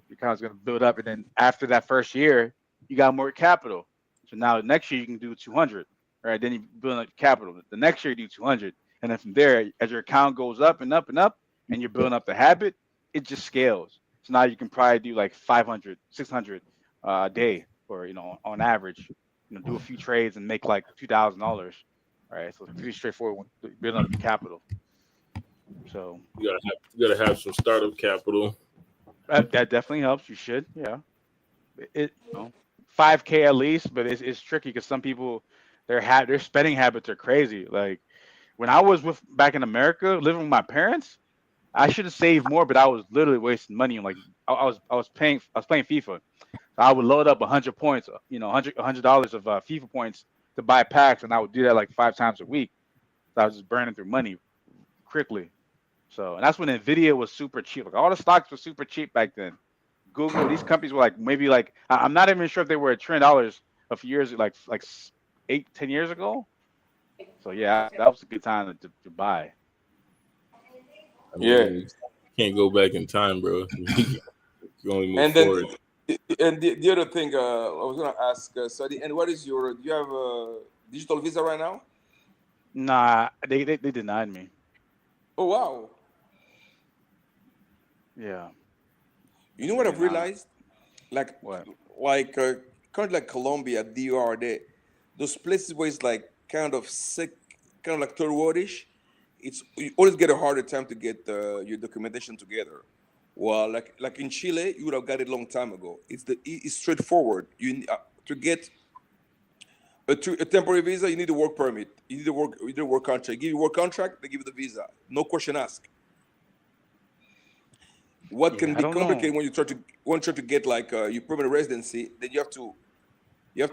Your account is going to build up, and then after that first year, you got more capital. So now next year you can do 200, right? Then you build up capital. The next year you do 200, and then from there, as your account goes up and up and up, and you're building up the habit, it just scales. So now you can probably do like 500, 600 a day, or on average, do a few trades and make like $2,000. All right, so it's pretty straightforward building up your capital. So You gotta have some startup capital. that definitely helps. You should, yeah. It 5K at least, but it's tricky because some people their spending habits are crazy. Like when I was back in America living with my parents, I should have saved more, but I was literally wasting money on like I was playing FIFA. I would load up 100 points, $100 of FIFA points to buy packs, and I would do that like 5 times a week. So I was just burning through money quickly. So and that's when Nvidia was super cheap. Like all the stocks were super cheap back then. Google, these companies were like maybe like I'm not even sure if they were at $1 trillion a few years like 8, 10 years ago. So yeah, that was a good time to buy. I Yeah. mean, you can't go back in time, bro. You only move And then, forward. and the other thing I was gonna ask, Sadi, and what is do you have a digital visa right now? Nah, they denied me. Oh wow! Yeah, You know what they I've denied. realized? Like, What? like kind of like Colombia, DR, those places where it's like kind of sick, kind of like third worldish. You always get a harder time to get your documentation together. Well, like in Chile, you would have got it a long time ago. It's straightforward. To get a temporary visa, you need a work permit. You need a work contract. Give you a work contract, they give you the visa. No question asked. What Yeah, can I be don't complicated know. when you try to get like your permanent residency, then you have to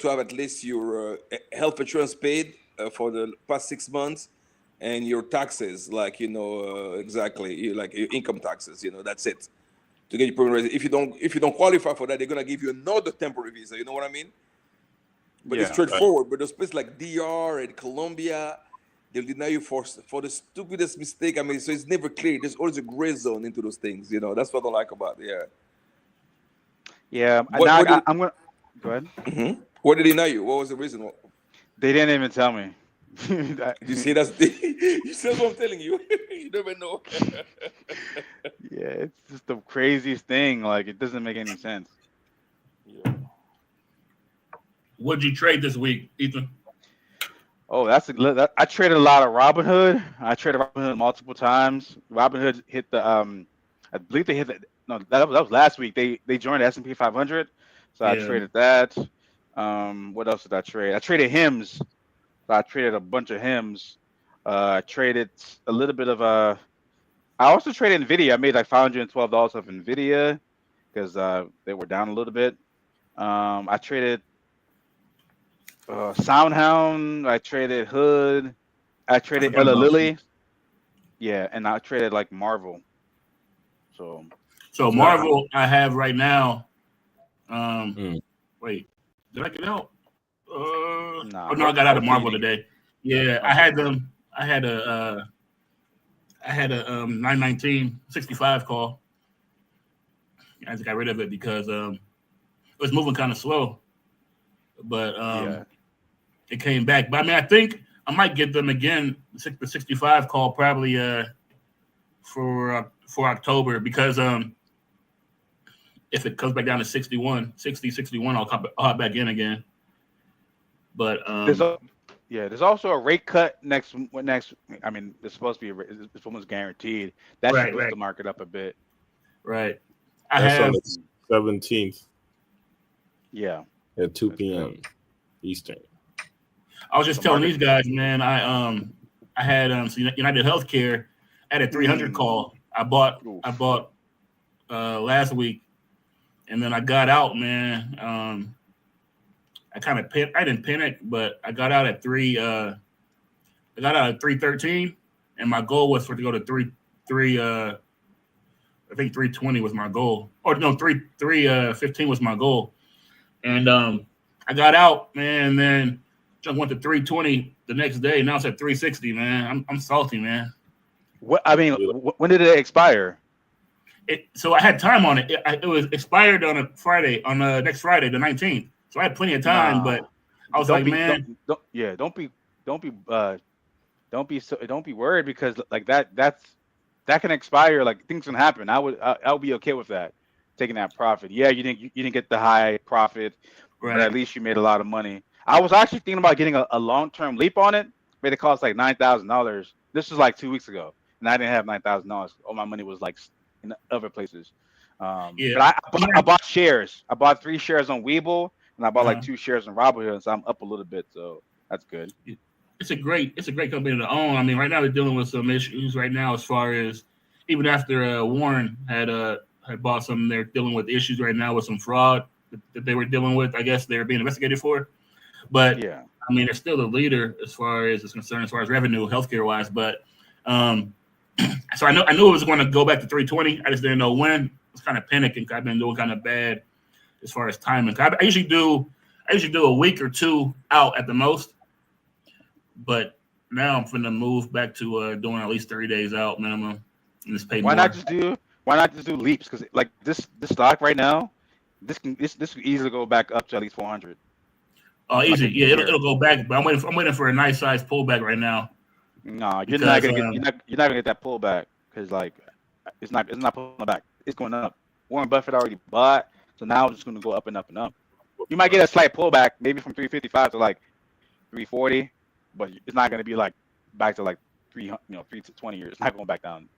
have at least your health insurance paid for the past 6 months, and your taxes, like exactly, like your income taxes. That's it to get your permanent residency. If you don't qualify for that, they're gonna give you another temporary visa. You know what I mean? But it's Yeah. Right. straightforward. But those places like DR and Colombia, they'll deny you for the stupidest mistake. I mean, so it's never clear. There's always a gray zone into those things. That's what I don't like about it. Yeah. Yeah. What Now what did I'm gonna go ahead. what did he deny you? What was the reason? They didn't even tell me. You see, you see what I'm telling you. You never know. Yeah, it's just the craziest thing. Like it doesn't make any sense. Yeah. What'd you trade this week, Ethan? Oh, I traded a lot of Robinhood. I traded Robinhood multiple times. Robinhood hit the I believe they hit the no that was last week. They joined the S&P 500, so I Yeah. traded that. What else did I trade? I traded HIMS. So I traded a bunch of HIMS. I traded a little bit of I also traded Nvidia. I made like $512 of Nvidia because they were down a little bit. I traded Soundhound. I traded Hood. I traded That's a bunch Ella of Lilly. Yeah, and I traded like Marvel. So So Marvel, I have right now. Mm. Wait, did I get out? nah. Oh no, I got out of Marvel feeding. today. Yeah, I Okay. had them. I had a 919 65 call. I just got rid of it because it was moving kind of slow, but Yeah. it came back. But I mean, I think I might get them again. The 65 call probably for October because if it comes back down to 61, I'll hop back in again. But there's also a rate cut next. I mean, it's supposed to be. It's almost guaranteed. That should boost the market up a bit. Right. That's on the 17th. Yeah. At 2 p.m. Eastern. I was just telling these guys, man. I had United Healthcare at a 300 call. I bought last week, and then I got out, man. I didn't panic, but I got out at 313, and my goal was to go to 3. I think 320 was my goal, or no, 315 was my goal, and I got out, man. And then I went to 320 the next day. Now it's at 360, man. I'm salty, man. What I mean, when did it expire? So I had time on it. It was expired on next Friday, the 19th. So I had plenty of time, but I was like, man, don't be worried because like that can expire. Like things can happen. I'll be okay with that, taking that profit. Yeah, you didn't get the high profit, right. But at least you made a lot of money. I was actually thinking about getting a long-term leap on it, but it cost like $9,000. This was like 2 weeks ago, and I didn't have $9,000. All my money was like in other places. But I bought shares. I bought 3 shares on Webull, and I bought like 2 shares in Robinhood, so I'm up a little bit. So that's good. It's a great company to own. I mean, right now they're dealing with some issues right now as far as even after Warren had bought some, they're dealing with issues right now with some fraud that they were dealing with. I guess they're being investigated for. But yeah, I mean, they're still the leader as far as it's concerned, as far as revenue, healthcare wise. But so I knew it was going to go back to 320. I just didn't know when. I was kind of panicking. I've been doing kind of bad as far as timing. I usually do a week or 2 out at the most. But now I'm finna move back to doing at least 30 days out minimum and just pay more. Why not just do leaps? Because like this stock right now, this could easily go back up to at least 400. Oh, easy. Yeah, it'll go back. But I'm waiting for a nice size pullback right now. No, you're not gonna get that pullback because like it's not pulling back. It's going up. Warren Buffett already bought, so now it's just gonna go up and up and up. You might get a slight pullback, maybe from 355 to like 340, but it's not gonna be like back to like 320 years. It's not going back down.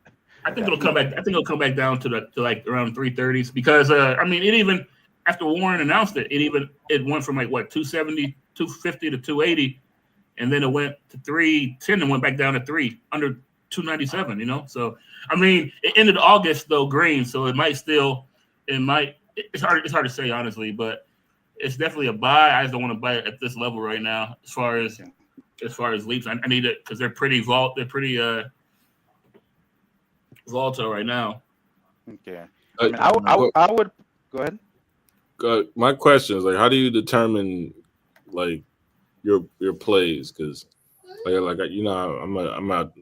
I think it'll come back. I think it'll come back down to like around 330s because I mean it even after Warren announced it, it went from like what 270, 250 to 280, and then it went to 310 and went back down to under 297. You know, so I mean it ended August though green, so it might. It's hard to say honestly, but it's definitely a buy. I just don't want to buy it at this level right now. As far as leaps, I need it because they're pretty volatile right now. Okay. I mean, I would go ahead. My question is like, how do you determine like your plays? Because like you know, I'm a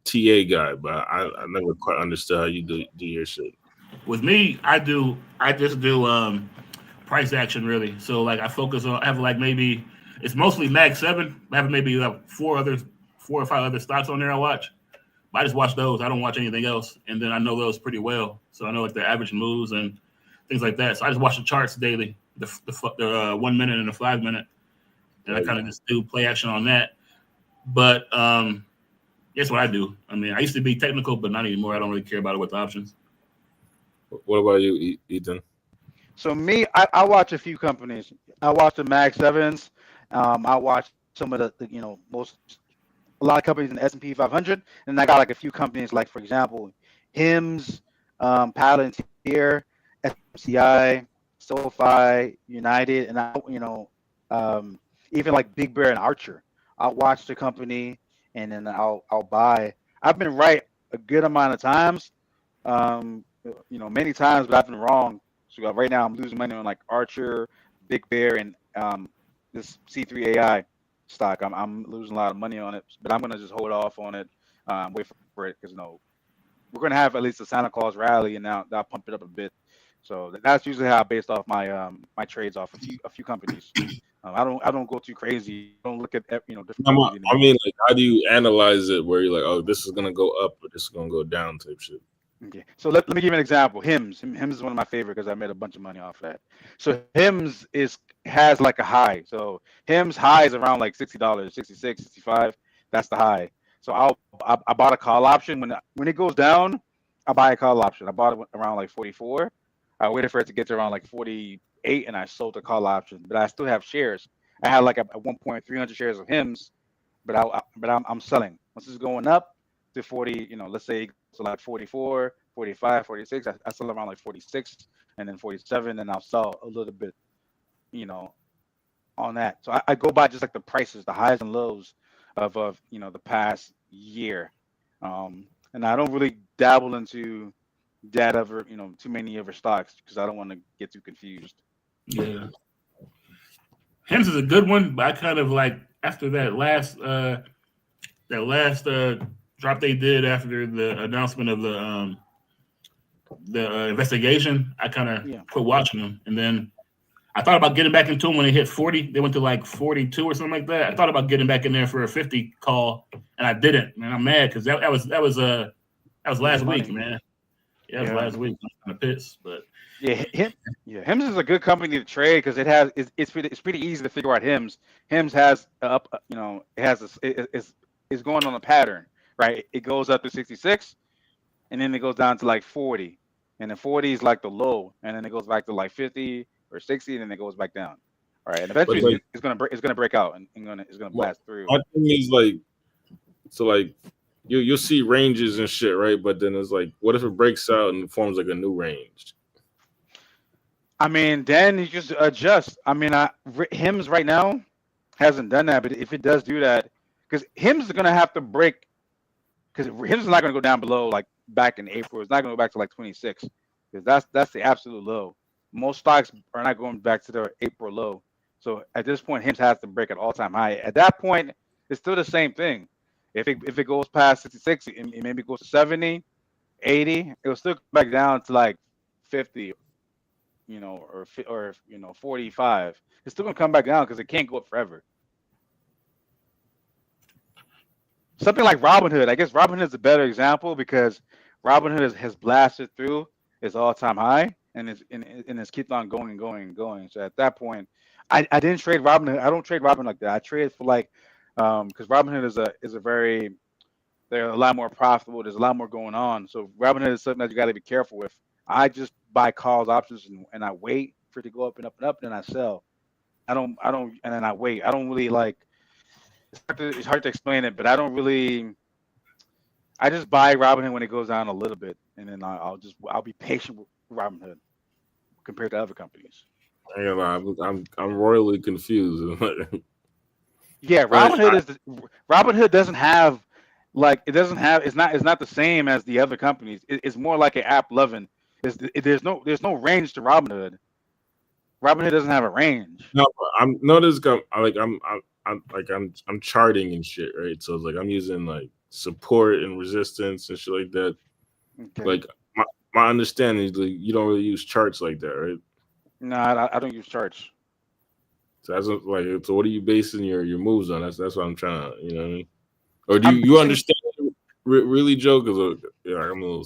TA guy, but I never quite understood how you do your shit. With me, I just do price action really. So like I have like maybe it's mostly Mag 7. I have maybe like 4 or 5 other stocks on there I watch. But I just watch those. I don't watch anything else. And then I know those pretty well. So I know like the average moves and things like that. So I just watch the charts daily, the 1 minute and the 5 minute. And I kind of just do play action on that. But that's what I do. I mean, I used to be technical, but not anymore. I don't really care about it with the options. What about you, Ethan? So me, I watch a few companies. I watch the Mag 7s. I watch some of the a lot of companies in the S&P 500, and I got like a few companies like, for example, HIMS, Palantir, SCI, SoFi, United, and even like Big Bear and Archer. I'll watch the company and then I'll buy. I've been right a good amount of times, many times, but I've been wrong. So right now I'm losing money on like Archer, Big Bear, and this C3 AI stock. I'm losing a lot of money on it, but I'm gonna just hold off on it, wait for it because we're gonna have at least a Santa Claus rally, and now that'll pump it up a bit. So that's usually how I based off my my trades off a few companies. I don't go too crazy. I don't look at different. I mean, like, how do you analyze it? Where you're like, oh, this is gonna go up, or this is gonna go down, type shit. Okay, so let me give you an example. HIMS is one of my favorite because I made a bunch of money off that. So HIMS has like a high. So HIMS high is around like $60, 66, 65. That's the high. So I bought a call option when it goes down. I buy a call option. I bought it around like 44. I waited for it to get to around like 48, and I sold the call option. But I still have shares. I had like a 1.300 shares of HIMS, but I'm selling. Once it's going up to 40, let's say so like 44, 45, 46. I sell around like 46 and then 47, and I'll sell a little bit, on that. So I go by just like the prices, the highs and lows of the past year. And I don't really dabble into that over, too many other stocks because I don't want to get too confused. Yeah. HIMS is a good one, but I kind of like after that last drop they did after the announcement of the investigation, I kind of quit watching them. And then I thought about getting back into them when they hit 40. They went to like 42 or something like that. I thought about getting back in there for a 50 call, and I didn't. Man, I'm mad because that was last week, man. Yeah, that was last week. I'm kind of pissed, but HIMS is a good company to trade because it's pretty easy to figure out HIMS. HIMS has it's going on a pattern. Right, it goes up to 66, and then it goes down to like 40, and then 40 is like the low, and then it goes back to like 50 or 60, and then it goes back down. All right, and eventually it's gonna break out and it's gonna blast through. My thing is like, so like you'll see ranges and shit, right? But then it's like, what if it breaks out and forms like a new range? I mean, then you just adjust. I mean, HIMS right now hasn't done that, but if it does do that, because HIMS is gonna have to break. Because HIMS is not going to go down below like back in April. It's not going to go back to like 26 because that's the absolute low. Most stocks are not going back to their April low. So at this point, HIMS has to break an all-time high. At that point, it's still the same thing. If it goes past 66, it maybe goes to 70, 80, it'll still come back down to like 50, or 45. It's still going to come back down because it can't go up forever. Something like Robinhood. I guess Robinhood is a better example because Robinhood has blasted through its all-time high and it's kept on going and going and going. So at that point, I didn't trade Robinhood. I don't trade Robinhood like that. I trade for like because Robinhood is a very they're a lot more profitable. There's a lot more going on. So Robinhood is something that you got to be careful with. I just buy calls options and I wait for it to go up and up and up, and then I sell. And then I wait. I don't really like. It's hard to explain it, but I don't really. I just buy Robinhood when it goes down a little bit, and then I'll be patient with Robinhood compared to other companies. I ain't gonna lie, I'm royally confused. Yeah, But Robinhood doesn't have it's not the same as the other companies. It's more like an app loving. There's no range to Robinhood. Robinhood doesn't have a range. no, I'm I'm charting and shit, right? So it's like I'm using like support and resistance and shit like that. Okay. Like my understanding is like you don't really use charts like that, right? No, I don't use charts. So that's like, so what are you basing your moves on? That's what I'm trying to, you know what I mean? Or do I'm you understand really, Joe? Because yeah, I'm a little.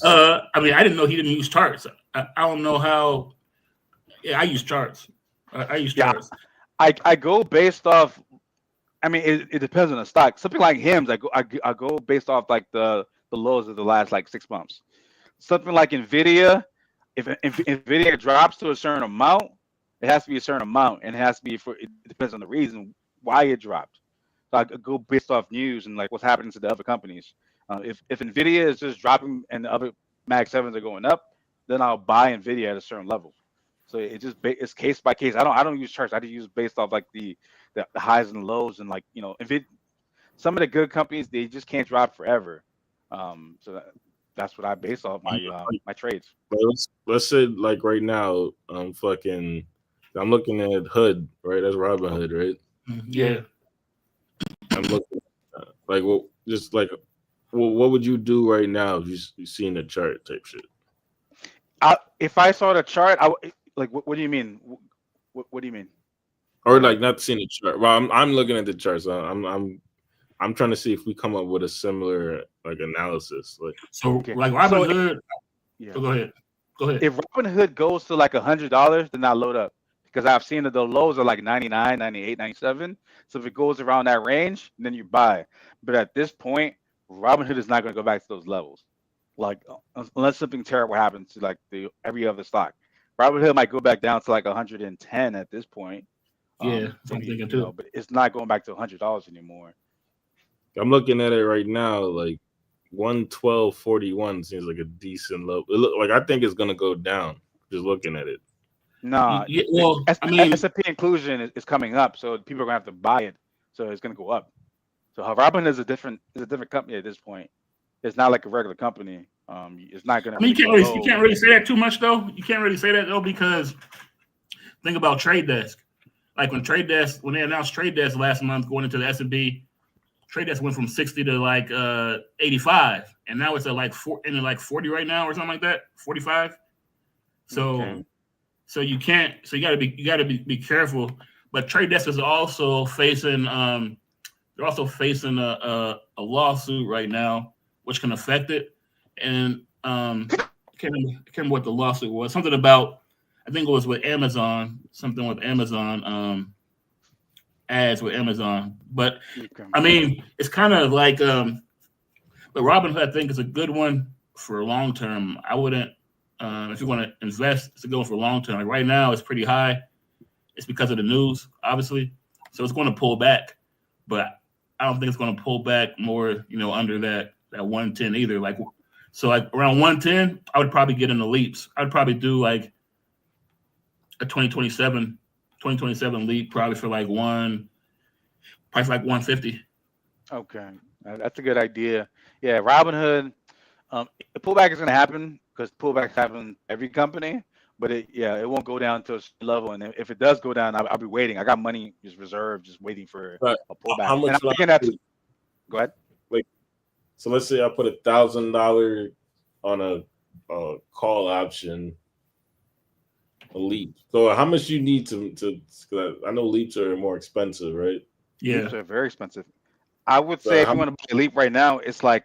I mean, I didn't know he didn't use charts. I don't know how. Yeah, I use charts. I use Yeah. charts. I go based off. I mean, it depends on the stock. Something like Hims, I go based off like the lows of the last like 6 months. Something like Nvidia, if Nvidia drops to a certain amount, it has to be a certain amount, and it has to be it depends on the reason why it dropped. So I go based off news and like what's happening to the other companies. If Nvidia is just dropping and the other Mag 7s are going up, then I'll buy Nvidia at a certain level. So it's case by case. I don't use charts. I just use based off like the highs and lows, and like some of the good companies, they just can't drop forever. So that's what I base off my trades. Let's say like right now, I'm looking at Hood, right? That's Robinhood, right? Yeah. I'm looking like what would you do right now if you seen the chart type shit? If I saw the chart, what do you mean? What do you mean? Or like not seeing the chart. Well, I'm looking at the chart, so I'm trying to see if we come up with a similar like analysis. Like like Robinhood. Yeah. So go ahead. If Robinhood goes to like $100, then I load up, because I've seen that the lows are like 99, 98, 97. So if it goes around that range, then you buy. But at this point, Robinhood is not going to go back to those levels, like unless something terrible happens to like every other stock. Robinhood might go back down to like 110 at this point. Yeah, I'm thinking too. But it's not going back to $100 anymore. I'm looking at it right now, like 112.41 seems like a decent low. Like I think it's gonna go down. Just looking at it. Nah, yeah, well, I mean, S&P inclusion is coming up, so people are gonna have to buy it. So it's gonna go up. So Robinhood is a different company at this point. It's not like a regular company. It's not gonna. I mean, you can't really say that too much though. You can't really say that though, because think about Trade Desk. Like when they announced Trade Desk last month going into the S&P, Trade Desk went from 60 to like 85, and now it's at like 40 right now or something like that, 45. So, Okay. so you can't. So you gotta be careful. But Trade Desk is also facing they're also facing a lawsuit right now, which can affect it. And I can't remember what the lawsuit was. Something about, I think it was with Amazon. Something with Amazon. Ads with Amazon. But I mean, it's kind of like but Robinhood, I think, is a good one for long term. I wouldn't if you want to invest, it's a good one for long term. Like right now, it's pretty high. It's because of the news, obviously. So it's going to pull back, but I don't think it's going to pull back more, under that 110 either. Like, so like around 110, I would probably get in the leaps. I'd probably do like a 2027 leap, probably for like price like 150. Okay, that's a good idea. Yeah, Robinhood. The pullback is going to happen because pullbacks happen every company, but it won't go down to a level. And if it does go down, I'll be waiting. I got money just reserved, just waiting for a pullback. How much? Go ahead. So let's say I put $1,000 on a call option, a leap. So how much you need to? Cause I know leaps are more expensive, right? Yeah, Leaps are very expensive. I would say if you want to buy a leap right now, it's like,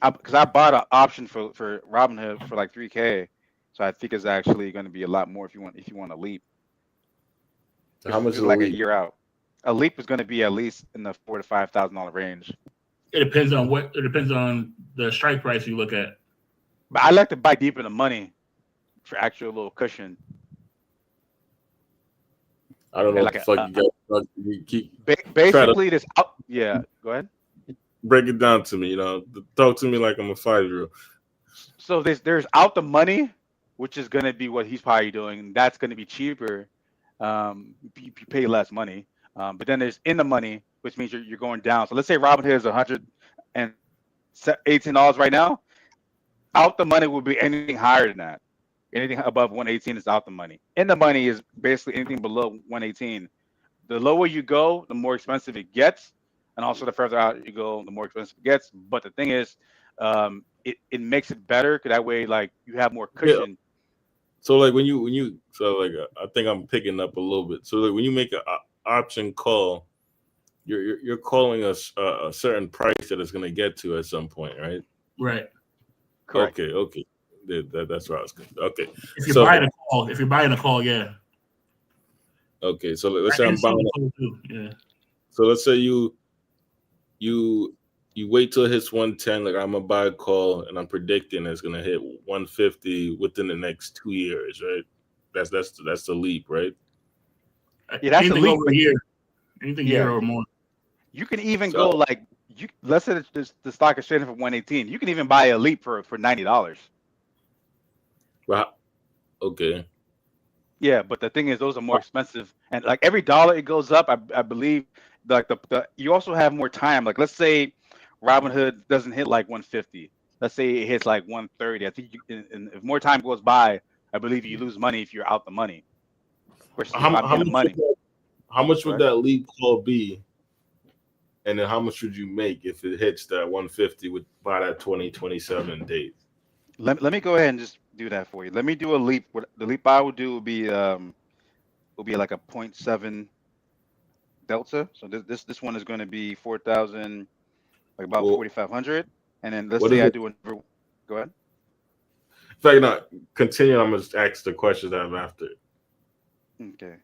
because I bought an option for Robinhood for like $3,000, so I think it's actually going to be a lot more if you want a leap. So how much is like a leap? a year out? A leap is going to be at least in the $4,000 to $5,000 range. It depends on what. It depends on the strike price you look at. But I like to buy deep in the money for actual little cushion. I don't know And what like the fuck you guys you keep basically this out. Yeah, go ahead. break it down to me. Talk to me like I'm a 5-year-old. So there's out the money, which is gonna be what he's probably doing. And that's gonna be cheaper. You pay less money. But then there's in the money, which means you're going down. So let's say Robinhood is $118 right now. Out the money will be anything higher than that. Anything above 118 is out the money. In the money is basically anything below 118. The lower you go, the more expensive it gets, and also the further out you go, the more expensive it gets. But the thing is, it makes it better because that way, like, you have more cushion. Yeah. So like when you I think I'm picking up a little bit. So like when you make an option call, you're calling us a certain price that it's going to get to at some point, right? Right. Correct. Okay. That's what I was going to. Okay. If you're buying a call, yeah. Okay. So let's say I'm buying. Yeah. So let's say you wait till it hits 110. Like I'm gonna buy a call, and I'm predicting it's gonna hit 150 within the next 2 years, right? That's the leap, right? Yeah, that's anything the leap. over a year. Anything year or more. You can even go like let's say the stock is trading for 118. You can even buy a leap for $90. Wow. Okay. Yeah, but the thing is, those are more expensive, and like every dollar it goes up, I believe, like you also have more time. Like let's say Robinhood doesn't hit like 150. Let's say it hits like 130. I think if more time goes by, I believe you lose money if you're out the money. How much would that leap call be? And then how much would you make if it hits that 150 by that 2027 date? Let me go ahead and just do that for you. Let me do a leap. What the leap I would do will be like a 0.7 delta. So this one is going to be 4,000, like about 4,500. And then let's say I do another. Go ahead. In fact, not continue. I'm gonna just ask the questions that I'm after. Okay.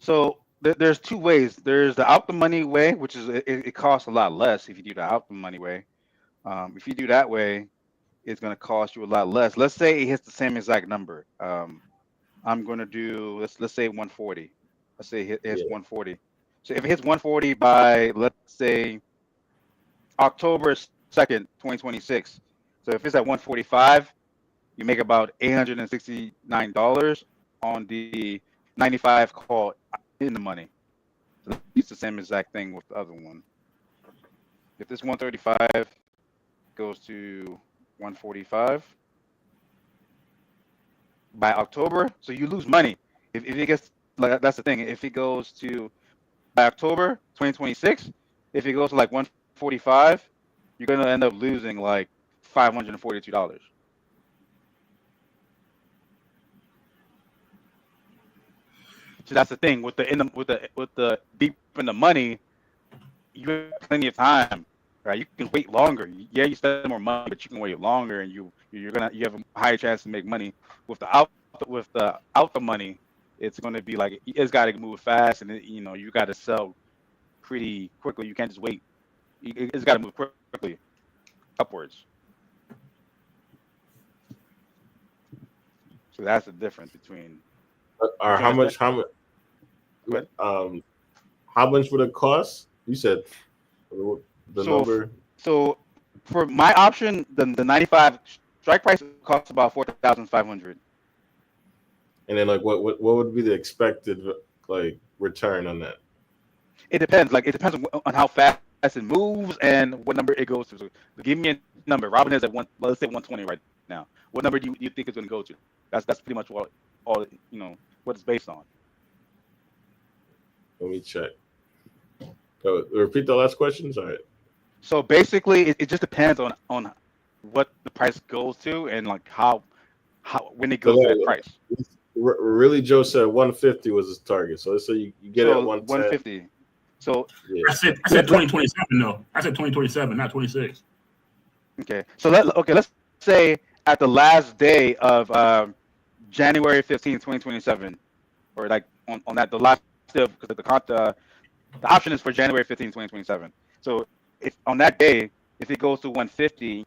So there's two ways. There's the out the money way, which is it costs a lot less if you do the out the money way. If you do that way, it's going to cost you a lot less. Let's say it hits the same exact number. I'm going to do let's say 140. Let's say it hits 140. So if it hits 140 by, let's say, October 2nd, 2026. So if it's at 145, you make about $869 on the 95 call in the money. So it's the same exact thing with the other one. If this 135 goes to 145 by October, so you lose money. If it gets, like, that's the thing. If it goes to by October 2026, if it goes to like 145, you're gonna end up losing like $542. So that's the thing with the deep in the money, you have plenty of time, right? You can wait longer. Yeah, you spend more money, but you can wait longer, and you have a higher chance to make money. With the out the money, it's going to be like it's got to move fast, and you got to sell pretty quickly. You can't just wait. It's got to move quickly upwards. So that's the difference between. How much would it cost? You said the number. So for my option, the 95 strike price costs about 4,500. And then, like, what would be the expected like return on that? It depends. Like, it depends on how fast it moves and what number it goes to. So give me a number. Robin is at let's say 120 right now. What number do you think it's going to go to? That's pretty much what what it's based on. Let me check. Repeat the last question. Sorry. So basically, it just depends on what the price goes to and like how when it goes to that price. Really, Joe said 150 was his target. So let's say you get it at 150. So yeah. I said 2027 though. I said 2027, not 26. Okay. So let's say at the last day of January 15, 2027, or like on that the last day, because the option is for January 15, 2027. So if on that day, if it goes to 150,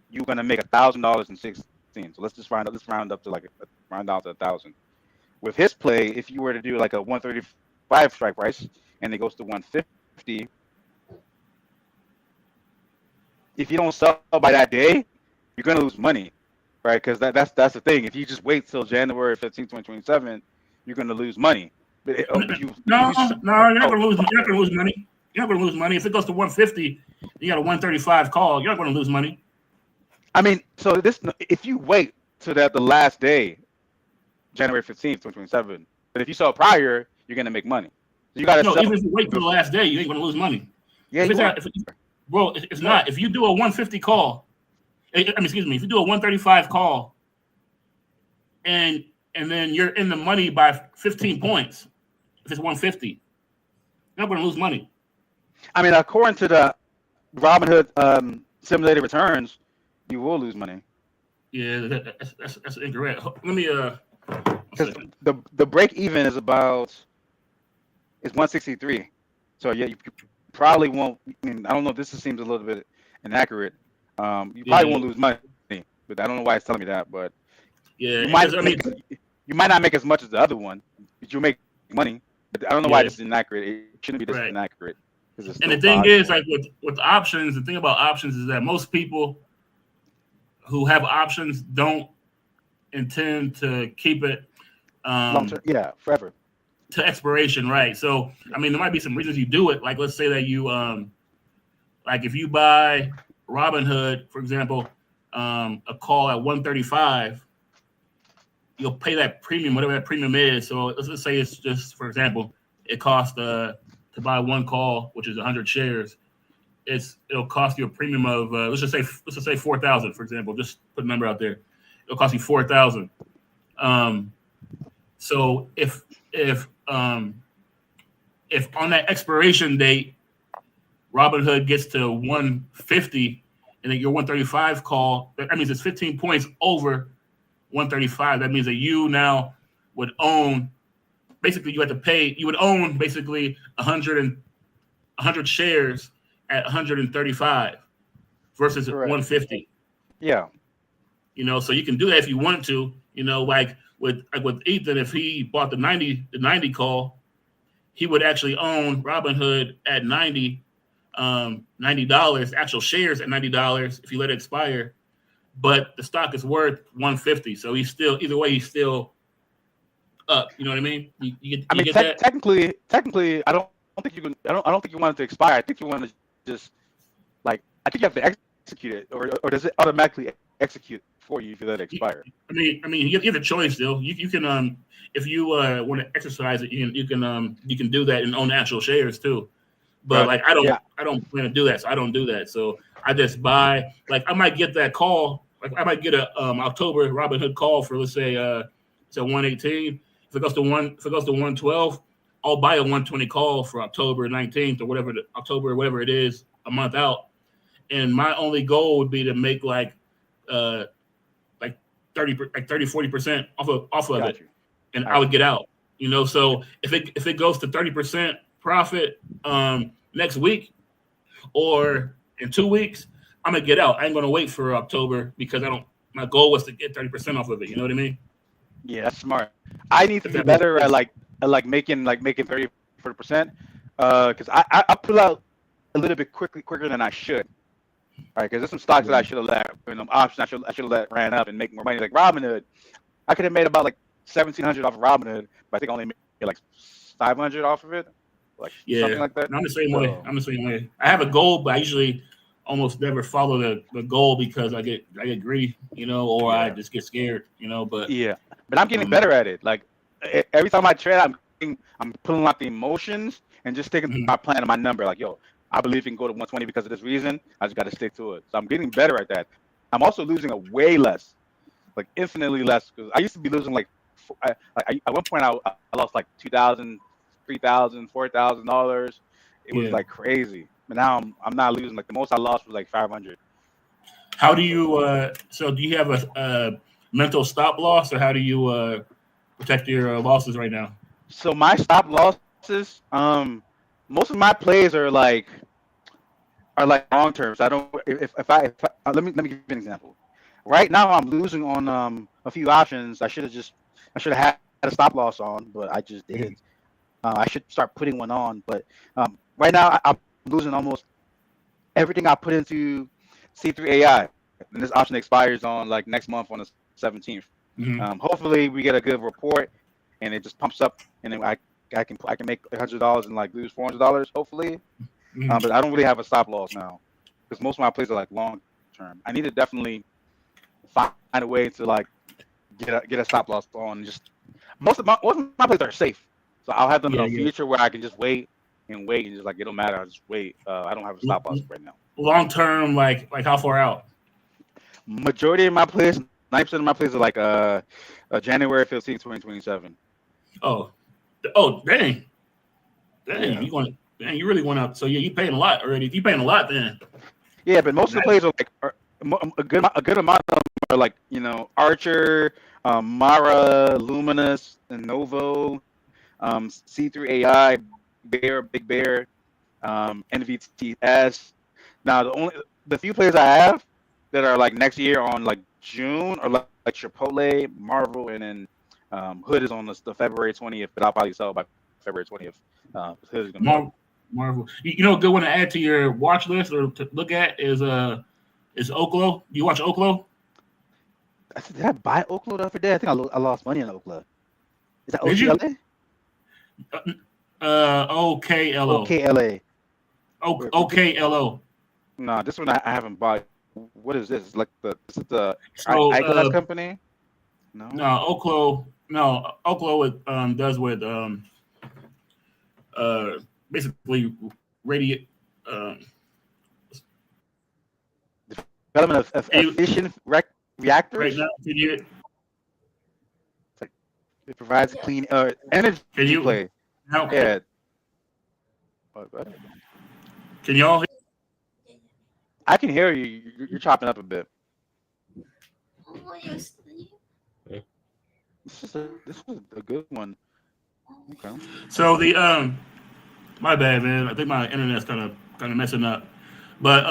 you're gonna make $1,000.16. So let's just round up to like round down to 1,000. With his play, if you were to do like a 135 strike price and it goes to 150, if you don't sell by that day, you're gonna lose money, right? Because that's the thing. If you just wait till January 15, 2027, you're gonna lose money. But No, you're not gonna lose. You're not gonna lose money. You're not gonna lose money if it goes to 150. You got a 135 call. You're not gonna lose money. I mean, so if you wait to the last day, January 15th, 2027, but if you sell prior, you're gonna make money. So you gotta sell. Even if you wait till the last day, you ain't gonna lose money. Yeah, bro, it's not. If you do a 150 call, excuse me, if you do a 135 call, and then you're in the money by 15 points, if it's 150, you're not gonna lose money. I mean, according to the Robinhood simulated returns, you will lose money. Yeah, that's incorrect. Let me because the break even is 163. So yeah, you probably won't. I mean, I don't know. This seems a little bit inaccurate. You probably won't lose money, but I don't know why it's telling me that. But yeah, you might not make as much as the other one, but you'll make money. But I don't know why this is inaccurate. It shouldn't be this inaccurate. And the thing is, like with options, the thing about options is that most people who have options don't intend to keep it forever to expiration, right? So I mean, there might be some reasons you do it. Like let's say that you like if you buy Robinhood, for example, a call at 135, you'll pay that premium, whatever that premium is. So let's just say it's just, for example, it costs to buy one call, which is 100 shares. It'll cost you a premium of let's just say 4,000, for example. Just put a number out there. It'll cost you 4,000. So if on that expiration date, Robinhood gets to 150, and then your 135 call, that means it's 15 points over 135. That means that you now would own. Basically, you would own basically 100 shares at 135 versus 150. Yeah. So you can do that if you want to, like with Ethan, if he bought the 90 call, he would actually own Robinhood at $90, actual shares at $90 if you let it expire. But the stock is worth 150. So he's still up. You know what I mean? You get that? Technically, I don't think you can. I don't think you want it to expire. I think you want to just I think you have to execute it, or does it automatically execute for you if you let it expire? I mean, you have a choice still. You can if you want to exercise it, you can do that and own actual shares too. But I don't plan to do that, so I don't do that. So I just buy. I might get that call. I might get a October Robinhood call for, let's say it's at 118. If it goes to 112, I'll buy a 120 call for October 19th or whatever it is, a month out. And my only goal would be to make 30, 40% off of it. And I would get out. So if it goes to 30% profit next week or in 2 weeks, I'm gonna get out. I ain't gonna wait for October because my goal was to get 30% off of it. You know what I mean? Yeah, that's smart. I need to be better at making 30-40%. Because I pull out a little bit quicker than I should. All right, because there's some stocks that I should have let, options I should have let ran up and make more money. Like Robinhood, I could have made about $1,700 off of Robinhood, but I think I only made $500 off of it. Something like that. I'm the same way. I have a goal, but I usually almost never follow the goal because I get greedy, or I just get scared, But I'm getting better at it. Every time I trade, I'm pulling out the emotions and just sticking to my plan and my number. I believe it can go to 120 because of this reason. I just got to stick to it. So I'm getting better at that. I'm also losing way less, infinitely less, because I used to be losing at one point I lost $2,000, $3,000, $4,000. It was crazy. But now I'm not losing. The most I lost was $500. How do you? So do you have a mental stop loss, or how do you protect your losses right now? So my stop losses, most of my plays are are like long term. So I don't. If I let me give you an example. Right now, I'm losing on a few options. I should have had a stop loss on, but I just didn't. I should start putting one on, but right now I'm losing almost everything I put into C3 AI, and this option expires on like next month on the 17th. Mhm. Hopefully, we get a good report, and it just pumps up, and then I can make $100 and like lose $400. Hopefully, Mhm. but I don't really have a stop loss now because most of my plays are like long term. I need to definitely find a way to like get a stop loss on. Just most of my plays are safe, so I'll have them in Yeah, the yeah. future where I can just wait and just like it don't matter. I'll just wait. I don't have a stop loss right now. Long term, like how far out? Majority of my plays, 90% of my plays are like January 15th, 2027. Oh, dang, Yeah. you really went up. So yeah, you paying a lot already. If you paying a lot, then Yeah, but most of the plays are like a good amount of them are like Archer, Mara, Luminous, and Novo, C3 AI, Bear, Big Bear, NVTS. Now the few plays I have that are like next year on like June are like Chipotle, Marvel, and then Hood is on the February 20th, but I'll probably sell by February 20th. Hood is gonna be Marvel. You know, a good one to add to your watch list or to look at is Oklo. Do you watch Oklo? Did I buy Oklo the other day? I think I lost money on Oklo. Is that Did you? OKLA? OKLO. OKLA. OKLO. No, this one I haven't bought. What is this? Like this is the So eyeglass company? No. Oklo. No, Oklo does with basically radiate. Development of efficient reactors. Right now, can you? It provides clean energy Can you play. now? Yeah. Can y'all hear? I can hear you. You're chopping up a bit. This is a good one. Okay. So the my bad, man. I think my internet's kind of messing up. But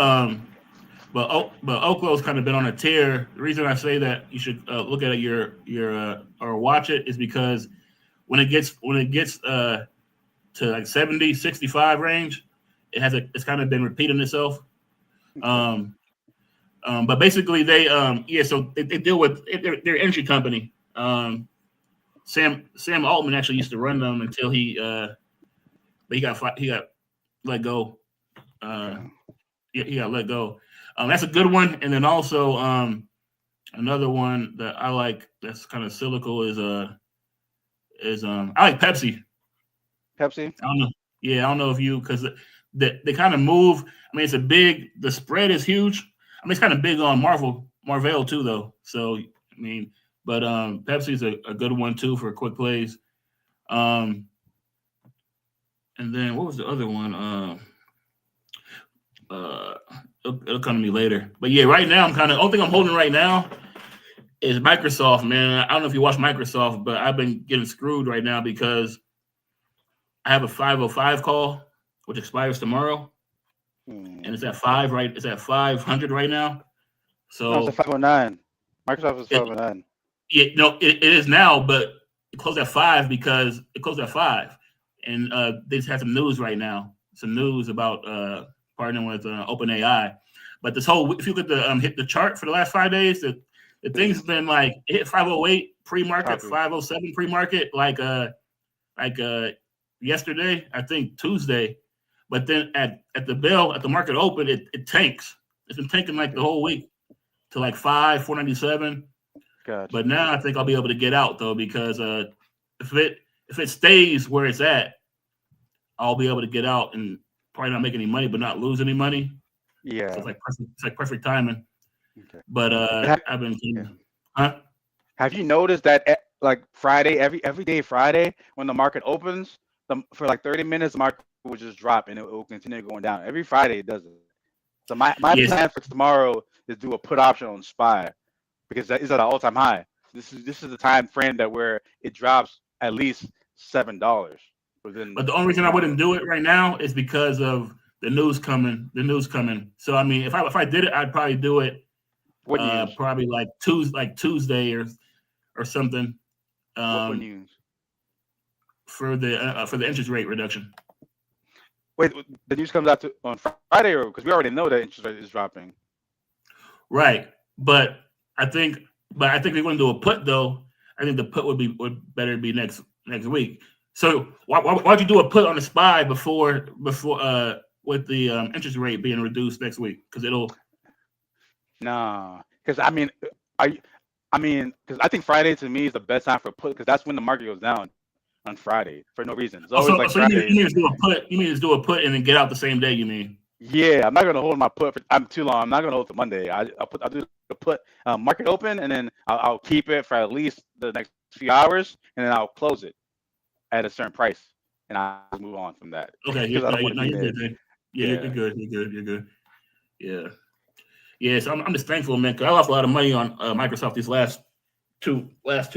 Oklo's kind of been on a tear. The reason I say that you should look at your or watch it is because when it gets to like 70, 65 range, it's kind of been repeating itself. But basically they so they deal with they're an energy company. Sam Altman actually used to run them until he got let go. He got let go. That's a good one. And then also another one that I like that's kind of cyclical is I like Pepsi. Pepsi. I don't know. Yeah, I don't know if you because they kind of move. I mean, the spread is huge. I mean, it's kind of big on Marvel too, though. So I mean, but Pepsi's a good one too for quick plays. And then what was the other one? It'll come to me later. But yeah, right now only thing I'm holding right now is Microsoft, man. I don't know if you watch Microsoft, but I've been getting screwed right now because I have a 505 call, which expires tomorrow. And it's at 5, right? It's at 500 right now. So no, it's a 509. Microsoft is 509. Yeah, no, it is now, but it closed at 5 because it closed at 5. And they just had some news right now. Some news about partnering with OpenAI. But this whole, if you look at the hit the chart for the last 5 days, the thing's been like it hit 508 pre-market, 507 pre-market, like yesterday, I think Tuesday. But then at the bell, at the market open, it tanks. It's been tanking like the whole week to like 497. Gotcha. But now I think I'll be able to get out though, because if it stays where it's at, I'll be able to get out and probably not make any money, but not lose any money. Yeah, so it's like perfect timing. Okay. But I've been, Have you noticed that like Friday, every day Friday when the market opens, for like 30 minutes, the market will just drop and it will continue going down. Every Friday it does it. So my plan for tomorrow is do a put option on SPY because that is at an all-time high. This is the time frame where it drops at least $7. But the only reason I wouldn't do it right now is because of The news coming. So I mean, if I did it, I'd probably do it What news? probably like Tuesday or something. What news? For the interest rate reduction. Wait, the news comes out on Friday, or because we already know that interest rate is dropping. Right, but I think if we're going to do a put though, I think the put would better be next week. So why'd you do a put on the SPY before with the interest rate being reduced next week? Because it'll. Nah, because because I think Friday to me is the best time for a put because that's when the market goes down on Friday for no reason. It's always so you mean to do a put? You mean to do a put and then get out the same day? You mean? Yeah, I'm not gonna hold my put. I'm too long. I'm not gonna hold till Monday. I'll do the put market open and then I'll keep it for at least the next few hours and then I'll close it at a certain price and I'll move on from that. Okay, you're good. You're good. Yeah. So I'm just thankful, man. Cause I lost a lot of money on Microsoft these last 2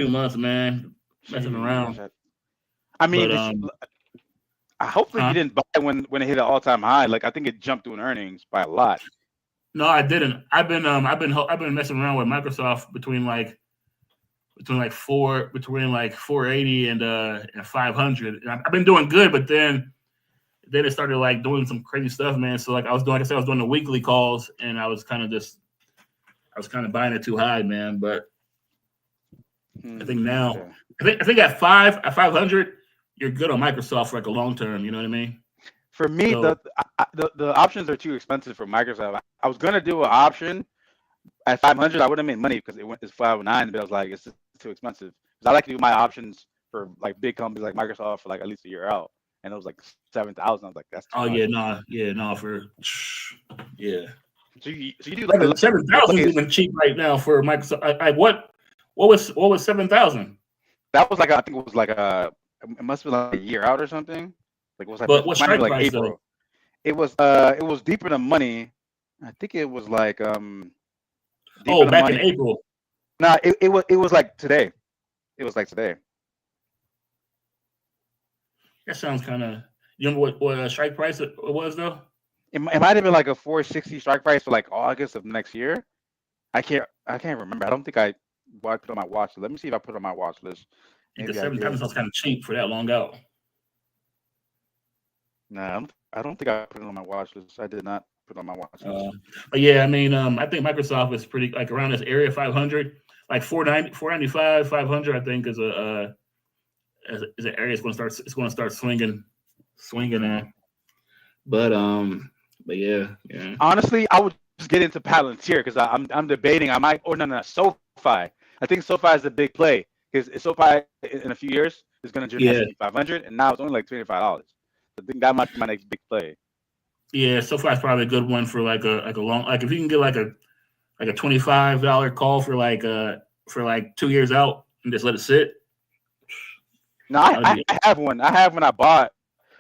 months, man, messing around. I mean, But, hopefully you didn't buy when it hit an all-time high. Like I think it jumped through in earnings by a lot. No, I didn't. I've been messing around with Microsoft between 480 and 500. And I've been doing good, but then it started like doing some crazy stuff, man. So like I was doing the weekly calls, and I was kind of buying it too high, man. But I think now, I think at 500, you're good on Microsoft for like a long term. You know what I mean? For me, So, the options are too expensive for Microsoft. I was gonna do an option at 500. I would have made money because it's 509, but I was like, it's too expensive. Because I like to do my options for like big companies like Microsoft for like at least a year out, and it was like 7,000. I was like, that's too much. So you do like 7,000 is even cheap right now for Microsoft. What was 7,000? That was like I think it was like it must be like a year out or something. Like it was like But what strike like price April. though? It was deeper than money. I think it was like Back money. in April. Nah, it was like today. It was like today. That sounds kind of. You remember what strike price it was though? It might have been like a 460 strike price for like August of next year. I can't remember. I don't think I put on my watch list. Let me see if I put on my watch list. Because 7,000 sounds kind of cheap for that long out. No, I don't think I put it on my watch list. I did not put it on my watch list. But yeah, I mean, I think Microsoft is pretty like around this area, 500, like 495, 500. I think is an area it's going to start swinging at. But yeah. Honestly, I would just get into Palantir because I'm debating. I might SoFi. I think SoFi is a big play because SoFi in a few years is going to join S&P 500, and now it's only like $25. I think that might be my next big play. Yeah, SoFi is probably a good one for like a long, like if you can get like a $25 call for like 2 years out and just let it sit. No, I have one. I have one I bought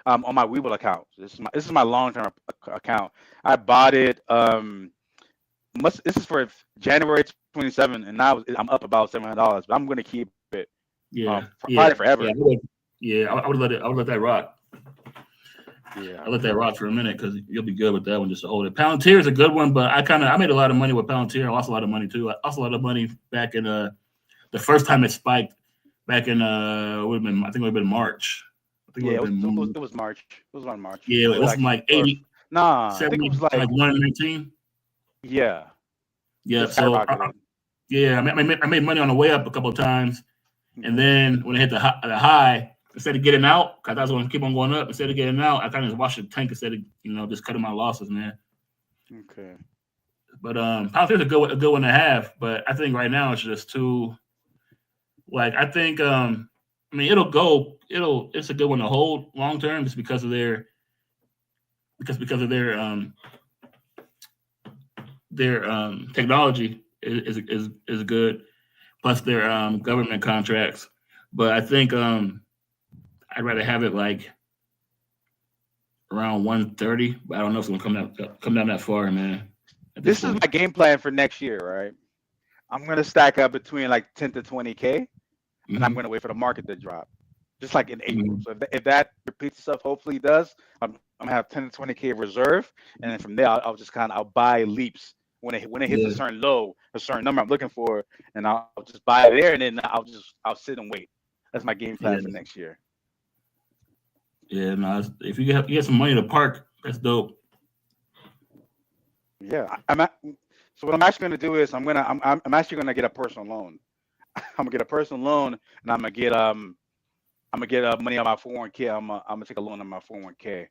on my Webull account. This is my long-term account. I bought it. This is for January 27, and now I'm up about $700. But I'm going to keep it. Probably forever. I would let that rock. Yeah, I let that rock for a minute because you'll be good with that one just to hold it. Palantir is a good one, but I made a lot of money with Palantir. I lost a lot of money too. I lost a lot of money back in the first time it spiked back in I think it would have been March. it was March. It was around March. Yeah, it was from like 80. Nah, 70, I think it was like 119. Yeah. Yeah. So I made money on the way up a couple of times, and then when it hit the high, instead of getting out, because I was going to keep on going up, instead of getting out, I kind of just watched the tank instead of just cutting my losses, man. Okay. But Palantir's a good one to have, but I think right now it's just too. Like I think it's a good one to hold long term just because of their technology is good, plus their government contracts. But I think I'd rather have it like around 130, but I don't know if it's gonna come down that far, man. This is my game plan for next year, right? I'm gonna stack up between like 10 to 20K, and I'm gonna wait for the market to drop. just like in April. So if that repeats itself, hopefully it does. I'm gonna have 10 to 20K reserve, and then from there I'll just I'll buy leaps when it hits a certain low, a certain number I'm looking for, and I'll just buy it there, and then I'll sit and wait. That's my game plan for next year. Yeah, no. If you get some money to park, that's dope. Yeah, so what I'm actually gonna do is I'm actually gonna get a personal loan. I'm gonna get a personal loan, and I'm gonna get money on my 401k. I'm gonna take a loan on my 401k,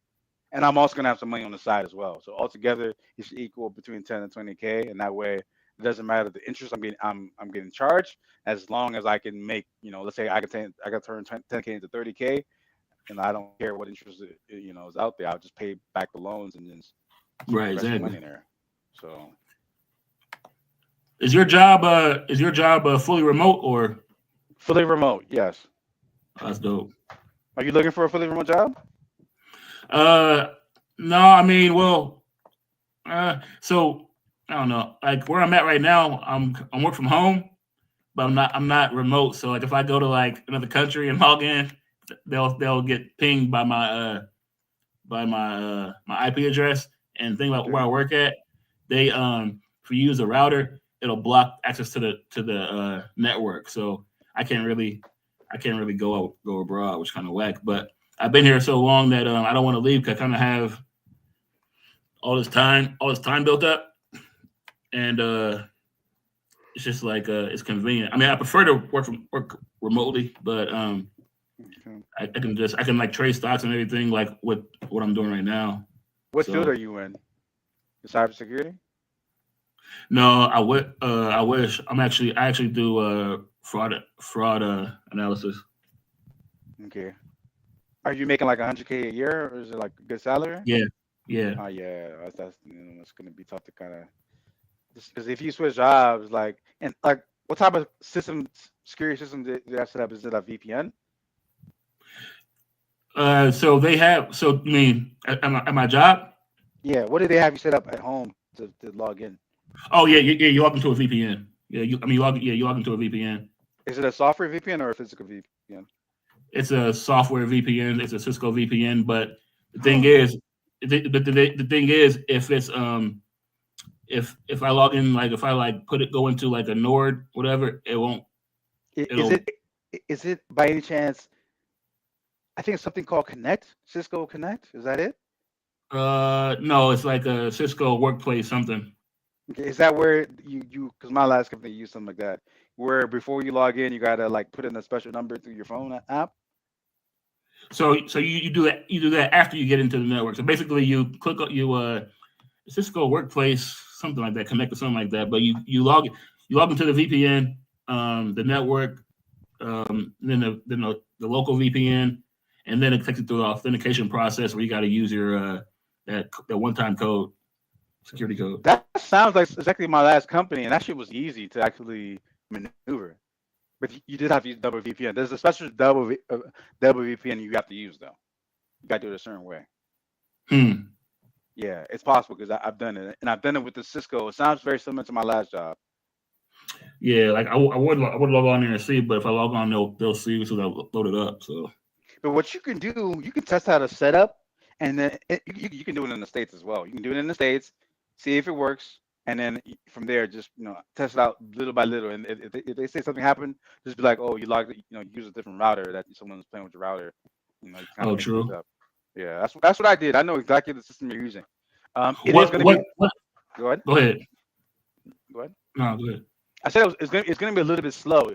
and I'm also gonna have some money on the side as well. So altogether, it should equal between 10 and 20K, and that way it doesn't matter the interest I'm getting charged, as long as I can make, let's say I can turn 10K into 30K, and I don't care what interest is out there. I'll just pay back the loans and then right, exactly money in there. So, is your job fully remote or fully remote? Yes. That's dope. Are you looking for a fully remote job? No, I mean, well, so I don't know. Like where I'm at right now, I'm work from home, but I'm not remote. So like if I go to like another country and log in, they'll get pinged by my my IP address. And the thing about where I work at, they if you use a router, it'll block access to the network. So I can't really go abroad, which kind of whack. But I've been here so long that I don't want to leave because I kind of have all this time built up, and it's just like it's convenient. I mean, I prefer to work remotely, but I can like trade stocks and everything like what I'm doing right now. What field are you in? Cybersecurity? No, I wish. I actually do fraud analysis. Okay. Are you making like 100K a year, or is it like a good salary? Yeah. Oh yeah, that's it's gonna be tough to kind of, because if you switch jobs, like what type of security system do you have set up? Is it a VPN? So they have. So you mean at my job? Yeah. What do they have you set up at home to log in? Oh yeah. You log into a VPN. Yeah. You log into a VPN. Is it a software VPN or a physical VPN? It's a software VPN. It's a Cisco VPN. But the thing is, the thing is, if it's if I log in, like if I like go into like a Nord, whatever, it won't. Is it by any chance? I think it's something called Connect, Cisco Connect. Is that it? No, it's like a Cisco Workplace something. Okay, is that where you? Because my last company used something like that, where before you log in, you gotta like put in a special number through your phone app. So you do that after you get into the network. So basically, you click Cisco Workplace, something like that, Connect or something like that. But you log into the VPN, the network, then the local VPN, and then it takes you through the authentication process where you got to use your that one-time code, security code. That sounds like exactly my last company, and that shit was easy to actually maneuver. But you did have to use double VPN. There's a special double VPN you have to use though. You got to do it a certain way. Yeah, it's possible because I've done it, and I've done it with the Cisco. It sounds very similar to my last job. Yeah, like I would log on there and see, but if I log on, they'll see, so they'll load it up. So, but what you can do, you can test out a setup, and then you can do it in the States as well. You can do it in the States, see if it works, and then from there, just test it out little by little. And if they say something happened, just be like, oh, you logged, use a different router that someone's playing with your router. Oh, true. Yeah, that's what I did. I know exactly the system you're using. Go ahead. Go ahead. No, go ahead. I said it's gonna be a little bit slow.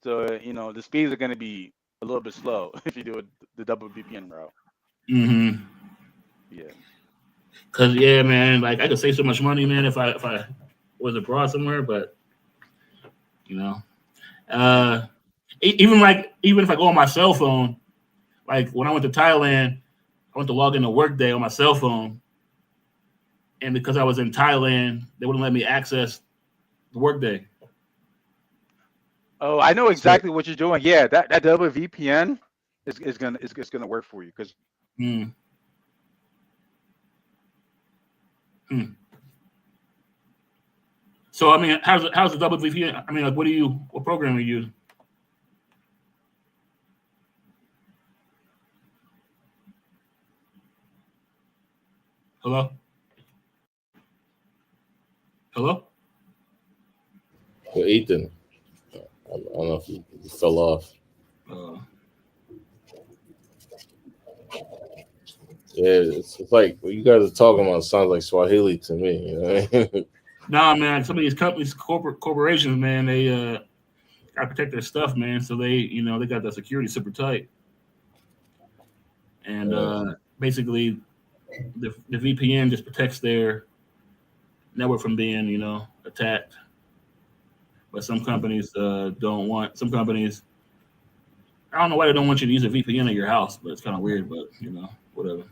So the speeds are gonna be a little bit slow if you do the double VPN route. Mm-hmm. Yeah. Cause man, like I could save so much money, man, if I was abroad somewhere, but even if I go on my cell phone, like when I went to Thailand, I went to log into Workday on my cell phone, and because I was in Thailand, they wouldn't let me access the Workday. Oh, I know exactly what you're doing. Yeah, that double VPN is gonna work for you because. So I mean, how's the double VPN? I mean, like, what program are you using? Hello? Hello? Well, Ethan, I don't know if he fell off. Yeah, it's like what you guys are talking about sounds like Swahili to me. You know what I mean? Nah, man. Some of these companies, corporations, man, they gotta protect their stuff, man. So they got the security super tight, and basically, the VPN just protects their network from being, attacked. But some companies don't want. Some companies, I don't know why they don't want you to use a VPN at your house, but it's kind of weird. But whatever.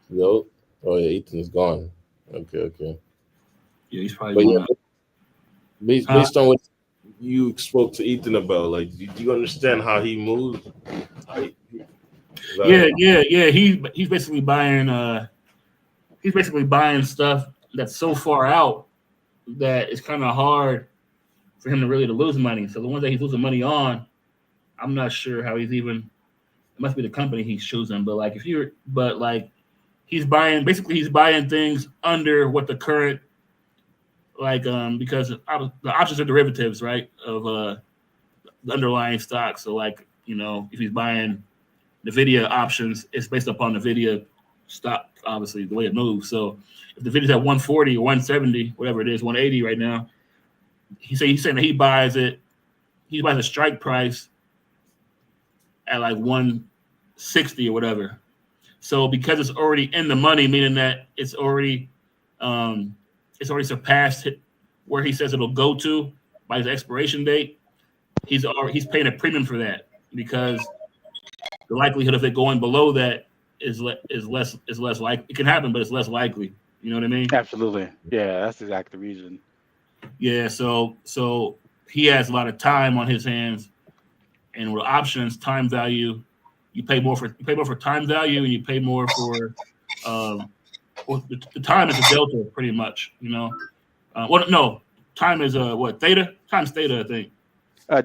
Yo, oh yeah, Ethan's gone. Okay. Yeah, he's probably. But Going based on what you spoke to Ethan about, like, do you understand how he moves? Yeah. He's basically buying. He's basically buying stuff that's so far out that it's kind of hard for him to lose money. So the ones that he's losing money on, I'm not sure how he's even. It must be the company he's choosing, but he's buying things under what the current because the options are derivatives, right, of the underlying stock. So if he's buying NVIDIA options, it's based upon NVIDIA stock, obviously the way it moves. So if the NVIDIA's at 140 or 170, whatever it is, 180 right now, he's saying that he buys a strike price at like 160 or whatever. So because it's already in the money, meaning that it's already surpassed where he says it'll go to by his expiration date, he's paying a premium for that because the likelihood of it going below that is less likely. It can happen, but it's less likely. You know what I mean? Absolutely. Yeah, that's exactly the reason. Yeah. So he has a lot of time on his hands, and with options, time value, you pay more for time value, and you pay more for the time is a delta, pretty much. Time is theta? Time's theta, I think.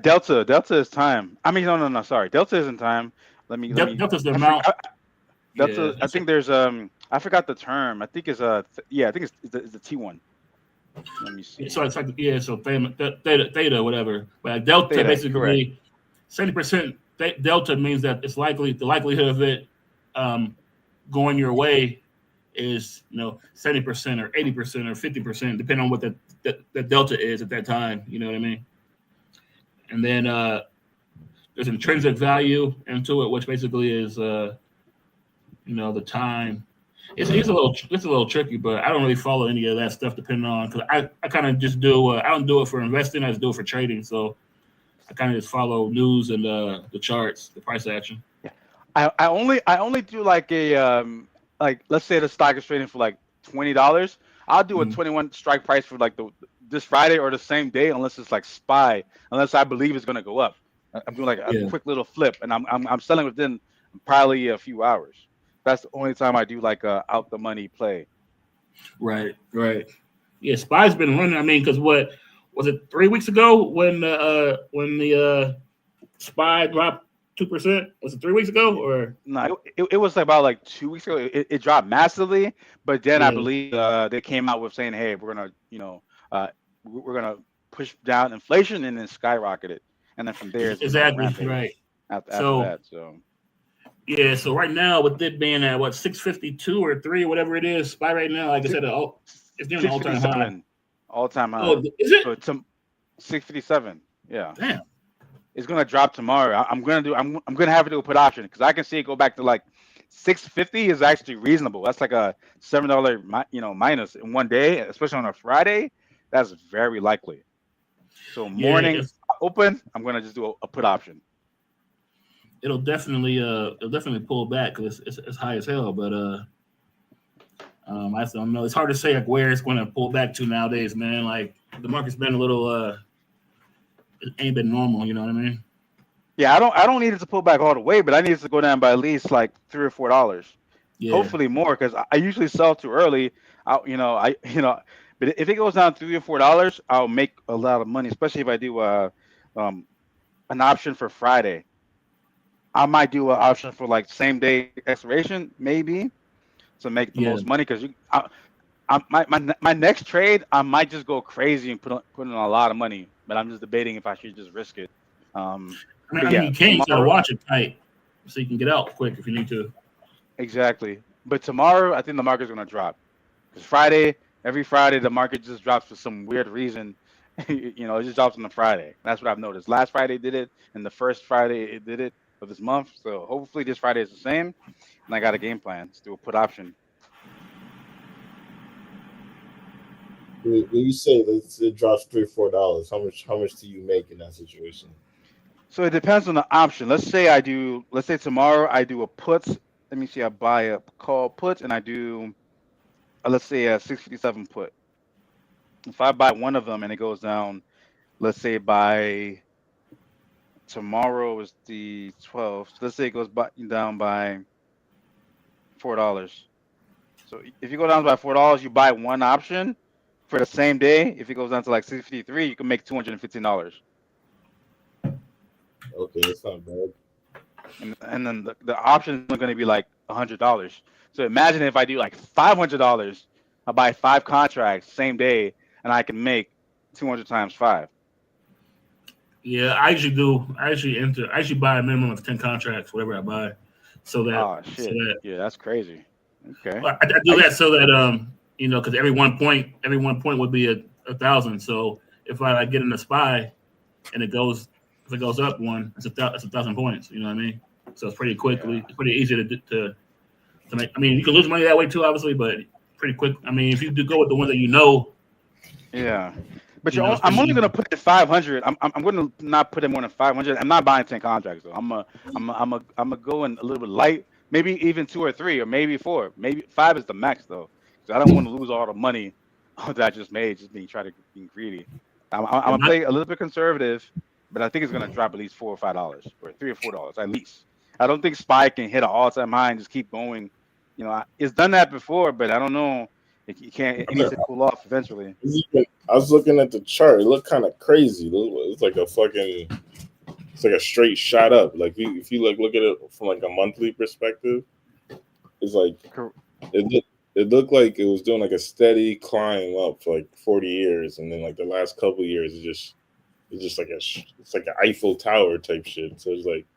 Delta is time. I mean, no, sorry. Delta isn't time. Delta's the amount. Delta. I think there's I forgot the term. I think it's I think it's the T1. Let me see. So it's like so theta, whatever. But delta Theta, basically 70% delta means that it's likely the likelihood of it going your way is 70% or 80% or 50%, depending on what the delta is at that time. You know what I mean? And then there's intrinsic value into it, which basically is the time. It's a little tricky, but I don't really follow any of that stuff depending on because I kind of just do I don't do it for investing, I just do it for trading. So I kind of just follow news and the charts, the price action. Yeah. I only do like a let's say the stock is trading for like $20. I'll do a 21 strike price for like this Friday or the same day unless it's like SPY, unless I believe it's gonna go up. I'm doing like a quick little flip and I'm selling within probably a few hours. That's the only time I do like a out the money play. Right. Yeah, SPY's been running. I mean, because what was it 3 weeks ago when the SPY dropped 2%? Was it 3 weeks ago or no? It was about like 2 weeks ago. It dropped massively, but then I believe they came out with saying, "Hey, we're gonna we're gonna push down inflation," and then skyrocket it, and then from there exactly right after that. So. Yeah, so right now with it being at 652 or 3 or whatever it is, SPY right now, like I said, it's doing an all-time high. All-time high. Oh, is it? So it's 657. Yeah. Damn. It's gonna drop tomorrow. I'm gonna have to do a put option because I can see it go back to like 650 is actually reasonable. That's like a $7 minus in one day, especially on a Friday. That's very likely. So morning open, I'm gonna just do a put option. It'll definitely pull back because it's high as hell. But I don't know. It's hard to say like where it's going to pull back to nowadays, man. Like the market's been a little it ain't been normal. You know what I mean? Yeah, I don't need it to pull back all the way, but I need it to go down by at least like $3 or $4. Yeah. Hopefully more, because I usually sell too early. But if it goes down $3 or $4, I'll make a lot of money, especially if I do um an option for Friday. I might do an option for like same day expiration, maybe, to make the Yeah. most money. Because my next trade, I might just go crazy and put in a lot of money. But I'm just debating if I should just risk it. But yeah, You can. You gotta tomorrow, watch it tight so you can get out quick if you need to. exactly. But tomorrow, I think the market's gonna drop. Because every Friday, the market just drops for some weird reason. It just drops on the Friday. That's what I've noticed. Last Friday did it, and the first Friday it did it of this month. So hopefully this Friday is the same. And I got a game plan. Let's do a put option. When you say that it drops $3 or $4, how much do you make in that situation? So it depends on the option. Let's say tomorrow I do a put. Let me see. I buy a call put, and I do, let's say a 657 put. If I buy one of them and it goes down, let's say by tomorrow is the 12th. Let's say it goes down by $4. So if you go down by $4, you buy one option for the same day. If it goes down to like 653, you can make $215. Okay, that's not bad. And then the option is going to be like $100. So imagine if I do like $500, I buy 5 contracts same day, and I can make 200 times 5. Yeah, I actually buy a minimum of 10 contracts, whatever I buy. So that Oh shit! Yeah, that's crazy. Okay. I do that so that because every one point would be a 1,000. So if I get in a SPY and if it goes up one, it's 1,000 points. You know what I mean? So it's pretty quickly. Yeah. It's pretty easy to make. I mean, you can lose money that way too, obviously, but pretty quick. I mean, if you do go with the ones that you know. Yeah. But I'm only gonna put in 500. I'm gonna not put in more than 500. I'm not buying 10 contracts though. I'm gonna go in a little bit light, maybe even 2 or 3, or maybe 4. Maybe 5 is the max though, because I don't want to lose all the money that I just made just trying to be greedy. I'm gonna play a little bit conservative, but I think it's gonna drop at least $4 or $5, or $3 or $4 at least. I don't think SPY can hit an all-time high and just keep going. It's done that before, but I don't know. It needs to cool off eventually. I was looking at the chart. It looked kind of crazy. It's like a straight shot up. Like if you look at it from like a monthly perspective, it's like it looked like it was doing like a steady climb up for like 40 years, and then like the last couple of years it's just like an Eiffel Tower type shit. So it's like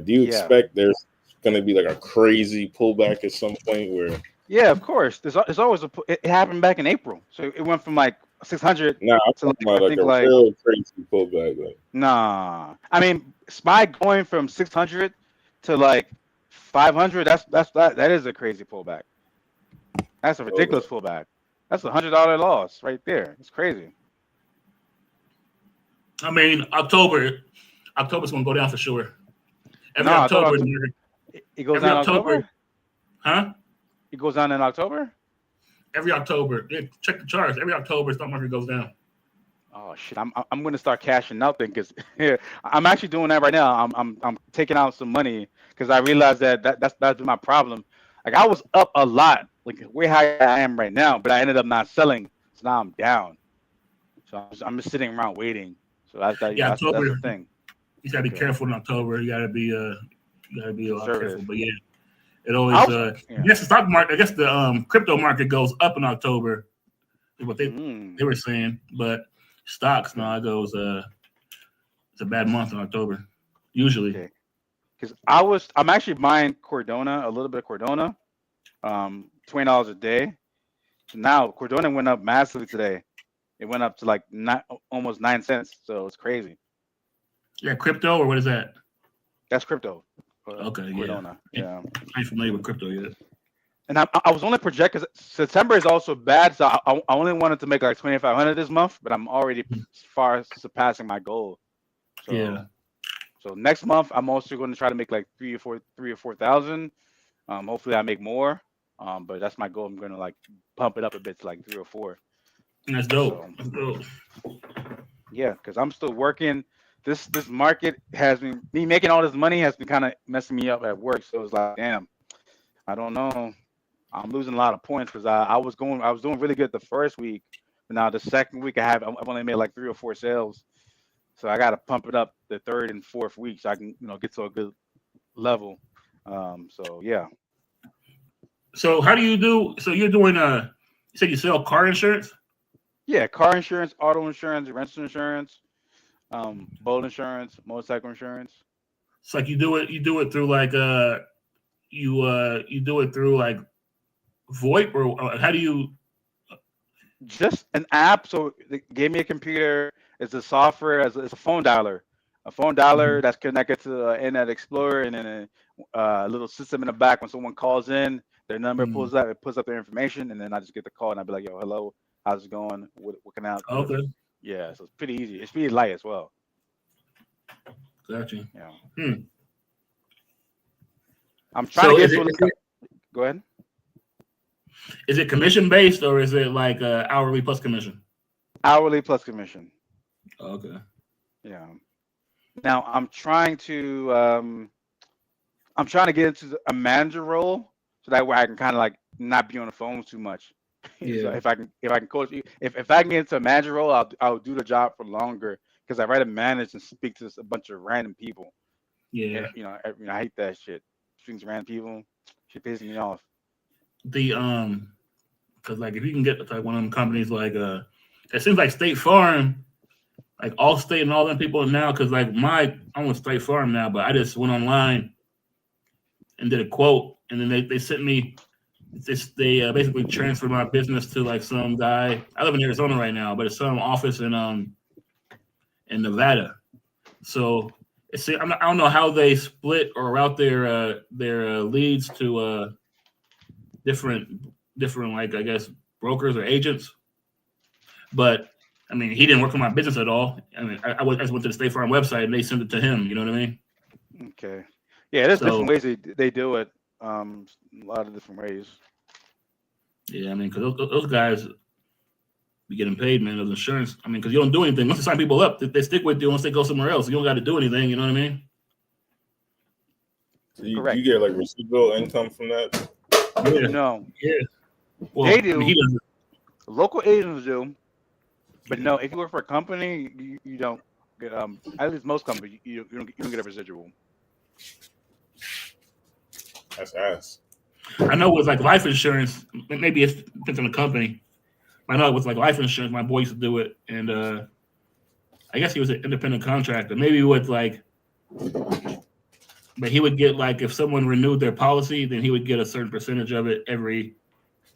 do you expect there's gonna be like a crazy pullback at some point where? Yeah, of course. There's always it happened back in April. So it went from like 600 I'm to talking about like a real crazy pullback. Like. Nah. I mean, SPY going from 600 to like 500, that is a crazy pullback. That's a ridiculous pullback. That's $100 loss right there. It's crazy. I mean, October's gonna go down for sure. Every No, October, it goes down in October? Huh? It goes down in October? Every October. Yeah, check the charts. Every October, stock market goes down. Oh shit! I'm gonna start cashing out then, because I'm actually doing that right now. I'm taking out some money because I realized that's been my problem. Like I was up a lot, like way higher I am right now, but I ended up not selling, so now I'm down. So I'm just sitting around waiting. So that's the thing. You gotta be careful in October. You gotta be a lot careful. But yeah, it always. I guess the stock market. I guess the crypto market goes up in October. Is what they were saying, but stocks now goes. It's a bad month in October, usually. Okay. Because I'm actually buying Cardano, a little bit of Cardano, $20 a day. So now Cardano went up massively today. It went up to like almost 9 cents. So it's crazy. Yeah, crypto, or what is that? That's crypto. Okay, Cardano. Yeah. I ain't familiar with crypto yet. And I was only projecting because September is also bad, so I only wanted to make like 2,500 this month, but I'm already far surpassing my goal. So, yeah. So next month I'm also going to try to make like 3,000 or 4,000. Hopefully I make more. But that's my goal. I'm going to like pump it up a bit to like 3 or 4. That's dope. So, that's dope. Yeah, because I'm still working. This market has been me making all this money has been kind of messing me up at work. So it's like, damn. I don't know. I'm losing a lot of points because I was doing really good the first week, but now the second week I've only made like 3 or 4 sales, so I got to pump it up the third and fourth week so I can get to a good level. So yeah. So how do you do? So you're doing you said you sell car insurance? Yeah, car insurance, auto insurance, rental insurance, boat insurance, motorcycle insurance. It's like you do it through like you do it through like VoIP or how do you? Just an app. So they gave me a computer. It's a software. It's a phone dialer. A phone dialer that's connected to Internet Explorer, and then a little system in the back. When someone calls in, their number pulls up. It pulls up their information, and then I just get the call, and I'll be like, "Yo, hello, how's it going? What can I help you with?" Okay, Yeah, so it's pretty easy. It's pretty light as well. gotcha. Yeah. I'm trying to get to. Go ahead. Is it commission based or is it like hourly plus commission? Hourly plus commission. Okay. Yeah. Now I'm trying to get into a manager role so that way I can kind of like not be on the phone too much. Yeah. So if I can coach you, if I can get into a manager role, I'll do the job for longer because I rather manage and speak to a bunch of random people. Yeah. And, I hate that shit. Speaking to random people, shit pisses me off. The because like if you can get to like one of them companies like it seems like State Farm, like Allstate and all them people now, because like I'm with State Farm now, but I just went online and did a quote, and then they sent me they basically transferred my business to like some guy. I live in Arizona right now, but it's some office in Nevada. So I don't know how they split or route their leads to different like I guess brokers or agents. But I mean, he didn't work on my business at all. I mean, I just went to the State Farm website and they sent it to him. You know what I mean? Okay. Yeah, there's different ways they do it. A lot of different ways. Yeah, I mean, because those guys be getting paid, man. Those insurance. I mean, because you don't do anything. Once you sign people up, they stick with you. Once they go somewhere else, you don't got to do anything. You know what I mean? So you get like residual income from that? Yeah. No. Yeah. Well, They do. I mean, he doesn't. Local agents do, but no. If you work for a company, you don't get. At least most companies, you don't get a residual. That's ass. I know with like life insurance, maybe it depends on the company. I know with like life insurance, my boy used to do it, and I guess he was an independent contractor. Maybe with like, but he would get like if someone renewed their policy, then he would get a certain percentage of it every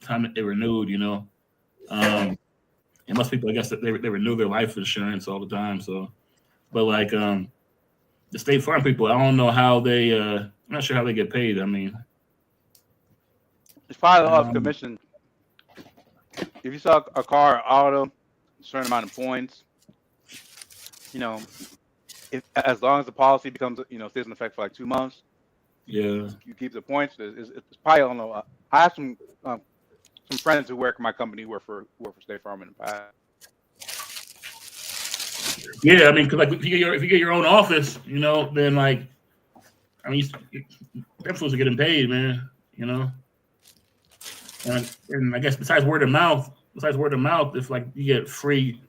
time that they renewed. And most people, I guess, that they renew their life insurance all the time. So, but like the State Farm people, I don't know how they. I'm not sure how they get paid. I mean, it's probably off commission. If you sell a car, auto, a certain amount of points, as long as the policy becomes, stays in effect for like 2 months, yeah, you keep the points. It's probably, I don't know. I have some friends who work for my company who work for State Farm in the past. Yeah, I mean, because like if you get your own office, then like, I mean, they're supposed to get paid, man. And I guess besides word of mouth, if like you get free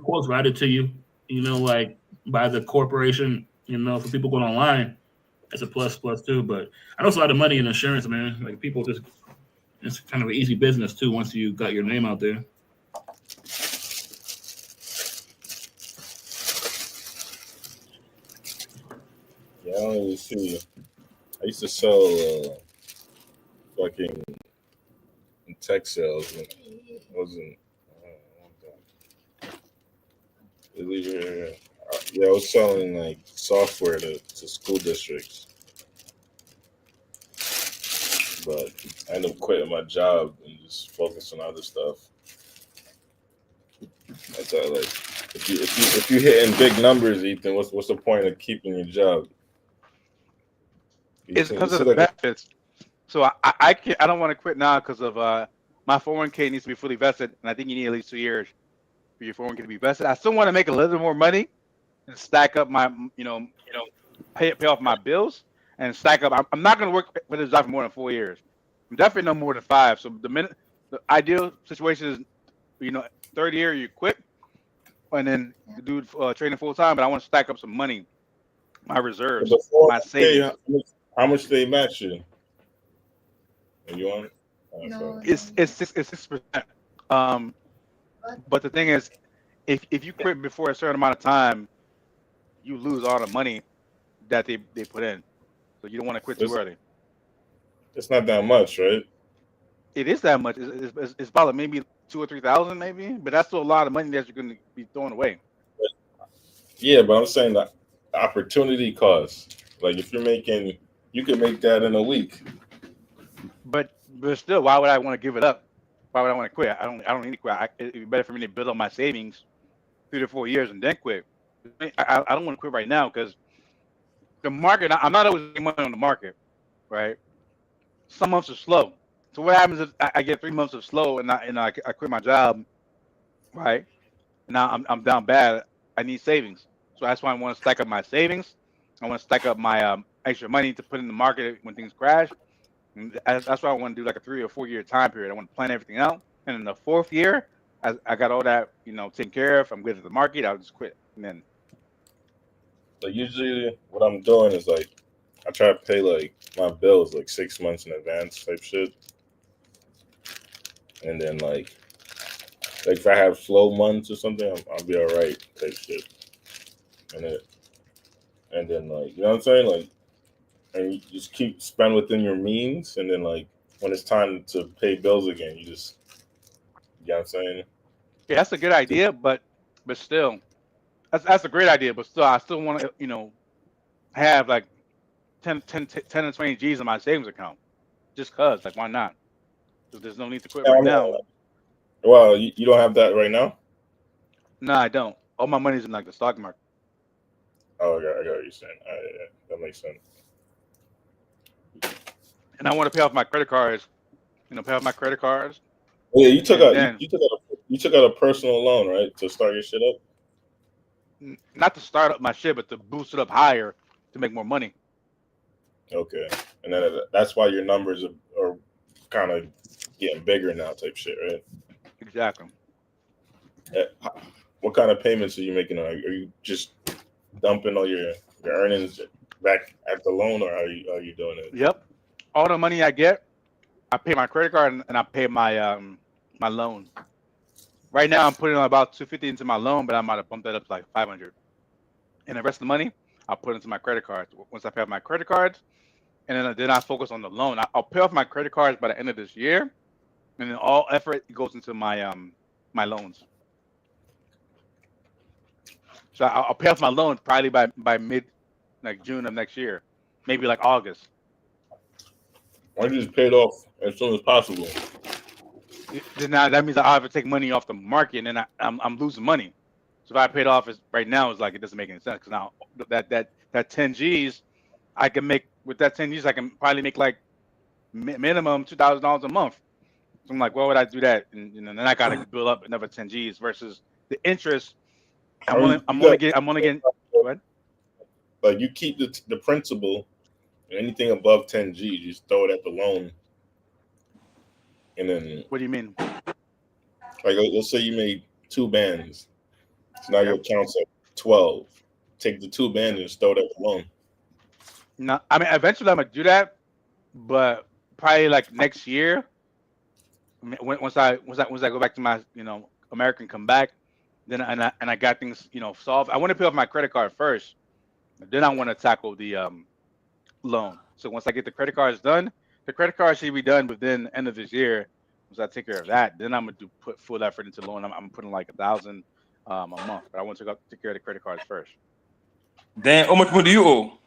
quotes routed to you, like by the corporation, for people going online, that's a plus too. But I know it's a lot of money in insurance, man. Like people it's kind of an easy business too once you got your name out there. Yeah, I don't really see. I used to sell fucking tech sales. And it wasn't. Yeah, I was selling like software to school districts, but I ended up quitting my job and just focused on other stuff. I thought, like, if you hitting big numbers, Ethan, what's the point of keeping your job? It's because of the benefits. So I don't want to quit now because of my 401k needs to be fully vested, and I think you need at least 2 years for your 401k to be vested. I still want to make a little more money and stack up my, pay off my bills. and stack up. I'm not going to work for this job for more than 4 years. I'm definitely no more than 5. So the ideal situation is, you know, third year you quit, and then you do training full time. But I want to stack up some money, my reserves, Before my savings. how much they match you? And you want it? No, It's 6%. But the thing is, if you quit before a certain amount of time, you lose all the money that they put in. So you don't want to quit too early. It's not that much, right? It is that much. It's about maybe 2,000 or 3,000, maybe, but that's still a lot of money that you're going to be throwing away. Yeah, but I'm saying the opportunity cost. Like if you're making, you can make that in a week. But still, why would I want to give it up? Why would I want to quit? I don't need to quit. It'd be better for me to build up my savings 3 to 4 years and then quit. I don't want to quit right now because the market. I'm not always making money on the market, right? Some months are slow. So what happens is I get 3 months of slow and I quit my job, right? Now I'm down bad. I need savings, so that's why I want to stack up my savings. I want to stack up my extra money to put in the market when things crash. And that's why I want to do like a 3 or 4 year time period. I want to plan everything out, and in the 4th year, I got all that taken care of. I'm good at the market. I'll just quit, and then. So usually what I'm doing is like I try to pay like my bills like 6 months in advance type shit. And then like if I have slow months or something, I'll be all right type shit. And then like, you know what I'm saying? Like, and you just keep spend within your means. And then like when it's time to pay bills again, you just, you know what I'm saying? Yeah, that's a good idea, but still, that's a great idea. But still, I still want to have like 10 and 20 G's in my savings account, just cause like why not? So there's no need to quit right now. Well, you don't have that right now? No, I don't. All my money's in like the stock market. Oh, I got what you're saying. Yeah, that makes sense. And I want to pay off my credit cards. Pay off my credit cards. Yeah, you took out a personal loan, right, to start your shit up? Not to start up my shit, but to boost it up higher to make more money. Okay, and then that's why your numbers are kind of getting bigger now, type shit, right? Exactly. What kind of payments are you making? Are you just dumping all your earnings back at the loan, or are you doing it? Yep. All the money I get, I pay my credit card and I pay my my loan. Right now, I'm putting about $250 into my loan, but I might have bumped that up to like $500. And the rest of the money, I'll put into my credit cards. Once I pay off my credit cards, and then I focus on the loan. I'll pay off my credit cards by the end of this year, and then all effort goes into my my loans. So I'll pay off my loan probably by mid, like June of next year, maybe like August. Why don't you just pay it off as soon as possible? Then now that means I have to take money off the market, and then I'm losing money. So if I paid off right now, it's like it doesn't make any sense because now that 10 G's, I can make with that 10 G's, I can probably make like minimum $2,000 a month. So I'm like, why would I do that? And then I got to build up another 10 G's versus the interest. I'm only getting what? Like you keep the principal, anything above 10 G, you just throw it at the loan. And then What do you mean? Like let's say you made 2 bands. So now your account's at 12. Take the 2 bands and just throw it at the loan. No, I mean eventually I'm gonna do that, but probably like next year. Once I go back to my American comeback, then I got things solved. I want to pay off my credit card first, then I want to tackle the loan. So once I get the credit cards done, the credit card should be done within the end of this year. Once I take care of that, then I'm gonna put full effort into the loan. I'm putting like $1,000 a month, but I want to take care of the credit cards first. Then how much money do you owe?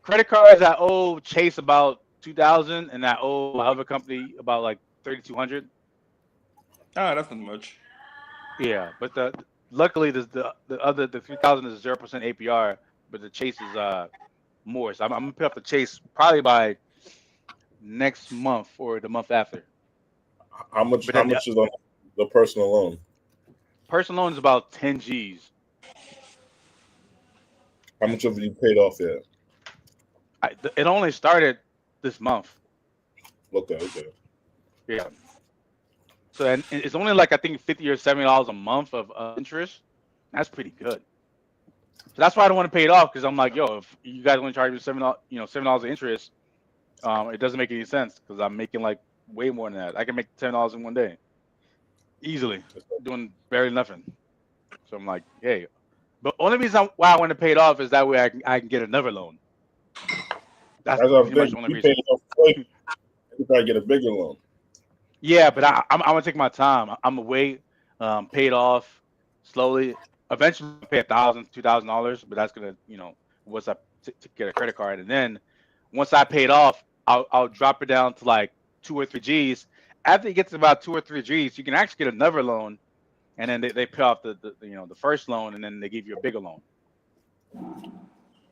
Credit cards, I owe Chase about $2,000, and I owe my other company about like $3,200. Ah, that's not much. Yeah, but luckily the $3,000 is 0% APR, but the Chase is more. So I'm gonna pay off the Chase probably by next month or the month after. How much is on the personal loan? Personal loan is about 10 G's. How much have you paid off yet? It only started this month. Okay. Yeah. So and it's only like I think $50 or $70 a month of interest. That's pretty good. So that's why I don't want to pay it off because I'm like, yo, if you guys want to charge me $7 of interest, it doesn't make any sense because I'm making like way more than that. I can make $10 in one day easily, doing barely nothing. So I'm like, hey, but only reason why I want to pay it off is that way I can get another loan. That's That's what I'm pretty much the thinking. only You pay reason. it off quick, you probably get a bigger loan. Yeah, but I'm gonna take my time. I'm gonna wait, pay it off slowly. Eventually, I'll pay $1,000, $2,000, but that's gonna, once I to get a credit card, and then once I pay it off, I'll drop it down to like 2 or 3 Gs. After it gets to about 2 or 3 Gs, you can actually get another loan, and then they pay off the first loan, and then they give you a bigger loan.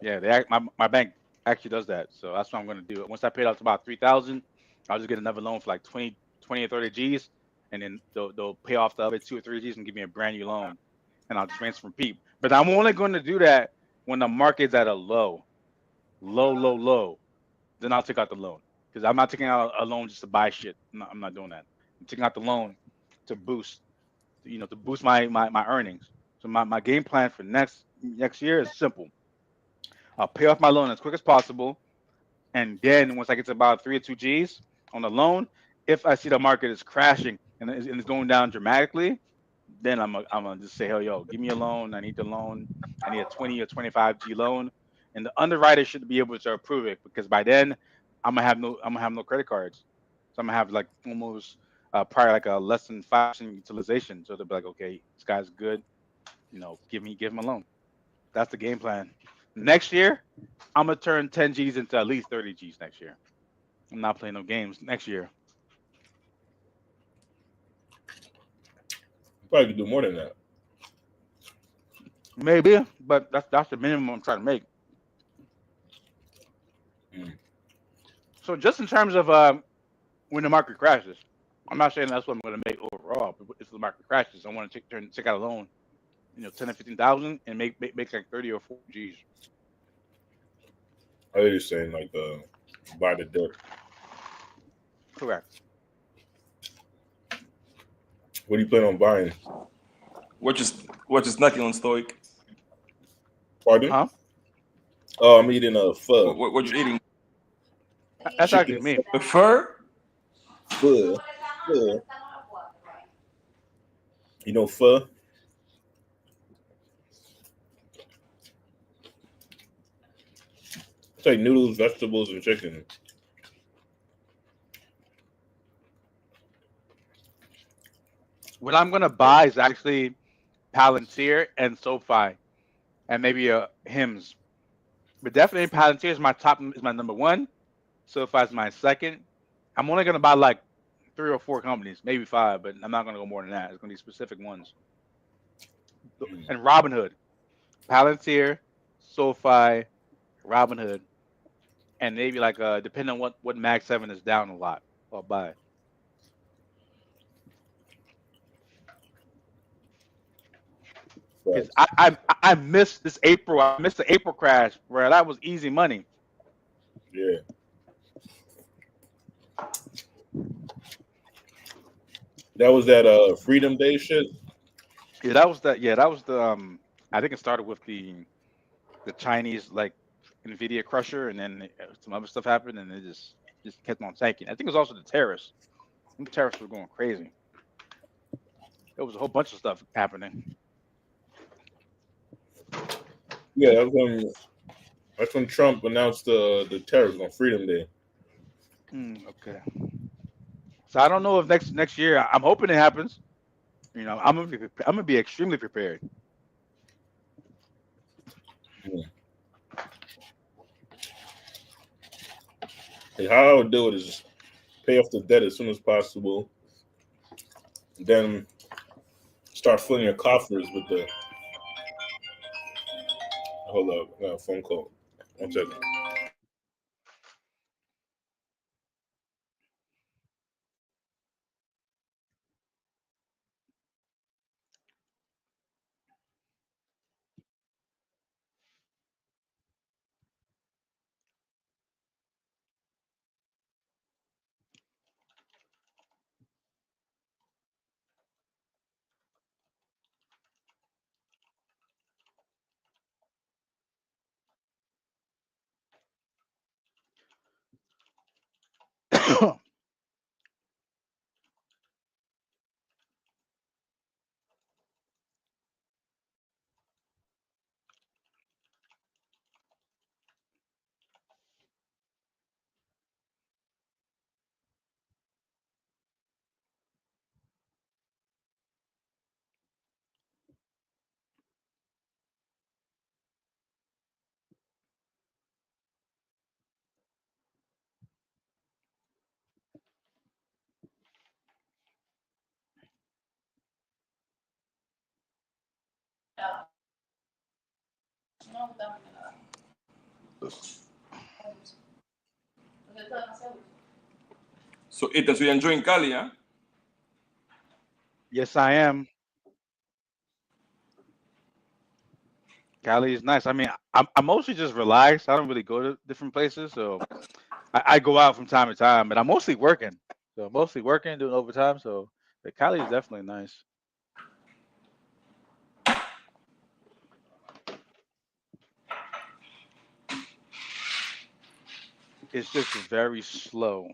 Yeah, my bank actually does that, so that's what I'm gonna do. Once I pay it off to about 3,000, I'll just get another loan for like 20 or 30 Gs, and then they'll pay off the other 2 or 3 Gs and give me a brand new loan, and I'll just rinse and repeat. But I'm only going to do that when the market's at a low. Then I'll take out the loan because I'm not taking out a loan just to buy shit. I'm not doing that. I'm taking out the loan to boost, to boost my earnings. So my game plan for next year is simple. I'll pay off my loan as quick as possible, and then once I get to about 3 or 2 Gs on the loan, if I see the market is crashing and it's going down dramatically, then I'm gonna just say, hell, yo, give me a loan. I need the loan. I need a 20 or 25 G loan, and the underwriter should be able to approve it because by then I'm gonna have no credit cards, so I'm gonna have like almost probably like a less than 5% utilization. So they'll be like, okay, this guy's good. Give him a loan. That's the game plan. Next year, I'm gonna turn 10 Gs into at least 30 Gs next year. I'm not playing no games next year. You probably could do more than that. Maybe, but that's the minimum I'm trying to make. Mm. So just in terms of when the market crashes, I'm not saying that's what I'm going to make overall. But if the market crashes, I want to take out a loan, 10 or 15,000, and make like 30 or 40 Gs. I was just saying like buy the dip. Correct. What do you plan on buying? What is knocking on Stoic? Pardon? Huh? Oh, I'm eating a pho. What you eating? That's Chicken actually me. A fur? Pho. Pho. You know pho? It's like noodles, vegetables, and chicken. What I'm going to buy is actually Palantir and SoFi, and maybe Hims. But definitely Palantir is my number one. SoFi is my second. I'm only going to buy like 3 or 4 companies, maybe 5, but I'm not going to go more than that. It's going to be specific ones. And Robinhood, Palantir, SoFi, Robinhood, and maybe like depending on what Mag 7 is down a lot, I'll buy. Because I missed this April. I missed the April crash where that was easy money. Yeah. That was that Freedom Day shit. Yeah, that was the I think it started with the Chinese like Nvidia crusher, and then some other stuff happened, and it just kept on tanking. I think it was also the terrorists. The terrorists were going crazy. There was a whole bunch of stuff happening. Yeah, that's when Trump announced the tariffs on Freedom Day. Okay. So I don't know if next year. I'm hoping it happens. I'm gonna be extremely prepared. Hey, how I would do it is pay off the debt as soon as possible, then start filling your coffers with the. Hold up, I got a phone call. 1 second. So, Ethan, so you're enjoying Cali, huh? Yes, I am. Cali is nice. I mean, I'm mostly just relaxed. I don't really go to different places, so I go out from time to time, but I'm mostly working. So mostly working, doing overtime. So the Cali is definitely nice. It's just very slow.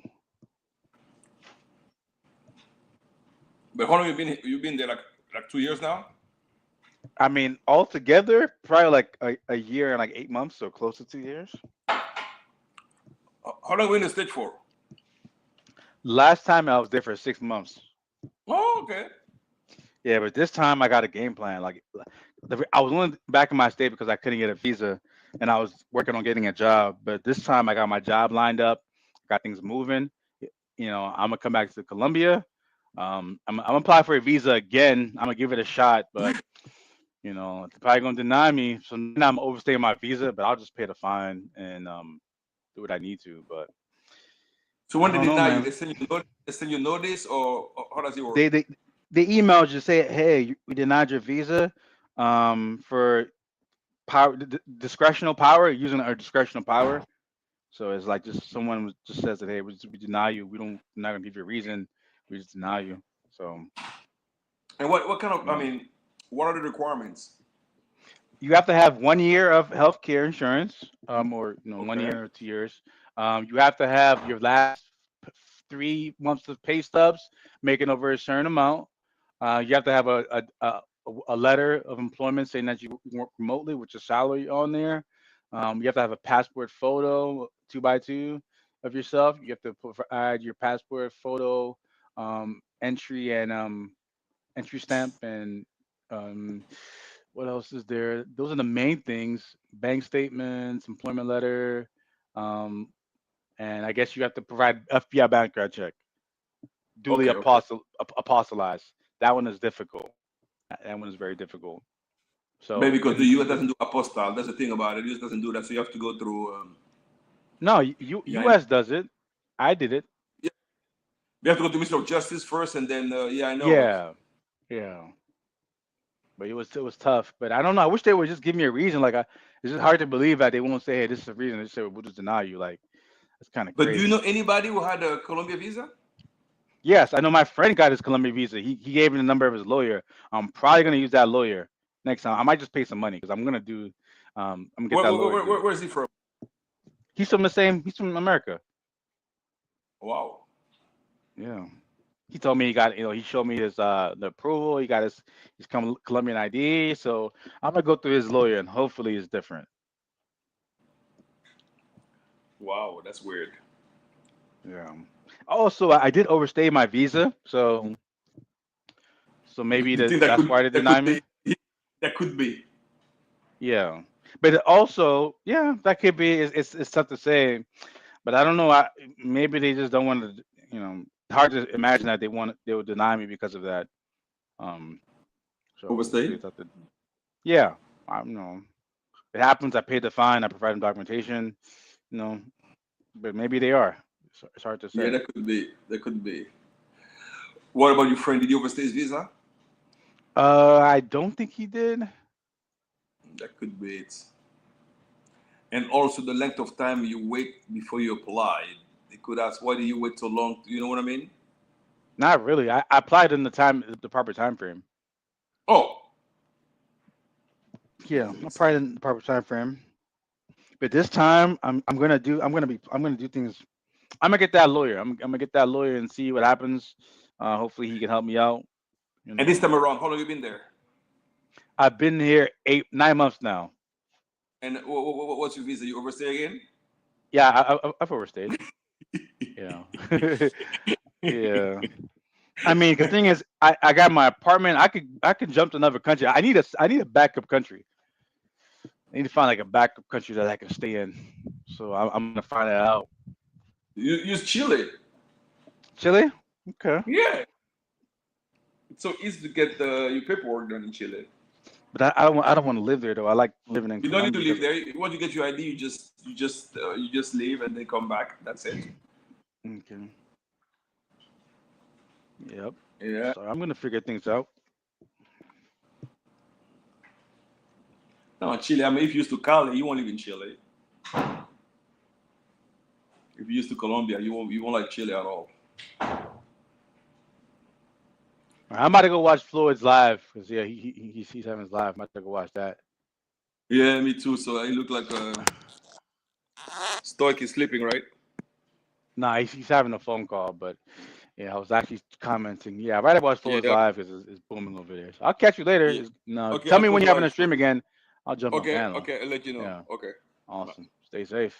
But how long you been there? Like 2 years now? I mean, altogether, probably like a year and like 8 months, so close to 2 years. How long were you in the States for? Last time I was there for 6 months. Oh, okay. Yeah, but this time I got a game plan. Like I was only back in my state because I couldn't get a visa, and I was working on getting a job. But this time I got my job lined up, got things moving. You know, I'm gonna come back to Colombia. I'm gonna apply for a visa again. I'm gonna give it a shot, but you know, they're probably gonna deny me. So now I'm overstaying my visa, but I'll just pay the fine and do what I need to. But So when I they don't know, deny you, man. they send you notice, or how does it work? They emailed you say, hey, we denied your visa for power discretional power using our discretional power. So it's like just someone just says that hey, we deny you. We're not gonna give you a reason. We just deny you. So And what kind of? you I know, mean, what are the requirements? you have to have 1 year of health care insurance, or you know, one Okay. year or 2 years. You have to have your last 3 months of pay stubs making over a certain amount. You have to have a letter of employment saying that you work remotely with your salary on there. You have to have a passport photo 2x2 of yourself. You have to provide your passport photo entry and entry stamp and um, what else is there? Those are the main things: bank statements, employment letter, um, and I guess you have to provide FBI background check, duly Okay. Okay. apostolized. That one is difficult. That one is very difficult. Maybe So because the and U.S. doesn't do apostille. That's the thing about it. The U.S. doesn't do that, so you have to go through. no, Yeah, U.S. does it. I did it. yeah. We have to go to Minister of Justice first, and then yeah, I know it. Yeah, yeah. But it was tough. But I don't know. I wish they would just give me a reason. It's just hard to believe that they won't say, "Hey, this is the reason." They just say, "We'll just deny you." Like it's kind of But do you crazy. know anybody who had a Colombia visa? Yes, I know my friend got his Colombia visa. He gave me the number of his lawyer. I'm probably gonna use that lawyer next time. I might just pay some money because I'm gonna do. I'm gonna get that lawyer to do it. Where is he from? He's from the same. He's from America. Wow. Yeah. He told me he got. He showed me his the approval. He got his Colombian ID. So I'm gonna go through his lawyer and hopefully it's different. Wow, that's weird. Yeah. Also, I did overstay my visa, so maybe You think that's why they that could deny me. be that could be? Yeah. But also, yeah, that could be. It's tough to say, but I don't know. Maybe they just don't want to. Hard to imagine that they would deny me because of that. Um. So maybe Overstay? it's up to. Yeah. I don't know. It happens. I paid the fine. I provided documentation. You know, but maybe they are. It's hard to Yeah, say. that could be. That could be. What about your friend? Did he overstay his visa? I don't think he did. That could be it. And also the length of time you wait before you apply. They could ask, why do you wait so long? You know what I mean? Not really. I applied in the proper time frame. Oh, Yeah, doesn't I make applied sense. in the proper time frame. But this time I'm gonna do things I'm gonna get that lawyer. I'm gonna get that lawyer and see what happens. Hopefully he can help me out. You know. And this time around, how long have you been there? I've been here 9 months now. And what's your visa? You overstay again? Yeah, I've overstayed. Yeah. Yeah. I mean, the thing is, I got my apartment. I could jump to another country. I need a backup country. I need to find like a backup country that I can stay in. So I'm gonna find that out. You use Chile. Chile? Okay. Yeah. It's so easy to get your paperwork done in Chile. But I don't want to live there though. I like living in. You don't need to Colombia. live there. Once you get your ID, you just leave and then come back. That's it. Okay. Yep. Yeah. So I'm gonna figure things out. No, Chile. I mean, if you used to Cali, you won't live in Chile. If you used to Colombia, you won't like Chile at all. I'm about to go watch Floyd's live because yeah, he's having his live. I'm about to go watch that. Yeah, me too. So I look like Stoic is sleeping, right? Nah, he's having a phone call, but yeah, I was actually commenting. Yeah, right about Floyd's Yeah. live because it's booming over there. So I'll catch you later. Yeah. No, Okay, tell me I'll when put you're having you a stream again. I'll jump on Okay, panel. okay, I'll let you know. Yeah. Okay. Awesome. Stay safe.